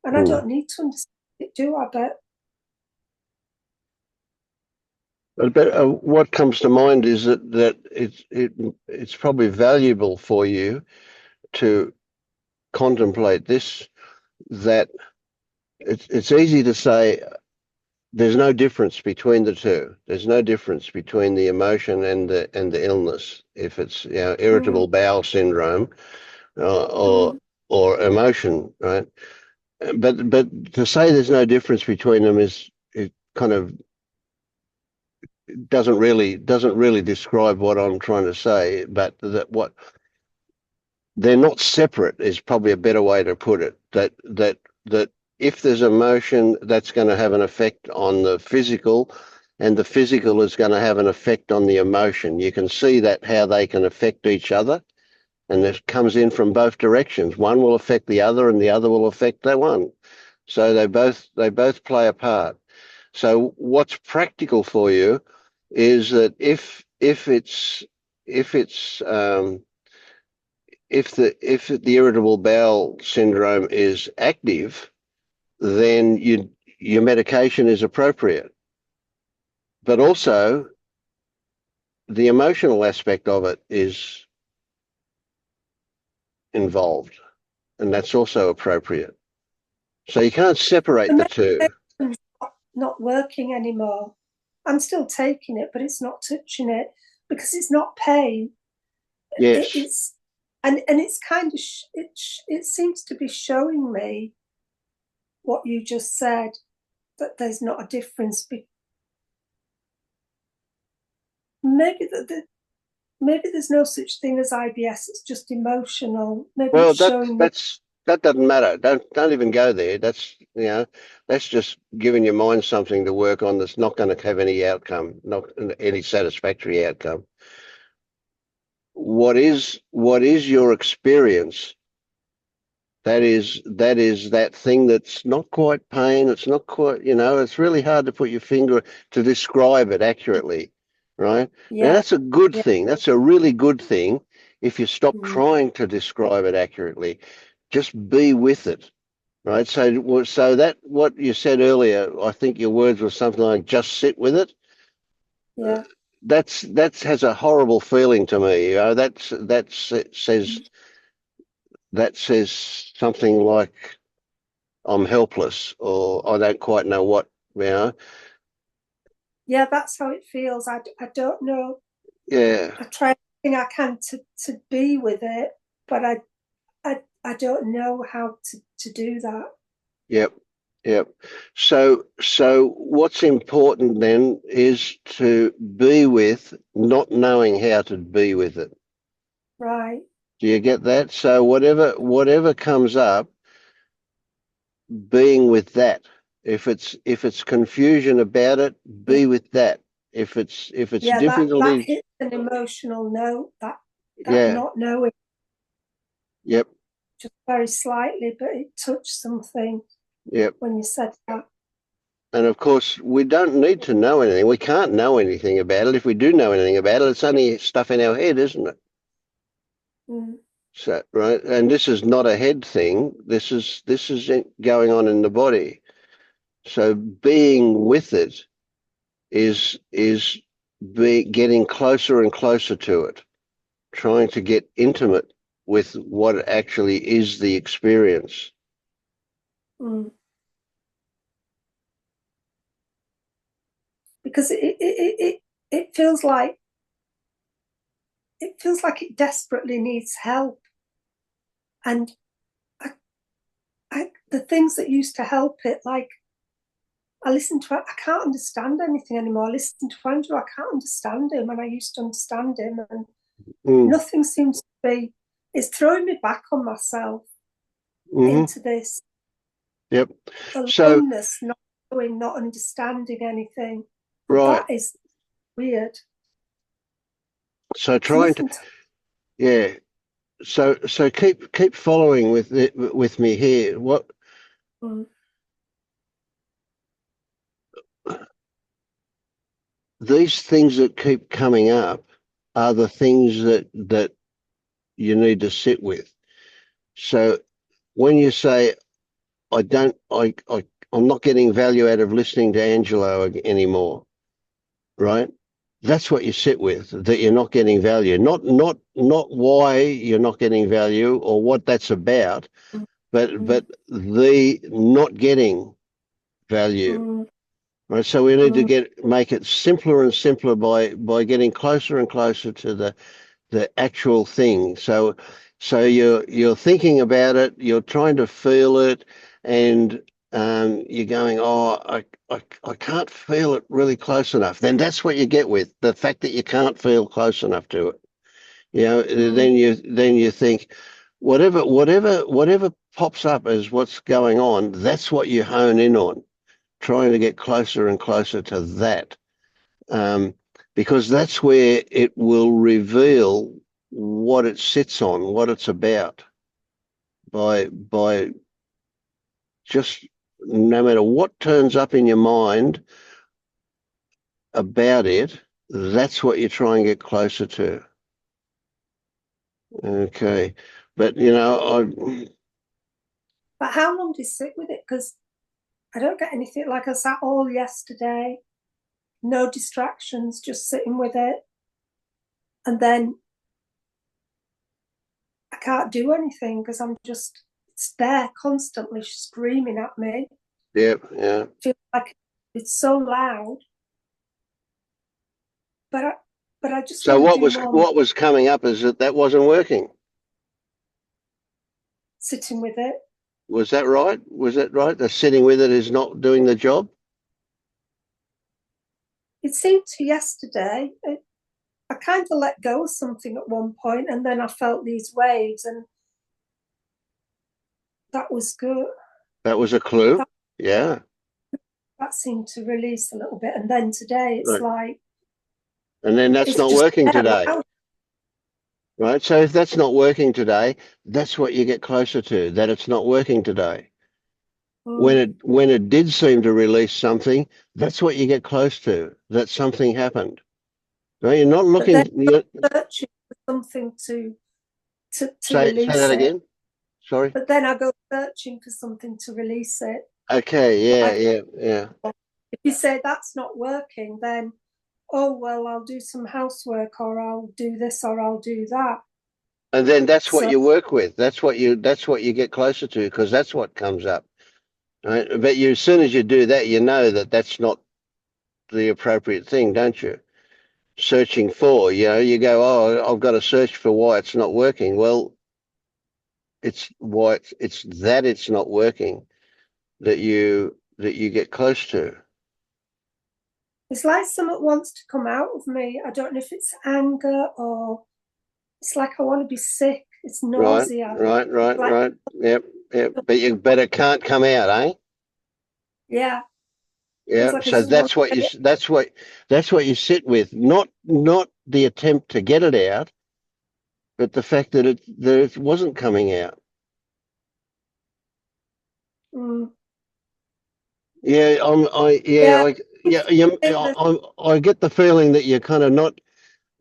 And I don't need to understand it, do I?
But what comes to mind is that it's probably valuable for you to contemplate this, that it's easy to say there's no difference between the two. There's no difference between the emotion and the illness. If it's irritable bowel syndrome or emotion, right? But to say there's no difference between them is it kind of doesn't really describe what I'm trying to say. But that what they're not separate is probably a better way to put it. That if there's emotion, that's going to have an effect on the physical, and the physical is going to have an effect on the emotion. You can see that how they can affect each other, and it comes in from both directions. One will affect the other, and the other will affect that one. So they both play a part. So what's practical for you is that if the irritable bowel syndrome is active, then your medication is appropriate. But also the emotional aspect of it is involved, and that's also appropriate. So you can't separate the two.
Not working anymore. I'm still taking it, but it's not touching it because it's not pain.
Yes.
And it's kind of it seems to be showing me what you just said, that there's not a difference. Maybe there's no such thing as IBS. It's just emotional. Maybe
Well,
it's showing
that doesn't matter. Don't even go there. That's that's just giving your mind something to work on that's not going to have any outcome, not any satisfactory outcome. What is your experience? That is that thing that's not quite pain. It's not quite, it's really hard to put your finger to describe it accurately, right? Now that's a good thing. That's a really good thing if you stop trying to describe it accurately. Just be with it, right? So that what you said earlier, I think your words were something like just sit with it.
Yeah.
That has a horrible feeling to me. That says something like I'm helpless, or I don't quite know what,
Yeah, that's how it feels. I don't know.
Yeah.
I try everything I can to be with it, but I don't know how to do that.
Yep. So what's important then is to be with, not knowing how to be with it.
Right.
Do you get that? So whatever comes up, being with that. If it's confusion about it, be with that. If it's difficulty,
that hits an emotional note. That
yeah.
not knowing.
Yep.
Just very slightly, but it touched something.
Yep.
When you said that.
And of course, we don't need to know anything. We can't know anything about it. If we do know anything about it, it's only stuff in our head, isn't it? So, right. And this is not a head thing. This is going on in the body. So being with it is getting closer and closer to it, trying to get intimate with what actually is the experience.
Because it feels like it desperately needs help, and the things that used to help it, like I listen to it, I can't understand anything anymore. I listen to Andrew, I can't understand him, and I used to understand him, and nothing seems to be. It's throwing me back on myself into this.
Yep.
Aloneness, not knowing, not understanding anything.
Right.
That is weird.
So trying to, yeah. So keep following with me here. What
Mm.
these things that keep coming up are the things that you need to sit with. So when you say I'm not getting value out of listening to Angelo anymore, right? That's what you sit with, that you're not getting value. Not why you're not getting value or what that's about, but the not getting value.
Mm.
Right. So we need to make it simpler and simpler by getting closer and closer to the actual thing. So you're thinking about it, you're trying to feel it, and you're going, oh, I can't feel it really close enough. Then that's what you get with the fact that you can't feel close enough to it. Then you think, whatever pops up as what's going on, that's what you hone in on, trying to get closer and closer to that. Because that's where it will reveal what it sits on, what it's about. By just no matter what turns up in your mind about it, that's what you try and get closer to. Okay, but
But how long do you sit with it? Because I don't get anything. Like I sat all yesterday, no distractions, just sitting with it, and then I can't do anything because it's there constantly screaming at me.
yeah.
I feel like it's so loud, but I just
So
want to do more.
what was coming up is that wasn't working.
Sitting with it.
Was that right? Was that right? The sitting with it is not doing the job?
It seemed to yesterday. I kind of let go of something at one point, and then I felt these waves, and that was good.
That was a clue. Yeah.
That seemed to release a little bit, and then today it's
Right.
like.
And then that's
It's
not
just
working
there,
today.
loud.
Right. So if that's not working today, that's what you get closer to, that it's not working today. When it did seem to release something, that's what you get close to, that something happened. Right? You're not looking.
Searching for something to
Say
release
that
it.
again. Sorry.
But then I go searching for something to release it.
Okay. Yeah.
If you say that's not working, then oh well, I'll do some housework, or I'll do this, or I'll do that.
And then that's what you work with. That's what you get closer to, because that's what comes up. Right? But as soon as you do that, you know that that's not the appropriate thing, don't you? Searching for, you go, oh, I've got to search for why it's not working. Well, it's why it's that it's not working that you get close to.
It's like something wants to come out of me. I don't know if it's anger or it's like I want to be sick. It's nausea.
Right. Yep. But it can't come out, eh?
Yeah.
Yeah.
Like
So that's what you sit with, not the attempt to get it out, but the fact that it wasn't coming out. Yeah, I get the feeling that you're kind of not.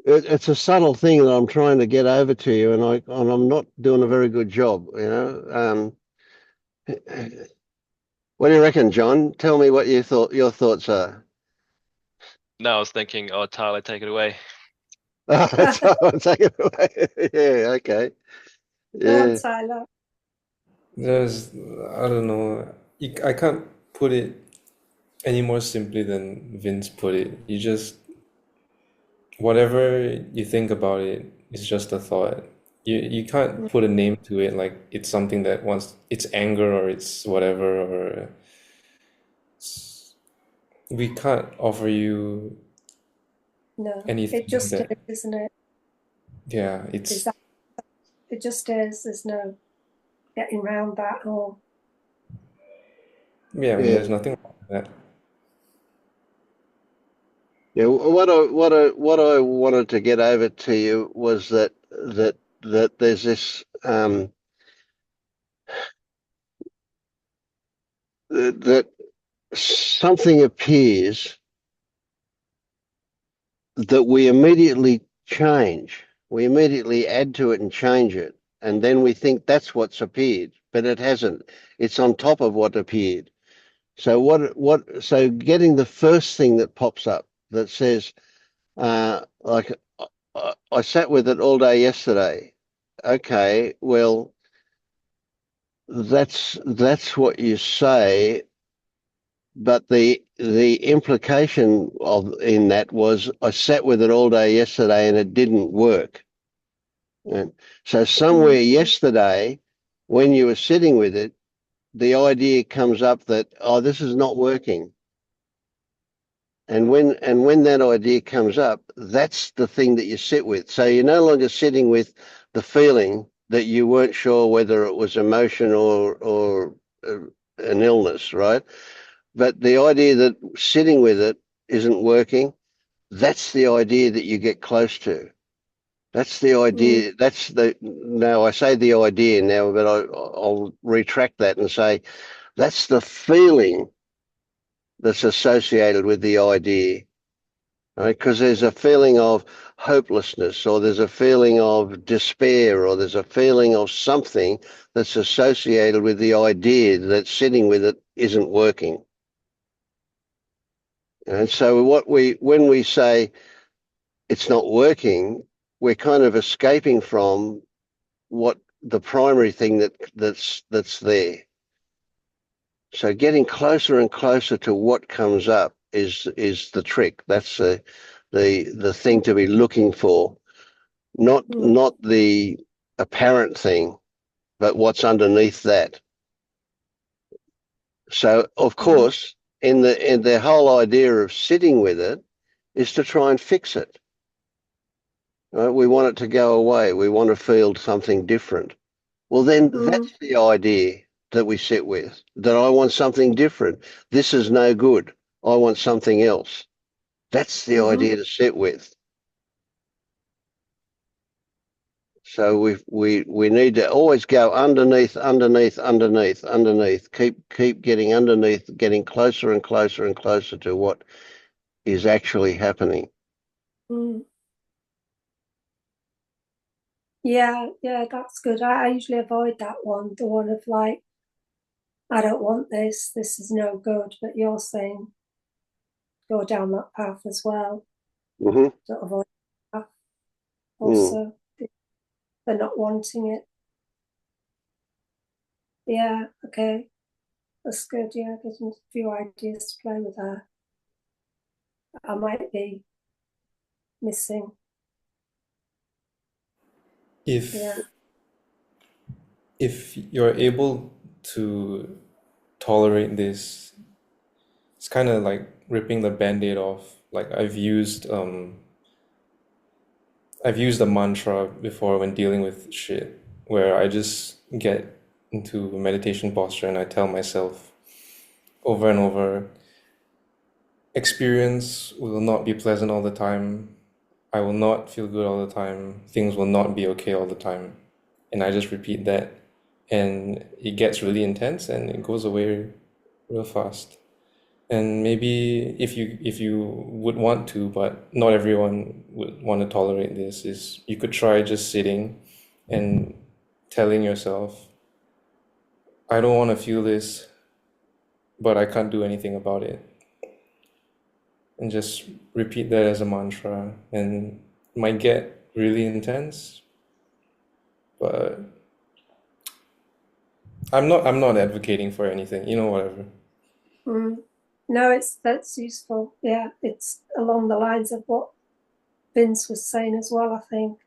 It's a subtle thing that I'm trying to get over to you, and I'm not doing a very good job. What do you reckon, John? Tell me what your thoughts are.
No, I was thinking, oh, Tyler, take it away.
That's take it away. Yeah, okay. Yeah.
Tyler.
I don't know. I can't put it any more simply than Vince put it. You just, whatever you think about it is just a thought. You can't put a name to it, like it's something that wants, it's anger or it's whatever, or we can't offer you anything.
It just is, isn't it?
Yeah,
it just is. There's no getting around that. Or
there's nothing wrong with that.
Yeah, what I wanted to get over to you was that that there's this that something appears that we immediately change. We immediately add to it and change it. And then we think that's what's appeared, but it hasn't. It's on top of what appeared. So so getting the first thing that pops up that says, like, I sat with it all day yesterday. Okay, well, that's what you say, but the implication of in that was I sat with it all day yesterday and it didn't work. And so somewhere yesterday, when you were sitting with it, the idea comes up that, oh, this is not working. And when that idea comes up, that's the thing that you sit with. So you're no longer sitting with the feeling that you weren't sure whether it was emotion or an illness, right? But the idea that sitting with it isn't working, that's the idea that you get close to. That's the idea. Now I say the idea now, but I'll retract that and say that's the feeling that's associated with the idea, right? Because there's a feeling of hopelessness, or there's a feeling of despair, or there's a feeling of something that's associated with the idea that sitting with it isn't working. And so when we say it's not working, we're kind of escaping from what the primary thing that's there. So getting closer and closer to what comes up is the trick. That's the thing to be looking for, not the apparent thing, but what's underneath that. So of course, in the whole idea of sitting with it is to try and fix it. Right? We want it to go away. We want to feel something different. Well, then that's the idea that we sit with, that I want something different. This is no good. I want something else. That's the idea to sit with. So we need to always go underneath. Keep getting underneath, getting closer and closer and closer to what is actually happening.
Yeah, that's good. I usually avoid that one, the one of like, I don't want this, this is no good, but you're saying go down that path as well. Don't avoid that path. Also, they're not wanting it. Yeah, okay. That's good, yeah, getting a few ideas to play with that. I might be missing.
If you're able to tolerate this, it's kind of like ripping the band-aid off. Like I've used a mantra before when dealing with shit, where I just get into a meditation posture and I tell myself over and over, experience will not be pleasant all the time. I will not feel good all the time. Things will not be okay all the time. And I just repeat that. And it gets really intense and it goes away real fast. And maybe if you would want to, but not everyone would want to tolerate this, is you could try just sitting and telling yourself, I don't want to feel this, but I can't do anything about it. And just repeat that as a mantra, and it might get really intense, but I'm not advocating for anything, whatever.
No, that's useful. Yeah, it's along the lines of what Vince was saying as well, I think.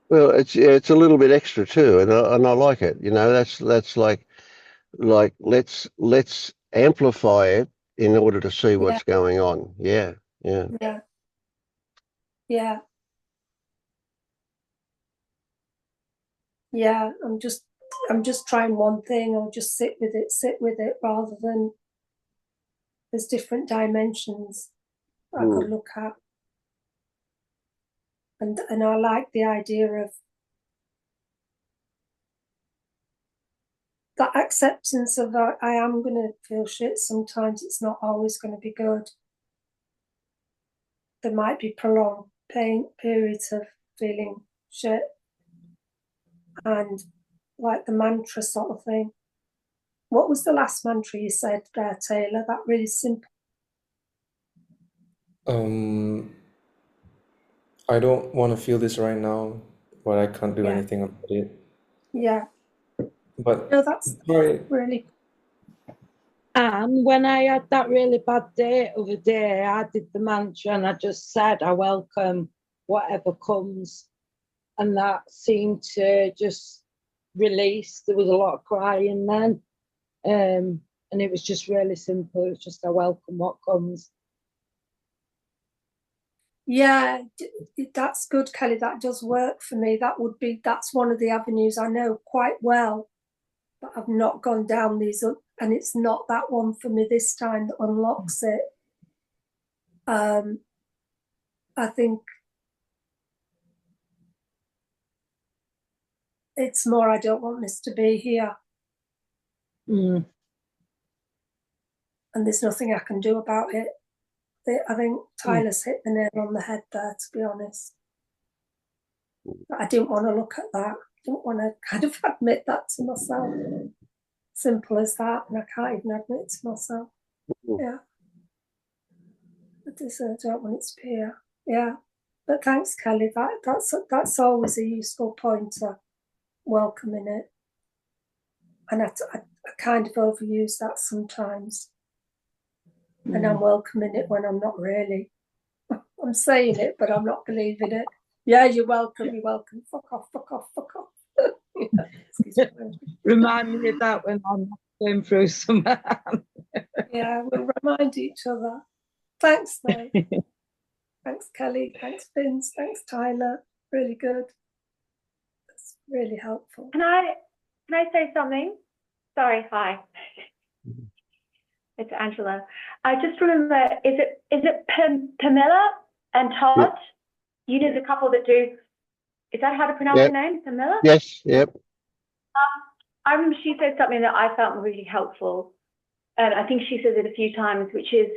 Well, it's a little bit extra too, and I like it. That's like let's amplify it in order to see what's going on. Yeah.
I'm just trying one thing. I'll just sit with it rather than there's different dimensions I could look at. And I like the idea of that acceptance of I am going to feel shit sometimes. It's not always going to be good. There might be prolonged pain periods of feeling shit, and like the mantra sort of thing. What was the last mantra you said there, Taylor? That really simple.
I don't want to feel this right now, but I can't do
Yeah.
anything about it.
Yeah.
But
No, that's
right,
really.
And when I had that really bad day the other day, I did the mantra and I just said, I welcome whatever comes. And that seemed to just release. There was a lot of crying then. And it was just really simple. It was just, I welcome what comes.
Yeah, that's good, Kelly. That does work for me. That's one of the avenues I know quite well, but I've not gone down these, and it's not that one for me this time that unlocks it. I think it's more, I don't want this to be here.
Mm.
And there's nothing I can do about it. I think Tyler's hit the nail on the head there, to be honest. But I didn't want to look at that. I didn't want to kind of admit that to myself. Simple as that, and I can't even admit it to myself. Yeah. I don't want it to be here. Yeah. But thanks, Kelly. That's always a useful pointer, welcoming it. And I kind of overuse that sometimes. And I'm welcoming it when I'm not really. I'm saying it, but I'm not believing it. Yeah, you're welcome, you're welcome. Fuck off, fuck off, fuck off. Yeah,
Remind me of that when I'm going through some.
yeah, we'll remind each other. Thanks, mate. Thanks, Kelly. Thanks, Vince. Thanks, Tyler. Really good. That's really helpful.
Can I say something? Sorry, hi. It's Angela. I just remember, is it Pamela and Todd?
Yep.
You know the couple that do. Is that how to pronounce
Yep.
your name, Pamela?
Yes. Yep.
I remember she said something that I felt really helpful, and I think she says it a few times, which is,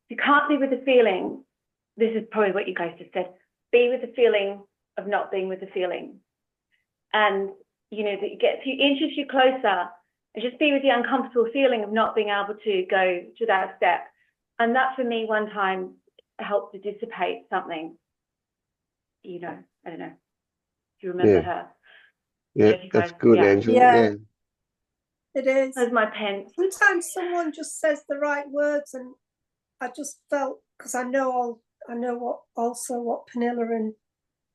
you can't be with the feeling. This is probably what you guys just said. Be with the feeling of not being with the feeling, and you know that it inches you closer. And just be with the uncomfortable feeling of not being able to go to that step. And that for me one time helped to dissipate something. You know, I don't know if you remember her.
Yeah, that's good, Angela. Yeah.
It is.
There's my pen.
Sometimes someone just says the right words, and I just felt, because I know what Pernilla and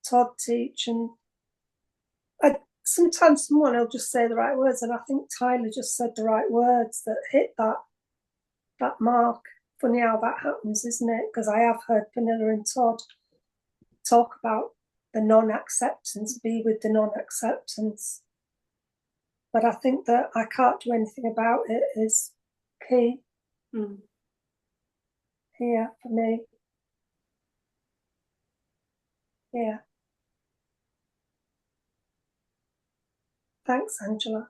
Todd teach, and sometimes someone will just say the right words, and I think Tyler just said the right words that hit that mark. Funny how that happens, isn't it? Because I have heard Pernilla and Todd talk about the non-acceptance, be with the non-acceptance. But I think that I can't do anything about it is key here for me. Yeah. Thanks, Angela.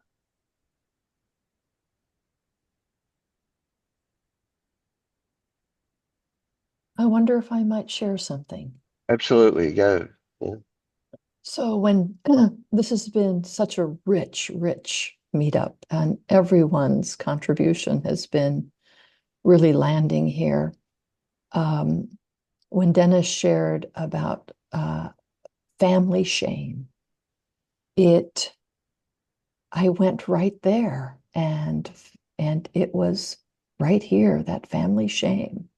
I wonder if I might share something.
Absolutely. Go. Yeah.
So when this has been such a rich meetup, and everyone's contribution has been really landing here. When Dennis shared about family shame, I went right there, and it was right here, that family shame.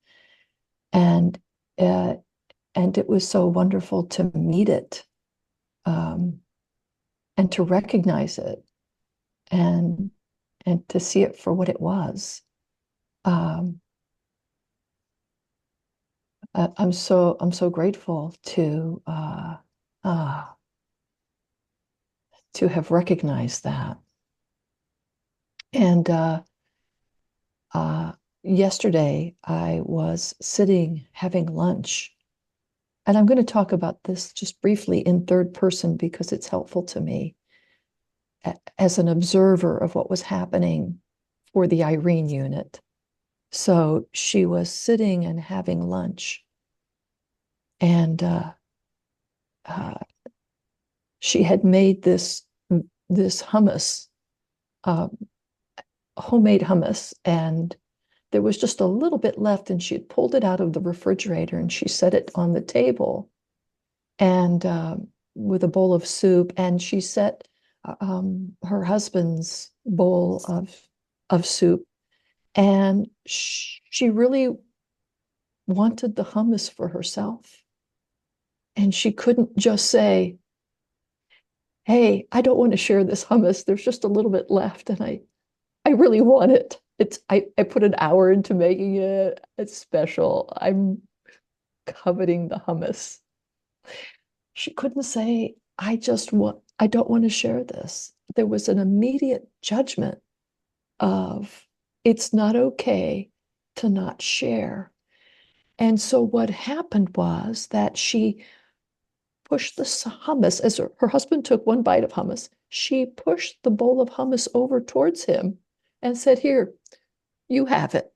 And it was so wonderful to meet it, and to recognize it, and to see it for what it was. I'm so grateful to have recognized that. And yesterday I was sitting having lunch and I'm going to talk about this just briefly in third person because it's helpful to me as an observer of what was happening for the Irene unit. So she was sitting and having lunch, and she had made this hummus, homemade hummus, and there was just a little bit left, and she had pulled it out of the refrigerator and she set it on the table, and with a bowl of soup, and she set her husband's bowl of soup, and she really wanted the hummus for herself, and she couldn't just say, "Hey, I don't want to share this hummus. There's just a little bit left, and I really want it. I put an hour into making it. It's special. I'm coveting the hummus." She couldn't say, I don't want to share this. There was an immediate judgment of it's not okay to not share. And so what happened was that she pushed the hummus, as her husband took one bite of hummus, she pushed the bowl of hummus over towards him and said, "Here, you have it."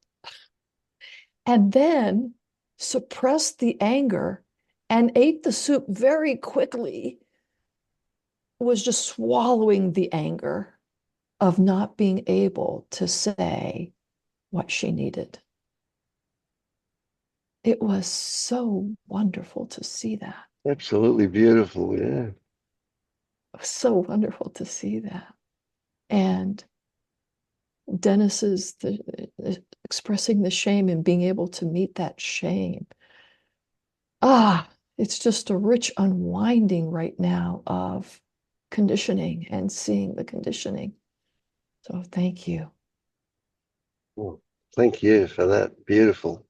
And then suppressed the anger and ate the soup very quickly, was just swallowing the anger of not being able to say what she needed. It was so wonderful to see that.
Absolutely beautiful. Yeah.
So wonderful to see that. And Dennis's expressing the shame and being able to meet that shame. It's just a rich unwinding right now of conditioning and seeing the conditioning. So thank you.
Well, thank you for that. Beautiful.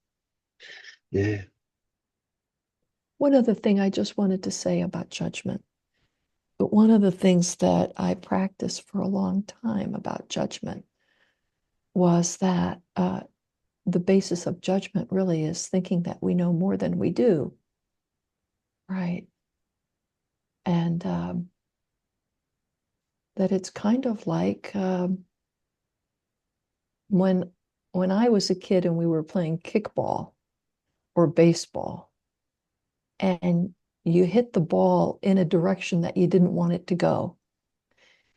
Yeah.
One other thing I just wanted to say about judgment. But one of the things that I practiced for a long time about judgment was that the basis of judgment really is thinking that we know more than we do, right? And that it's kind of like when I was a kid and we were playing kickball or baseball, and you hit the ball in a direction that you didn't want it to go,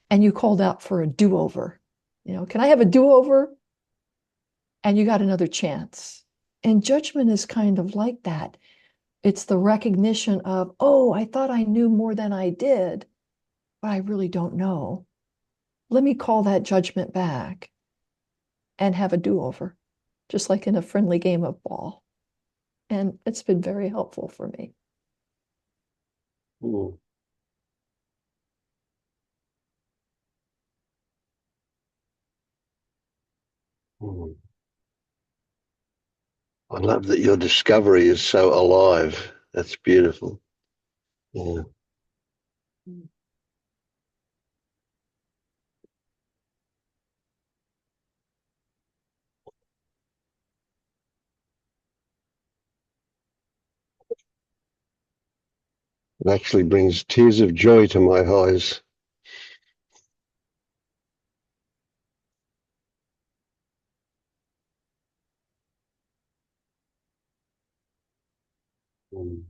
and you called out for a do-over. Can I have a do-over? And you got another chance. And judgment is kind of like that. It's the recognition of, oh, I thought I knew more than I did, but I really don't know. Let me call that judgment back and have a do-over, just like in a friendly game of ball. And it's been very helpful for me.
Mm. Mm. I love that your discovery is so alive. That's beautiful. Yeah. It actually brings tears of joy to my eyes. Mm.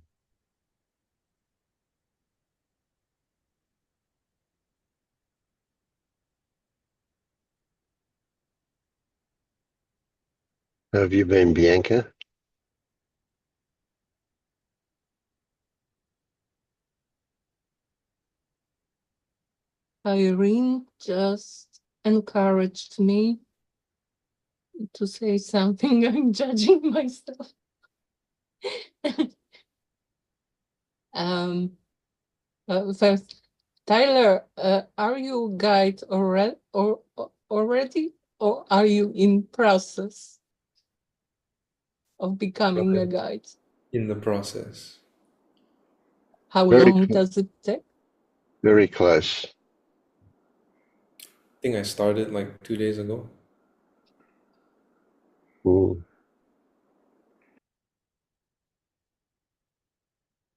How have you been, Bianca?
Irene just encouraged me to say something. I'm judging myself. First, Tyler, are you guide already, or are you in process of becoming a guide?
In the process.
How long does it take?
Very close.
I think I started like 2 days ago.
Mm.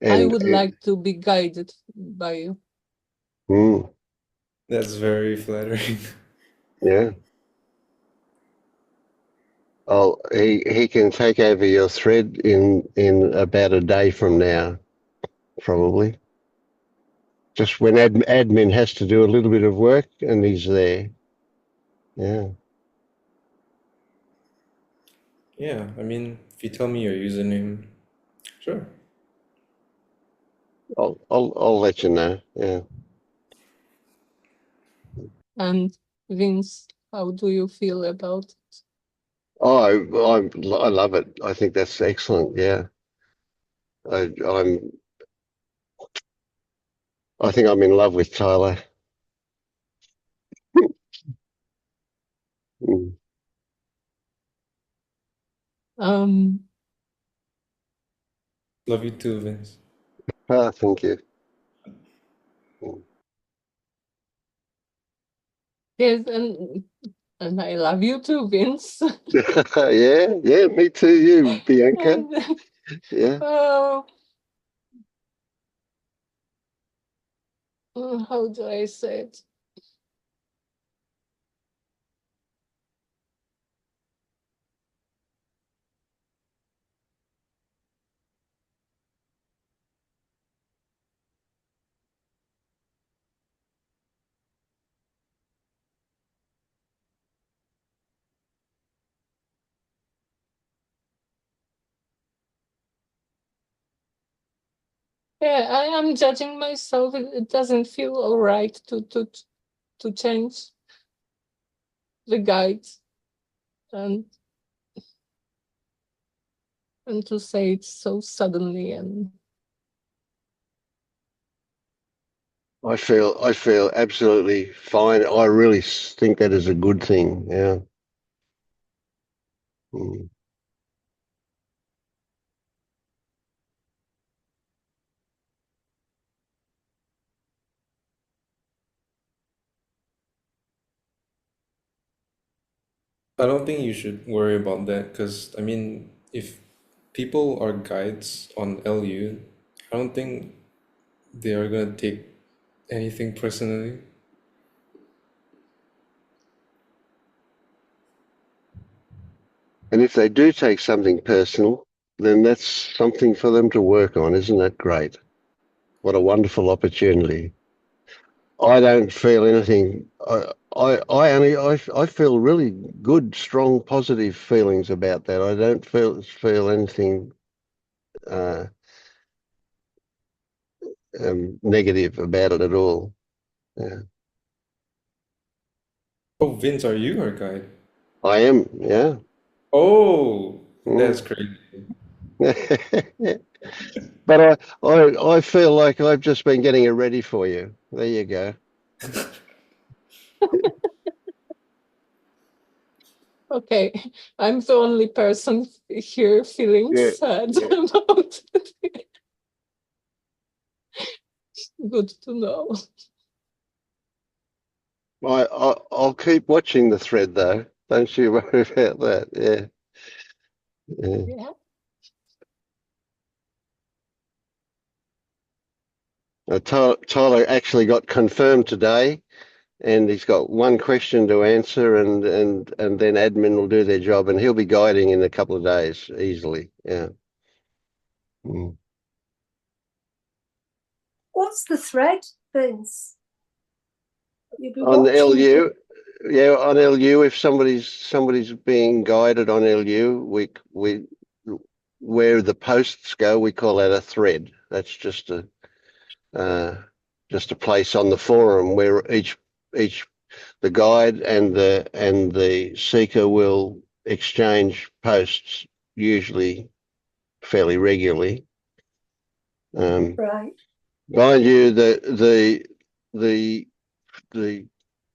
I would like to be guided by you.
That's very flattering.
Yeah. Oh, he can take over your thread in about a day from now, probably. Just when admin has to do a little bit of work, and he's there. Yeah.
Yeah, I mean, if you tell me your username, sure.
I'll let you know. Yeah.
And Vince, how do you feel about it?
Oh, I love it. I think that's excellent. Yeah. I think I'm in love with Tyler. Mm.
Love you too, Vince.
Ah, thank you.
Yes, and I love you too, Vince.
Yeah, me too. You, Bianca.
And,
Yeah.
how do I say it? Yeah, I am judging myself. It doesn't feel all right to change the guide and to say it so suddenly. And
I feel absolutely fine. I really think that is a good thing. Yeah. Mm.
I don't think you should worry about that because, I mean, if people are guides on LU, I don't think they are going to take anything personally.
And if they do take something personal, then that's something for them to work on. Isn't that great? What a wonderful opportunity. I don't feel anything. I feel really good, strong, positive feelings about that. I don't feel anything uh, negative about it at all. Yeah.
Oh, Vince, are you our guide?
I am. Yeah.
Oh, that's
Mm.
crazy.
But I feel like I've just been getting it ready for you. There you go.
okay, I'm the only person here feeling
Yeah,
sad
yeah.
about it. Good to know.
I'll keep watching the thread though. Don't you worry about that. Yeah. Yeah.
Yeah.
Tyler actually got confirmed today, and he's got one question to answer, and then admin will do their job, and he'll be guiding in a couple of days easily. Yeah. Mm.
What's the thread, Vince? You'll be
On the
watching
LU, yeah, on LU, if somebody's being guided on LU, we where the posts go, we call that a thread. That's just a place on the forum where each the guide and the seeker will exchange posts, usually fairly regularly.
right.
Mind you, the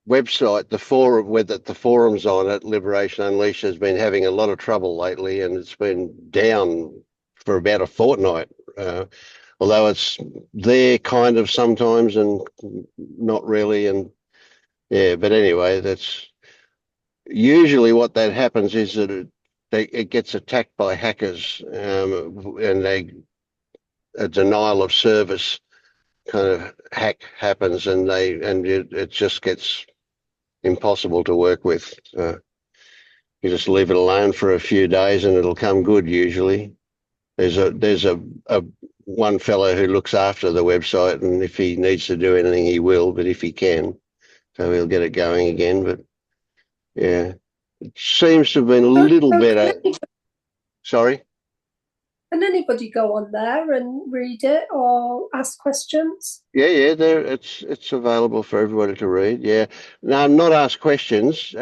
website, the forum, whether the forums on it, Liberation Unleashed, has been having a lot of trouble lately, and it's been down for about a fortnight. Although it's there kind of sometimes and not really, and yeah. But anyway, that's usually what that happens is that it gets attacked by hackers, and a denial of service kind of hack happens, and it just gets impossible to work with. You just leave it alone for a few days, and it'll come good usually. There's a one fellow who looks after the website, and if he needs to do anything, he will. But if he can, so he'll get it going again. But yeah, it seems to have been a little better. Sorry.
Can anybody go on there and read it or ask questions?
Yeah, it's available for everybody to read. Yeah, no, not ask questions.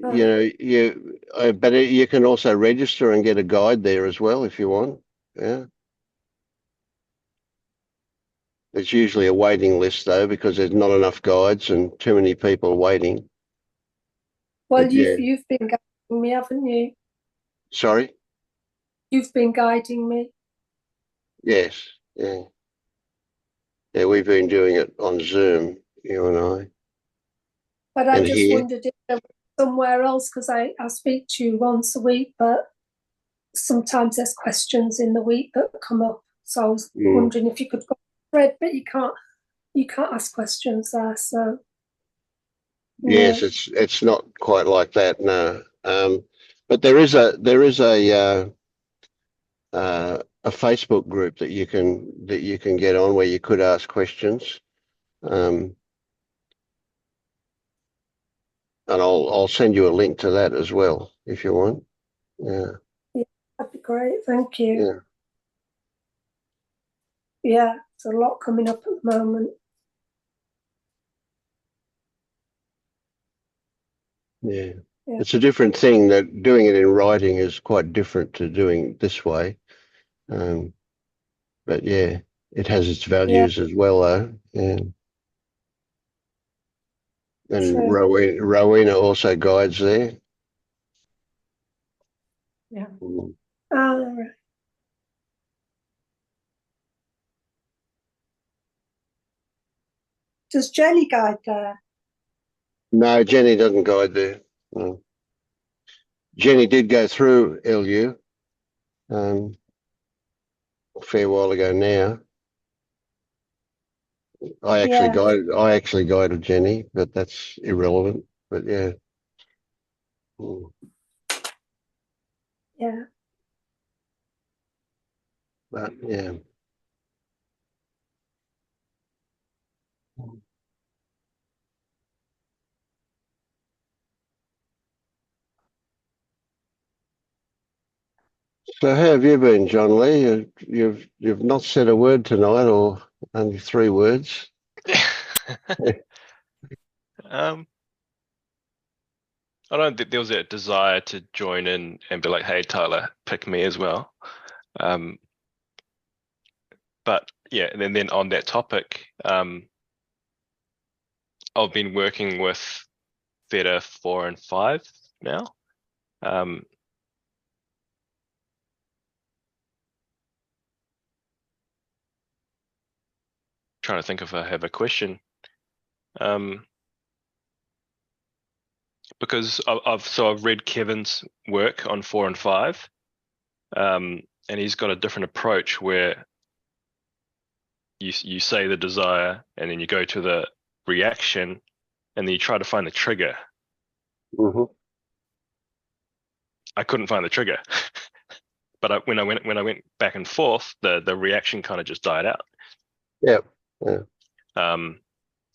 But you can also register and get a guide there as well if you want. Yeah. There's usually a waiting list though, because there's not enough guides and too many people waiting.
Well,
But,
you've been guiding me, haven't you?
Sorry?
You've been guiding me.
Yes. Yeah. Yeah, we've been doing it on Zoom, you and I.
But I
And
just
here.
wondered if there was somewhere else, because I speak to you once a week, but sometimes there's questions in the week that come up. So I was wondering if you could go thread, but you can't ask questions there. So
Yes, it's not quite like that, no. But there is a Facebook group that you can get on where you could ask questions. And I'll send you a link to that as well if you want. Yeah.
Yeah, that'd be great. Thank you.
Yeah.
Yeah, there's a lot coming up at the moment.
Yeah. It's a different thing. That doing it in writing is quite different to doing it this way. But yeah, it has its values as well, though. Yeah. And Rowena also guides there.
Yeah.
Mm.
All right. Does Jenny guide there?
No, Jenny doesn't guide there. No. Jenny did go through LU a fair while ago now. I actually guided Jenny, but that's irrelevant. But yeah. Mm.
Yeah.
But yeah. So how have you been, John Lee? You've not said a word tonight, or only 3 words.
I don't think there was a desire to join in and be like, "Hey, Tyler, pick me as well." But yeah, and then on that topic, I've been working with Theta 4 and 5 now. Trying to think if I have a question. Because I've read Kevin's work on 4 and 5, and he's got a different approach where you say the desire and then you go to the reaction and then you try to find the trigger.
Mm-hmm.
I couldn't find the trigger, but when I went back and forth, the reaction kind of just died out.
Yeah.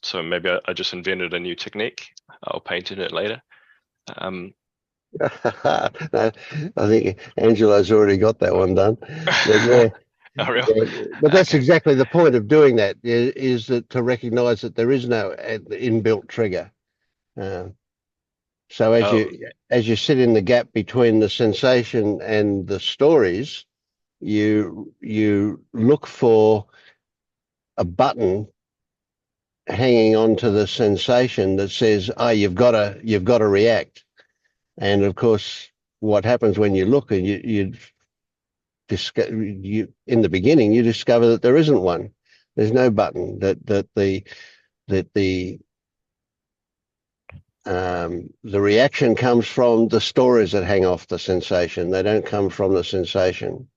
So maybe I just invented a new technique. I'll paint it later.
No, I think Angela's already got that one done. But yeah.
Oh, really?
Yeah, but that's exactly the point of doing that, is that to recognize that there is no inbuilt trigger. So as you sit in the gap between the sensation and the stories, you look for a button hanging on to the sensation that says, "Oh, you've got to react." And of course, what happens when you look and you in the beginning, you discover that there isn't one. There's no button. That the reaction comes from the stories that hang off the sensation. They don't come from the sensation.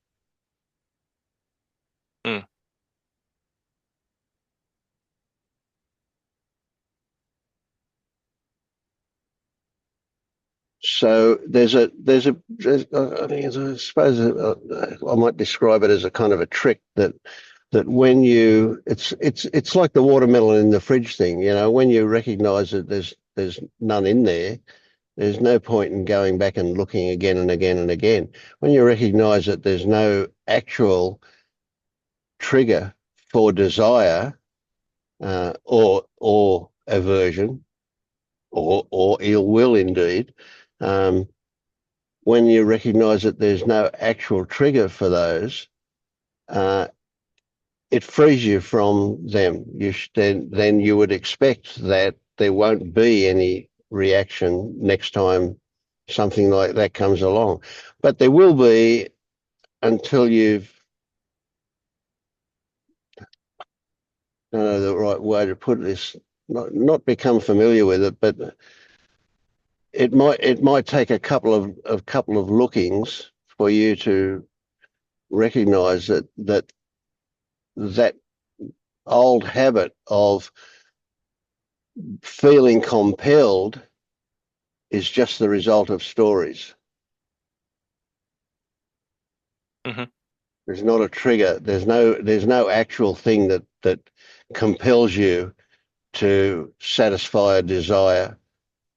So I think I suppose I might describe it as a kind of a trick that when it's like the watermelon in the fridge thing, you know, when you recognise that there's none in there, there's no point in going back and looking again and again and again. When you recognise that there's no actual trigger for desire or aversion or ill will, indeed, when you recognise that there's no actual trigger for those, it frees you from them. Then you would expect that there won't be any reaction next time something like that comes along. But there will be until you've, I don't know the right way to put this, not become familiar with it, but it might take a couple of lookings for you to recognise that old habit of feeling compelled is just the result of stories.
Mm-hmm.
There's not a trigger. There's no actual thing that compels you to satisfy a desire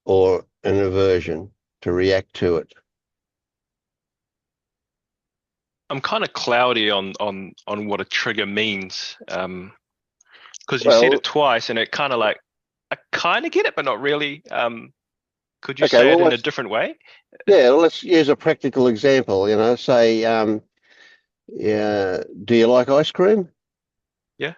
or an aversion, to react to it.
I'm kind of cloudy on what a trigger means, because you
Well,
said it twice, and it kind of like I kind of get it, but not really. Could you
okay,
say
well,
it in a different way?
Yeah, let's use a practical example. You know, say, yeah, do you like ice cream?
Yeah.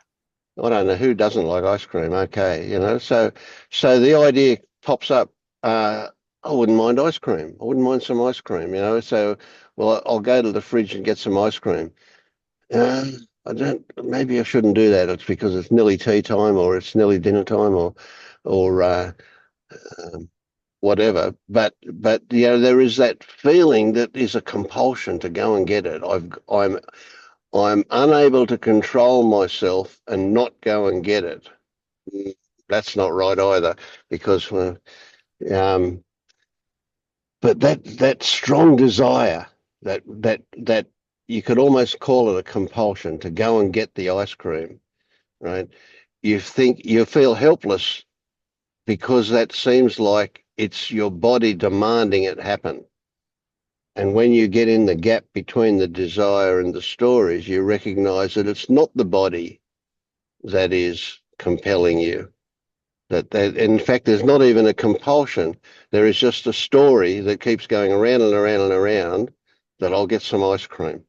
I don't know who doesn't like ice cream. Okay, you know, so the idea pops up. I wouldn't mind ice cream. I wouldn't mind some ice cream. You know, so well, I'll go to the fridge and get some ice cream. I don't. Maybe I shouldn't do that. It's because it's nearly tea time, or it's nearly dinner time, or whatever. But you know, there is that feeling that is a compulsion to go and get it. I'm unable to control myself and not go and get it. That's not right either, because but that strong desire, that you could almost call it a compulsion to go and get the ice cream, right? You feel helpless because that seems like it's your body demanding it happen. And when you get in the gap between the desire and the stories, you recognize that it's not the body that is compelling you. That in fact, there's not even a compulsion. There is just a story that keeps going around and around and around that I'll get some ice cream.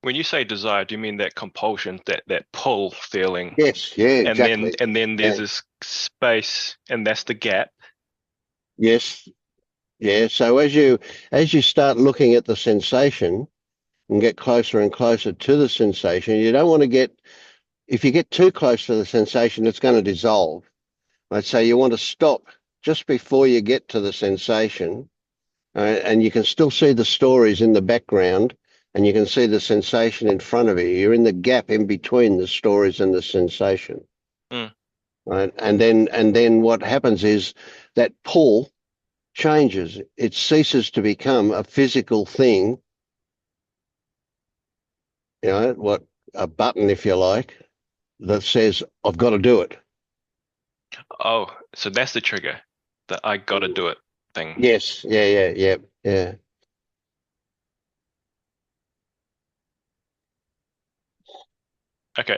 When you say desire, do you mean that compulsion, that pull feeling?
Yes, yeah, exactly.
And then there's this space, and that's the gap.
Yes, yeah. So as you start looking at the sensation and get closer and closer to the sensation, you don't want to get, if you get too close to the sensation, it's going to dissolve. Right? So you want to stop just before you get to the sensation, and you can still see the stories in the background, and you can see the sensation in front of you. You're in the gap in between the stories and the sensation. Right? And then what happens is that pull changes. It ceases to become a physical thing, you know, what, a button, if you like, that says, I've got to do it.
Oh, so that's the trigger, the I gotta do it thing.
Yes, yeah.
Okay.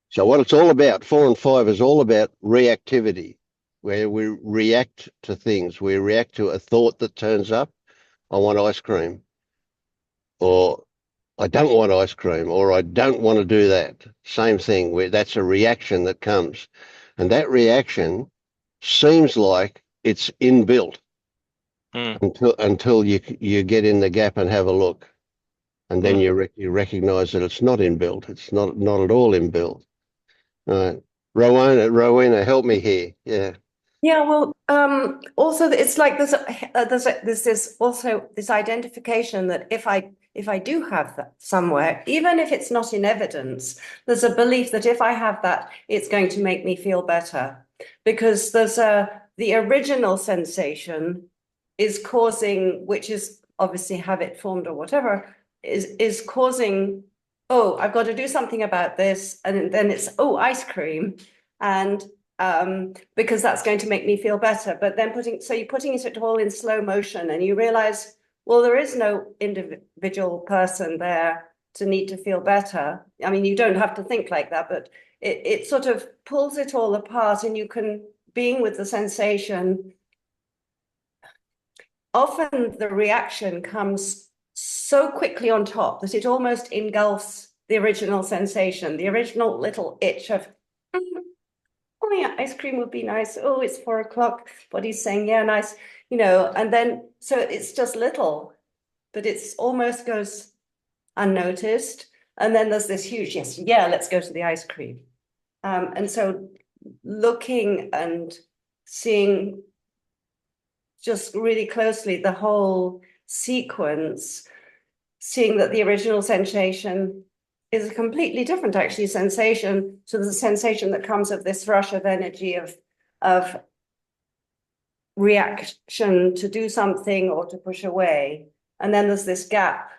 So what it's all about, 4 and 5, is all about reactivity, where we react to things. We react to a thought that turns up. I want ice cream, or I don't want ice cream, or I don't want to do that. Same thing, where that's a reaction that comes. And that reaction seems like it's inbuilt until you get in the gap and have a look. And then you recognize that it's not inbuilt. It's not at all inbuilt. Rowena, help me here. Yeah.
Yeah, well, also it's like there's this also this identification that if I do have that somewhere, even if it's not in evidence, there's a belief that if I have that, it's going to make me feel better, because the original sensation is causing, which is obviously habit formed or whatever, is causing, oh, I've got to do something about this, and then it's, oh, ice cream, and because that's going to make me feel better. But then you're putting it all in slow motion, and you realize, well, there is no individual person there to need to feel better. I mean, you don't have to think like that, but it sort of pulls it all apart, and you can, being with the sensation, often the reaction comes so quickly on top that it almost engulfs the original sensation, the original little itch of, oh yeah, ice cream would be nice. Oh, it's 4 o'clock. Body's saying, yeah, nice, and then, so it's just little, but it's almost goes unnoticed. And then there's this huge, yes, yeah, let's go to the ice cream. And so looking and seeing just really closely the whole sequence, seeing that the original sensation is a completely different, actually, sensation to the sensation that comes of this rush of energy of reaction to do something or to push away. And then there's this gap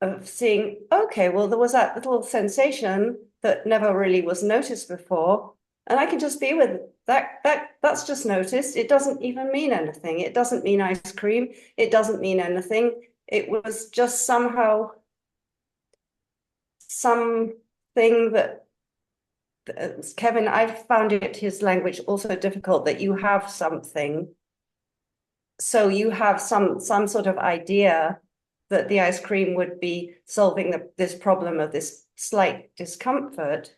of seeing, okay, well, there was that little sensation that never really was noticed before, and I can just be with that. That's just noticed. It doesn't even mean anything. It doesn't mean ice cream. It doesn't mean anything. It was just somehow something that, Kevin, I've found it, his language, also difficult, that you have something. So you have some sort of idea that the ice cream would be solving this problem of this slight discomfort.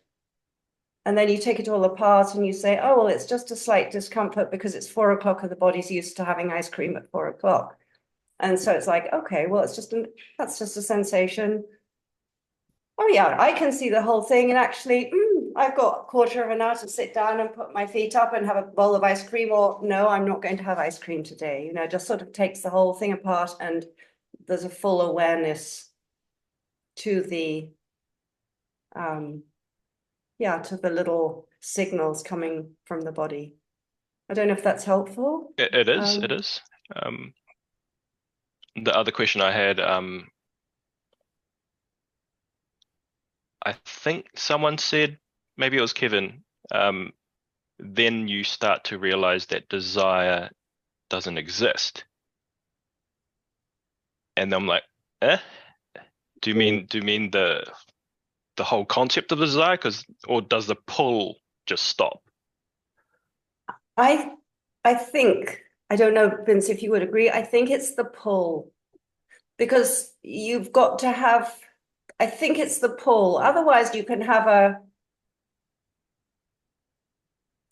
And then you take it all apart and you say, oh, well, it's just a slight discomfort because it's 4 o'clock and the body's used to having ice cream at 4 o'clock. And so it's like, okay, well, that's just a sensation. Oh yeah, I can see the whole thing. And actually, I've got a quarter of an hour to sit down and put my feet up and have a bowl of ice cream, or no, I'm not going to have ice cream today. Just sort of takes the whole thing apart, and there's a full awareness to the, to the little signals coming from the body. I don't know if that's helpful.
It is. The other question I had, I think someone said, maybe it was Kevin, then you start to realize that desire doesn't exist. And I'm like, do you mean the whole concept of desire? Or does the pull just stop?
I think, I don't know, Vince, if you would agree, I think it's the pull, because you've got to have, I think it's the pull. Otherwise you can have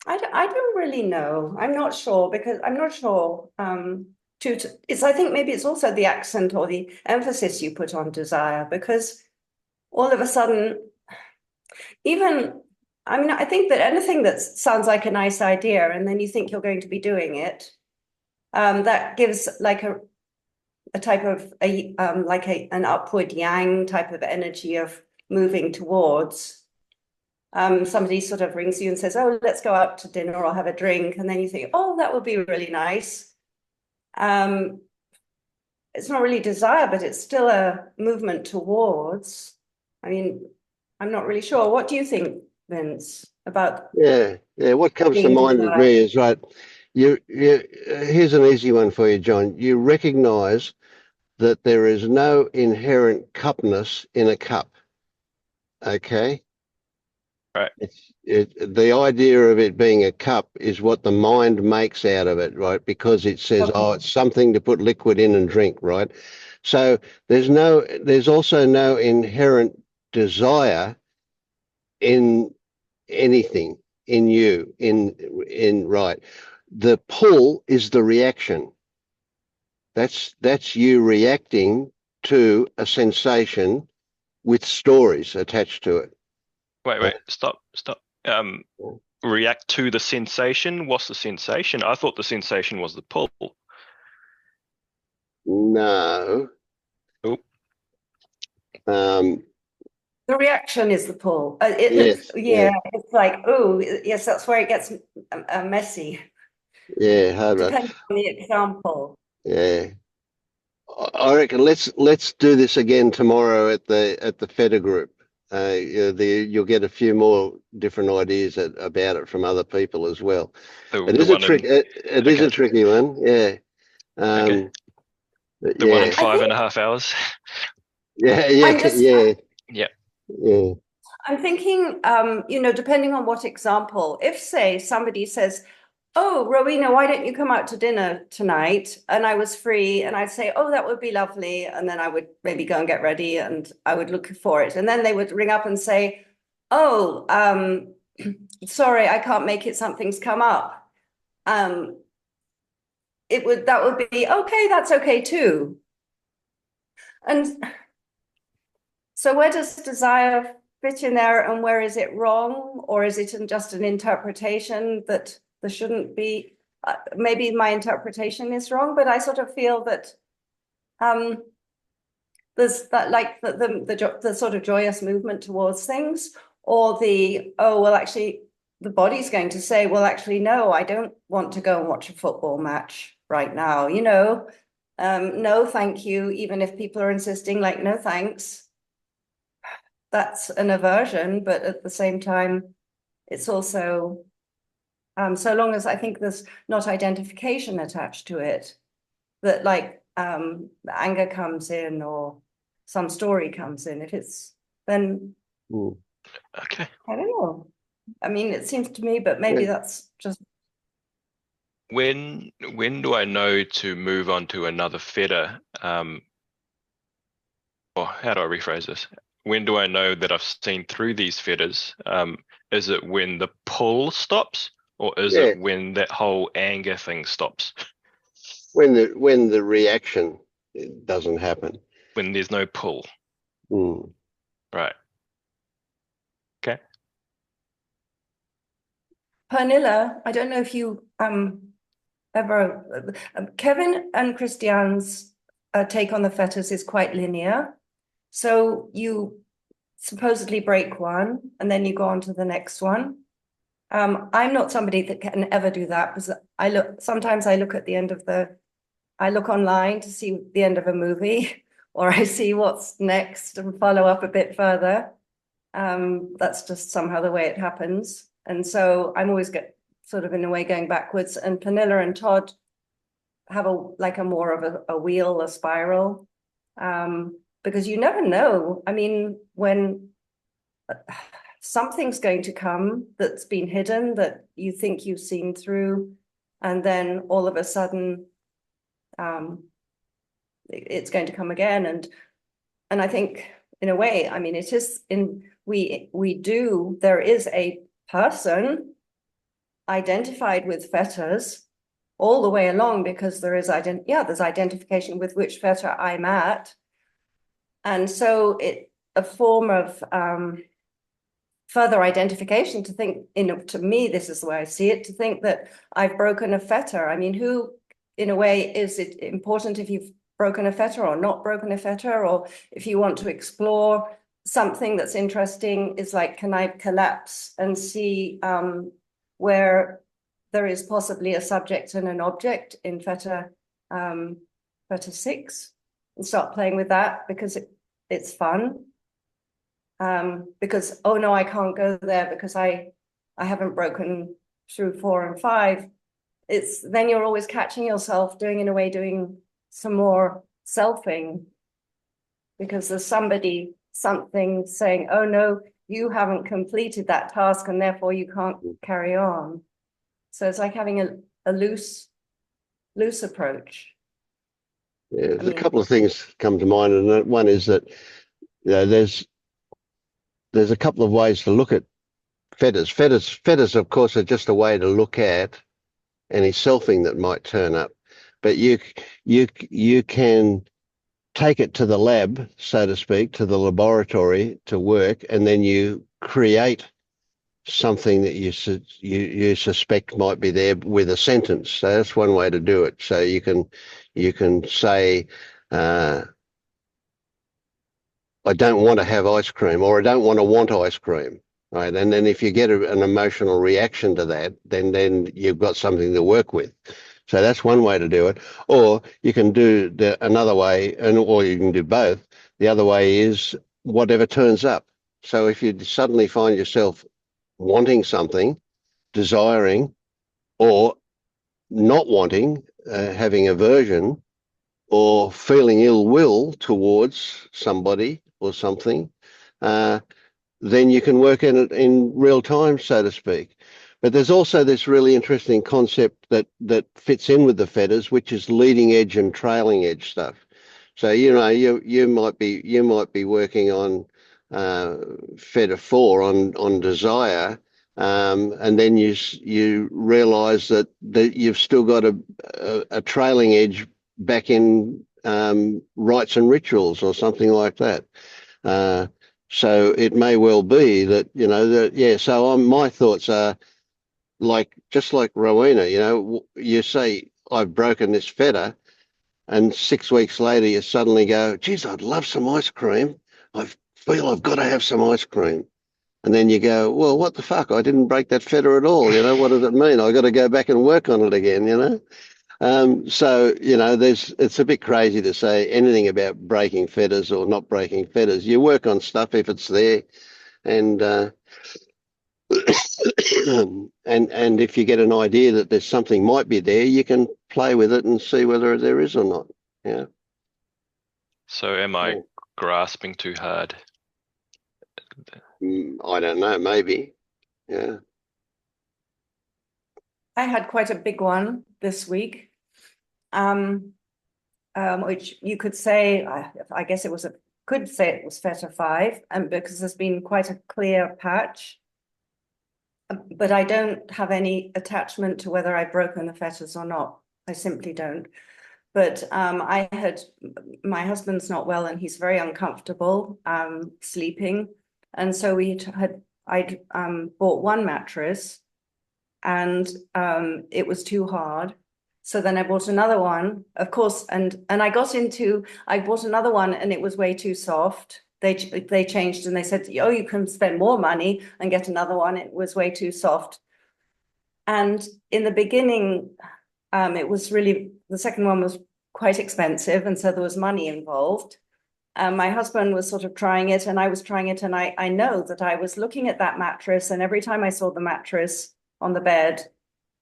I don't really know. I'm not sure, because I'm not sure. I think maybe it's also the accent or the emphasis you put on desire, because all of a sudden, I think that anything that sounds like a nice idea and then you think you're going to be doing it, that gives like a type of an upward yang type of energy of moving towards. Somebody sort of rings you and says, oh, let's go out to dinner or have a drink. And then you think, oh, that would be really nice. It's not really desire, but it's still a movement towards. I'm not really sure. What do you think, Vince, about?
Yeah. What comes to mind with me is, right, here's an easy one for you, John. You recognize that there is no inherent cupness in a cup. Okay.
Right.
The idea of it being a cup is what the mind makes out of it, right? Because it says, okay, oh, it's something to put liquid in and drink, right? So there's also no inherent desire in anything, in you, right. The pull is the reaction. That's you reacting to a sensation with stories attached to it.
Wait, stop. react to the sensation. What's the sensation? I thought the sensation was the pull.
No.
Oh.
The reaction is the pull.
Yes.
It's like, oh, yes, that's where it gets messy.
Yeah, hard.
Depending on the example.
Yeah. I reckon let's do this again tomorrow at the Feta group. You'll get a few more different ideas about it from other people as well. It is a trick. It is a tricky one. Yeah.
Okay. The one in 5.5 hours.
Yeah. Yeah.
I'm thinking, depending on what example, if say somebody says, oh, Rowena, why don't you come out to dinner tonight? And I was free and I'd say, oh, that would be lovely. And then I would maybe go and get ready and I would look for it. And then they would ring up and say, oh, sorry, I can't make it. Something's come up. That would be, okay, that's okay too. And so where does desire fit in there and where is it wrong? Or is it just an interpretation that there shouldn't be? Maybe my interpretation is wrong, but I sort of feel that there's that, like the sort of joyous movement towards things, or actually the body's going to say, well, actually, no, I don't want to go and watch a football match right now. No, thank you. Even if people are insisting, like, no, thanks. That's an aversion, but at the same time, it's also, so long as I think there's not identification attached to it, that like anger comes in or some story comes in. If it's then,
okay,
I don't know. I mean, it seems to me, but maybe that's just.
When do I know to move on to another feta? Or how do I rephrase this? When do I know that I've seen through these fetters? Is it when the pull stops, or is it when that whole anger thing stops?
When the reaction doesn't happen.
When there's no pull. Right. Okay.
Pernilla, I don't know if you ever, Kevin and Christiane's take on the fetters is quite linear. So you supposedly break one and then you go on to the next one. I'm not somebody that can ever do that, because sometimes I look at the end of I look online to see the end of a movie, or I see what's next and follow up a bit further. That's just somehow the way it happens. And so I'm always sort of in a way going backwards. And Pernilla and Todd have a more of a wheel, a spiral, because you never know. I mean, when something's going to come that's been hidden, that you think you've seen through, and then all of a sudden it's going to come again. And I think in a way, I mean, it is there is a person identified with fetters all the way along, because there's identification with which feta I'm at. And so a form of further identification to think, to me, this is the way I see it, to think that I've broken a fetter. I mean, who, in a way, is it important if you've broken a fetter or not broken a fetter, or if you want to explore something that's interesting, is like, can I collapse and see where there is possibly a subject and an object in feta 6, and start playing with that, because it's fun. Because, oh no, I can't go there because I haven't broken through 4 and 5. Then you're always catching yourself doing some more selfing, because there's something saying, oh no, you haven't completed that task and therefore you can't carry on. So it's like having a loose approach.
Yeah, there's a couple of things come to mind, and one is that there's a couple of ways to look at fetters. Fetters, of course, are just a way to look at any selfing that might turn up, but you can take it to the lab, so to speak, to the laboratory to work, and then you create something that you suspect might be there with a sentence. So that's one way to do it. So you can say, I don't want to have ice cream, or I don't want ice cream. Right. And then if you get an emotional reaction to that, then you've got something to work with. So that's one way to do it. Or you can do another way, or you can do both. The other way is whatever turns up. So if you suddenly find yourself wanting something, desiring, or not wanting, having aversion, or feeling ill will towards somebody or something, then you can work in it in real time, so to speak. But there's also this really interesting concept that fits in with the fetters, which is leading edge and trailing edge stuff. So you might be working on fetter 4 on desire, and then you realise that you've still got a trailing edge back in rites and rituals or something like that. So it may well be that, so my thoughts are just like Rowena, you say, I've broken this fetter, and 6 weeks later you suddenly go, geez, I'd love some ice cream. I feel I've got to have some ice cream. And then you go, well, what the fuck? I didn't break that fetter at all. What does it mean? I got to go back and work on it again, So, it's a bit crazy to say anything about breaking fetters or not breaking fetters. You work on stuff if it's there, and and if you get an idea that there's something might be there, you can play with it and see whether there is or not. Yeah.
So am I grasping too hard?
I don't know, maybe. Yeah.
I had quite a big one this week, which you could say, I guess could say it was fetter 5, and because there's been quite a clear patch, but I don't have any attachment to whether I've broken the fetters or not. I simply don't. But my husband's not well and he's very uncomfortable sleeping, and so I'd bought one mattress, and it was too hard. So then I bought another one, of course, and I bought another one and it was way too soft. They changed and they said, oh, you can spend more money and get another one. It was way too soft. And in the beginning, it was really, the second one was quite expensive, and so there was money involved. My husband was sort of trying it and I was trying it, and I know that I was looking at that mattress, and every time I saw the mattress on the bed,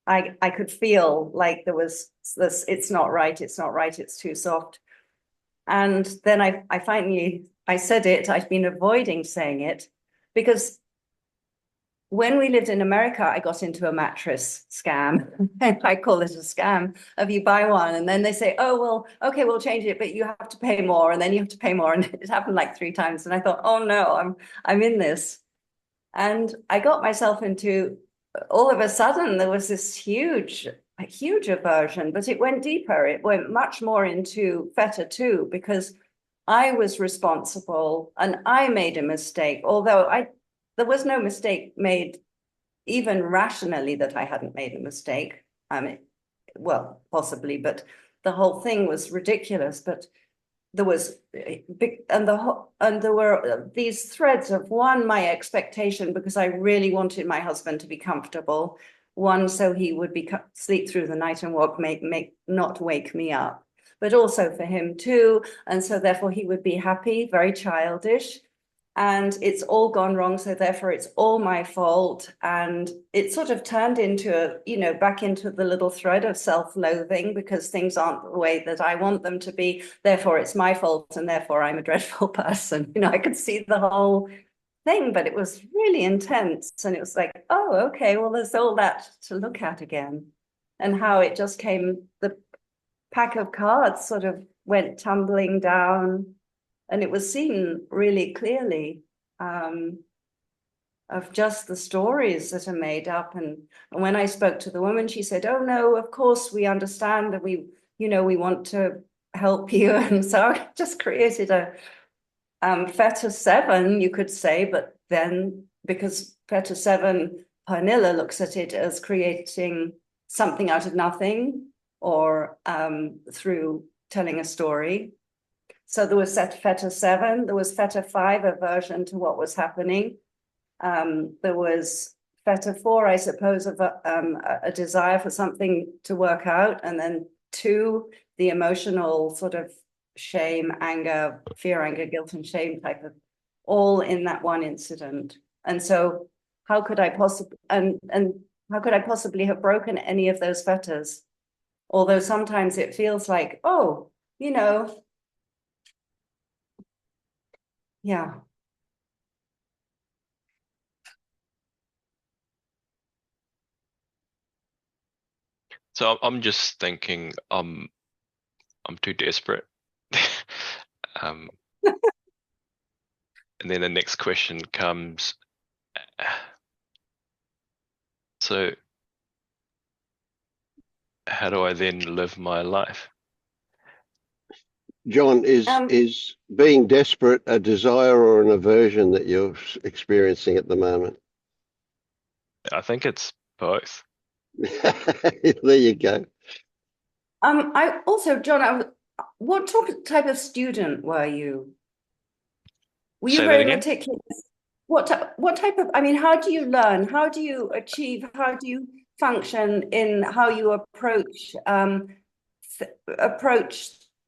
I could feel like there was this, it's not right, it's too soft. And then I finally said it. I've been avoiding saying it because when we lived in America, I got into a mattress scam. I call it a scam of you buy one and then they say, oh, well, okay, we'll change it, but you have to pay more, and then you have to pay more. And it happened like 3 times. And I thought, oh no, I'm in this. And I got myself into, all of a sudden, there was this huge aversion, but it went deeper. It went much more into fetter 2, because I was responsible and I made a mistake, although there was no mistake made, even rationally, that I hadn't made a mistake. I mean, well, possibly, but the whole thing was ridiculous. But there was big, and there were these threads of, one, my expectation, because I really wanted my husband to be comfortable. One, so he would sleep through the night and not wake me up, but also for him too. And so therefore he would be happy, very childish. And it's all gone wrong, so therefore it's all my fault. And it sort of turned into back into the little thread of self-loathing, because things aren't the way that I want them to be. Therefore it's my fault, and therefore I'm a dreadful person. I could see the whole thing, but it was really intense. And it was like, oh, okay, well, there's all that to look at again. And how it just came, the pack of cards sort of went tumbling down. And it was seen really clearly of just the stories that are made up. And when I spoke to the woman, she said, oh, no, of course, we understand that we want to help you. And so I just created a fetter 7, you could say, but then because Feta 7 Pernilla looks at it as creating something out of nothing, or through telling a story. So there was Feta 7, there was Feta 5, aversion to what was happening. There was Feta 4, I suppose, of a desire for something to work out. And then 2, the emotional sort of shame, anger, fear, anger, guilt, and shame type of, all in that one incident. And so how could I possibly, and how could I possibly have broken any of those fetters? Although sometimes it feels like, oh, you know, yeah.
So I'm just thinking, I'm too desperate. And then the next question comes. So how do I then live my life?
John, is being desperate a desire or an aversion that you're experiencing at the moment?
I think it's both.
There you go.
I also, John, what type of student were you? Were you
Say that
very
again?
meticulous? What type of, I mean, how do you learn? How do you achieve? How do you function in how you approach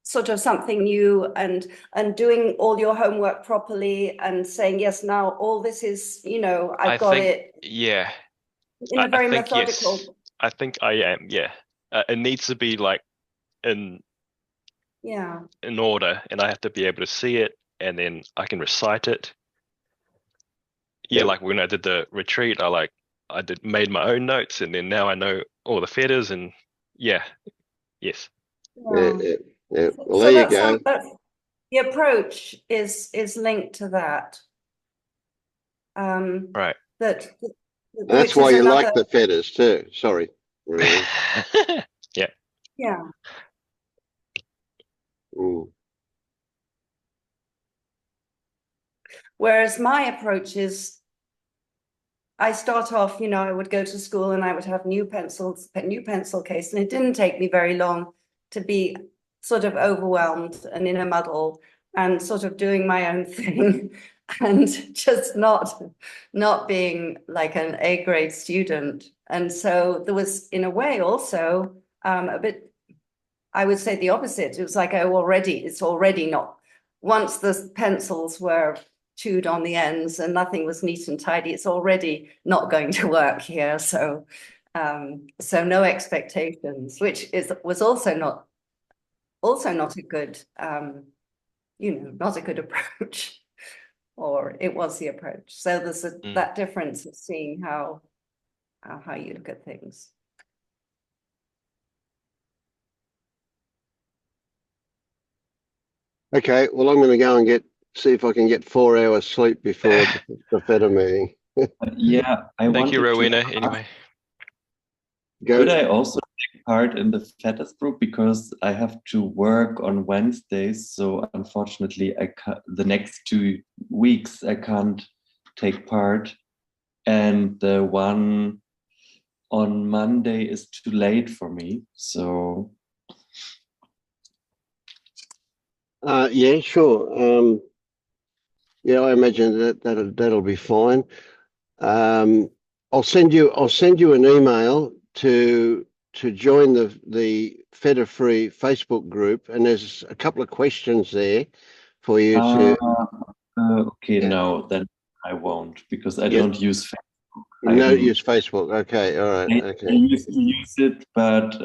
sort of something new, and doing all your homework properly, and saying, yes, now all this is, you know, I've got it.
Yeah.
In a very
I think
methodical.
yes. I think I am. Yeah. It needs to be like in order, and I have to be able to see it, and then I can recite it. Yeah, like when I did the retreat, I made my own notes, and then now I know all the fetters, and yes.
Yeah. Well,
So
there you go.
the approach is linked to that.
Right.
That's why you like the fetters too. Sorry. Really.
Yeah.
Yeah. Whereas my approach is, I start off, you know, I would go to school and I would have new pencil case, and it didn't take me very long to be sort of overwhelmed and in a muddle and sort of doing my own thing and just not being like an A grade student. And so there was, in a way, also a bit, I would say the opposite. It was like, it's already not, once the pencils were chewed on the ends and nothing was neat and tidy, it's already not going to work here. So no expectations, which was also not a good not a good approach, or it was the approach. So there's that difference of seeing how you look at things.
Okay, well, I'm going to go and see if I can get 4 hours sleep before the feta meeting.
Yeah,
thank you, Rowena. Anyway,
could I also take part in the fetters group, because I have to work on Wednesdays, so unfortunately the next 2 weeks I can't take part, and the one on Monday is too late for me, so
yeah, sure. Yeah, I imagine that'll be fine. I'll send you an email to join the Feta Free Facebook group, and there's a couple of questions there for you to.
Okay, no, then I won't, because I don't use Facebook.
You don't use Facebook. Okay, all right. Okay.
I used to use it, but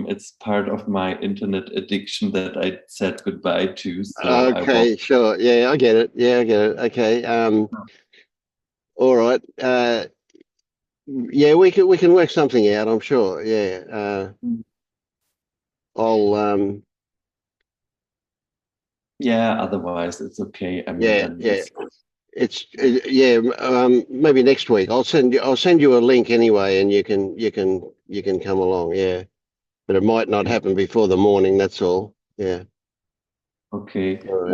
it's part of my internet addiction that I said goodbye to. So
okay, sure. Yeah, I get it. Okay. All right. Yeah, we can work something out, I'm sure. Yeah. I'll
yeah, otherwise it's okay. I mean,
it's maybe next week. I'll send you a link anyway, and you can come along. Yeah, but it might not happen before the morning. That's all. Yeah.
Okay.
All right.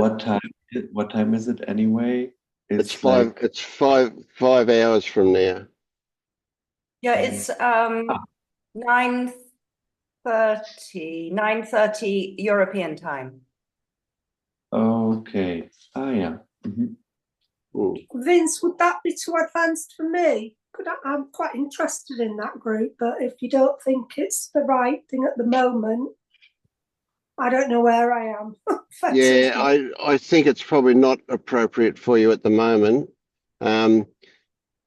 What time is it anyway?
It's
It's
five.
like
It's 5 hours from now.
Yeah, it's 9:30 European time.
okay. Ah, yeah. Mhm.
Vince, would that be too advanced for me? I'm quite interested in that group, but if you don't think it's the right thing at the moment, I don't know where I am.
Yeah, I think it's probably not appropriate for you at the moment.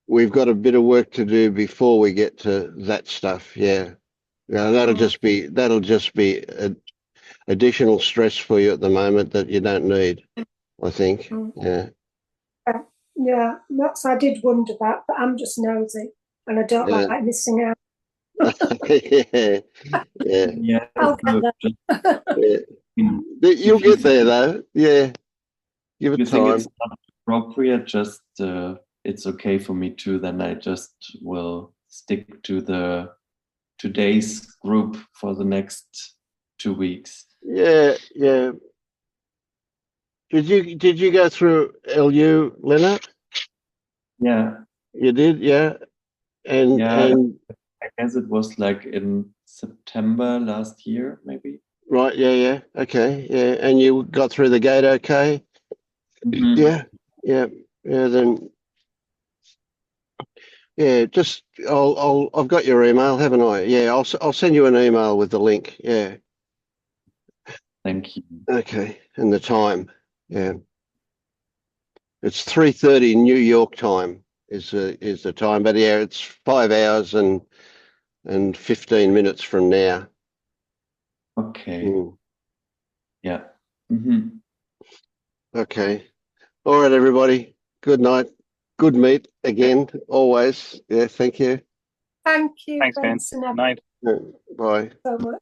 We've got a bit of work to do before we get to that stuff. Yeah, that'll just be additional stress for you at the moment that you don't need, I think. Yeah.
Yeah, I did wonder that, but I'm just nosy and I don't
Yeah.
like missing out.
Yeah. Yeah.
Yeah,
I'll get
look,
there.
Yeah.
you
You'll
if you
get there though. Yeah. Give it
you think it's
time.
not appropriate, just it's okay for me too, then I just will stick to the today's group for the next 2 weeks.
Yeah, yeah. Did you go through LU, Leonard?
Yeah,
You did, yeah. And
yeah, I guess it was like in September last year, maybe.
right, yeah. Okay, yeah. And you got through the gate okay?
Mhm.
Yeah, yeah. Then yeah, just I've got your email, haven't I? Yeah, I'll send you an email with the link. Yeah.
Thank you.
Okay. And the time. Yeah. It's 3:30 New York time is the time, but yeah, it's 5 hours and 15 minutes from now.
Okay.
Mm.
Yeah. Mhm.
Okay. All right, everybody. Good night. Good meet again, always. Yeah, thank you.
Thank you,
Thanks, Ben.
Vince, and
Night.
Bye.
so much.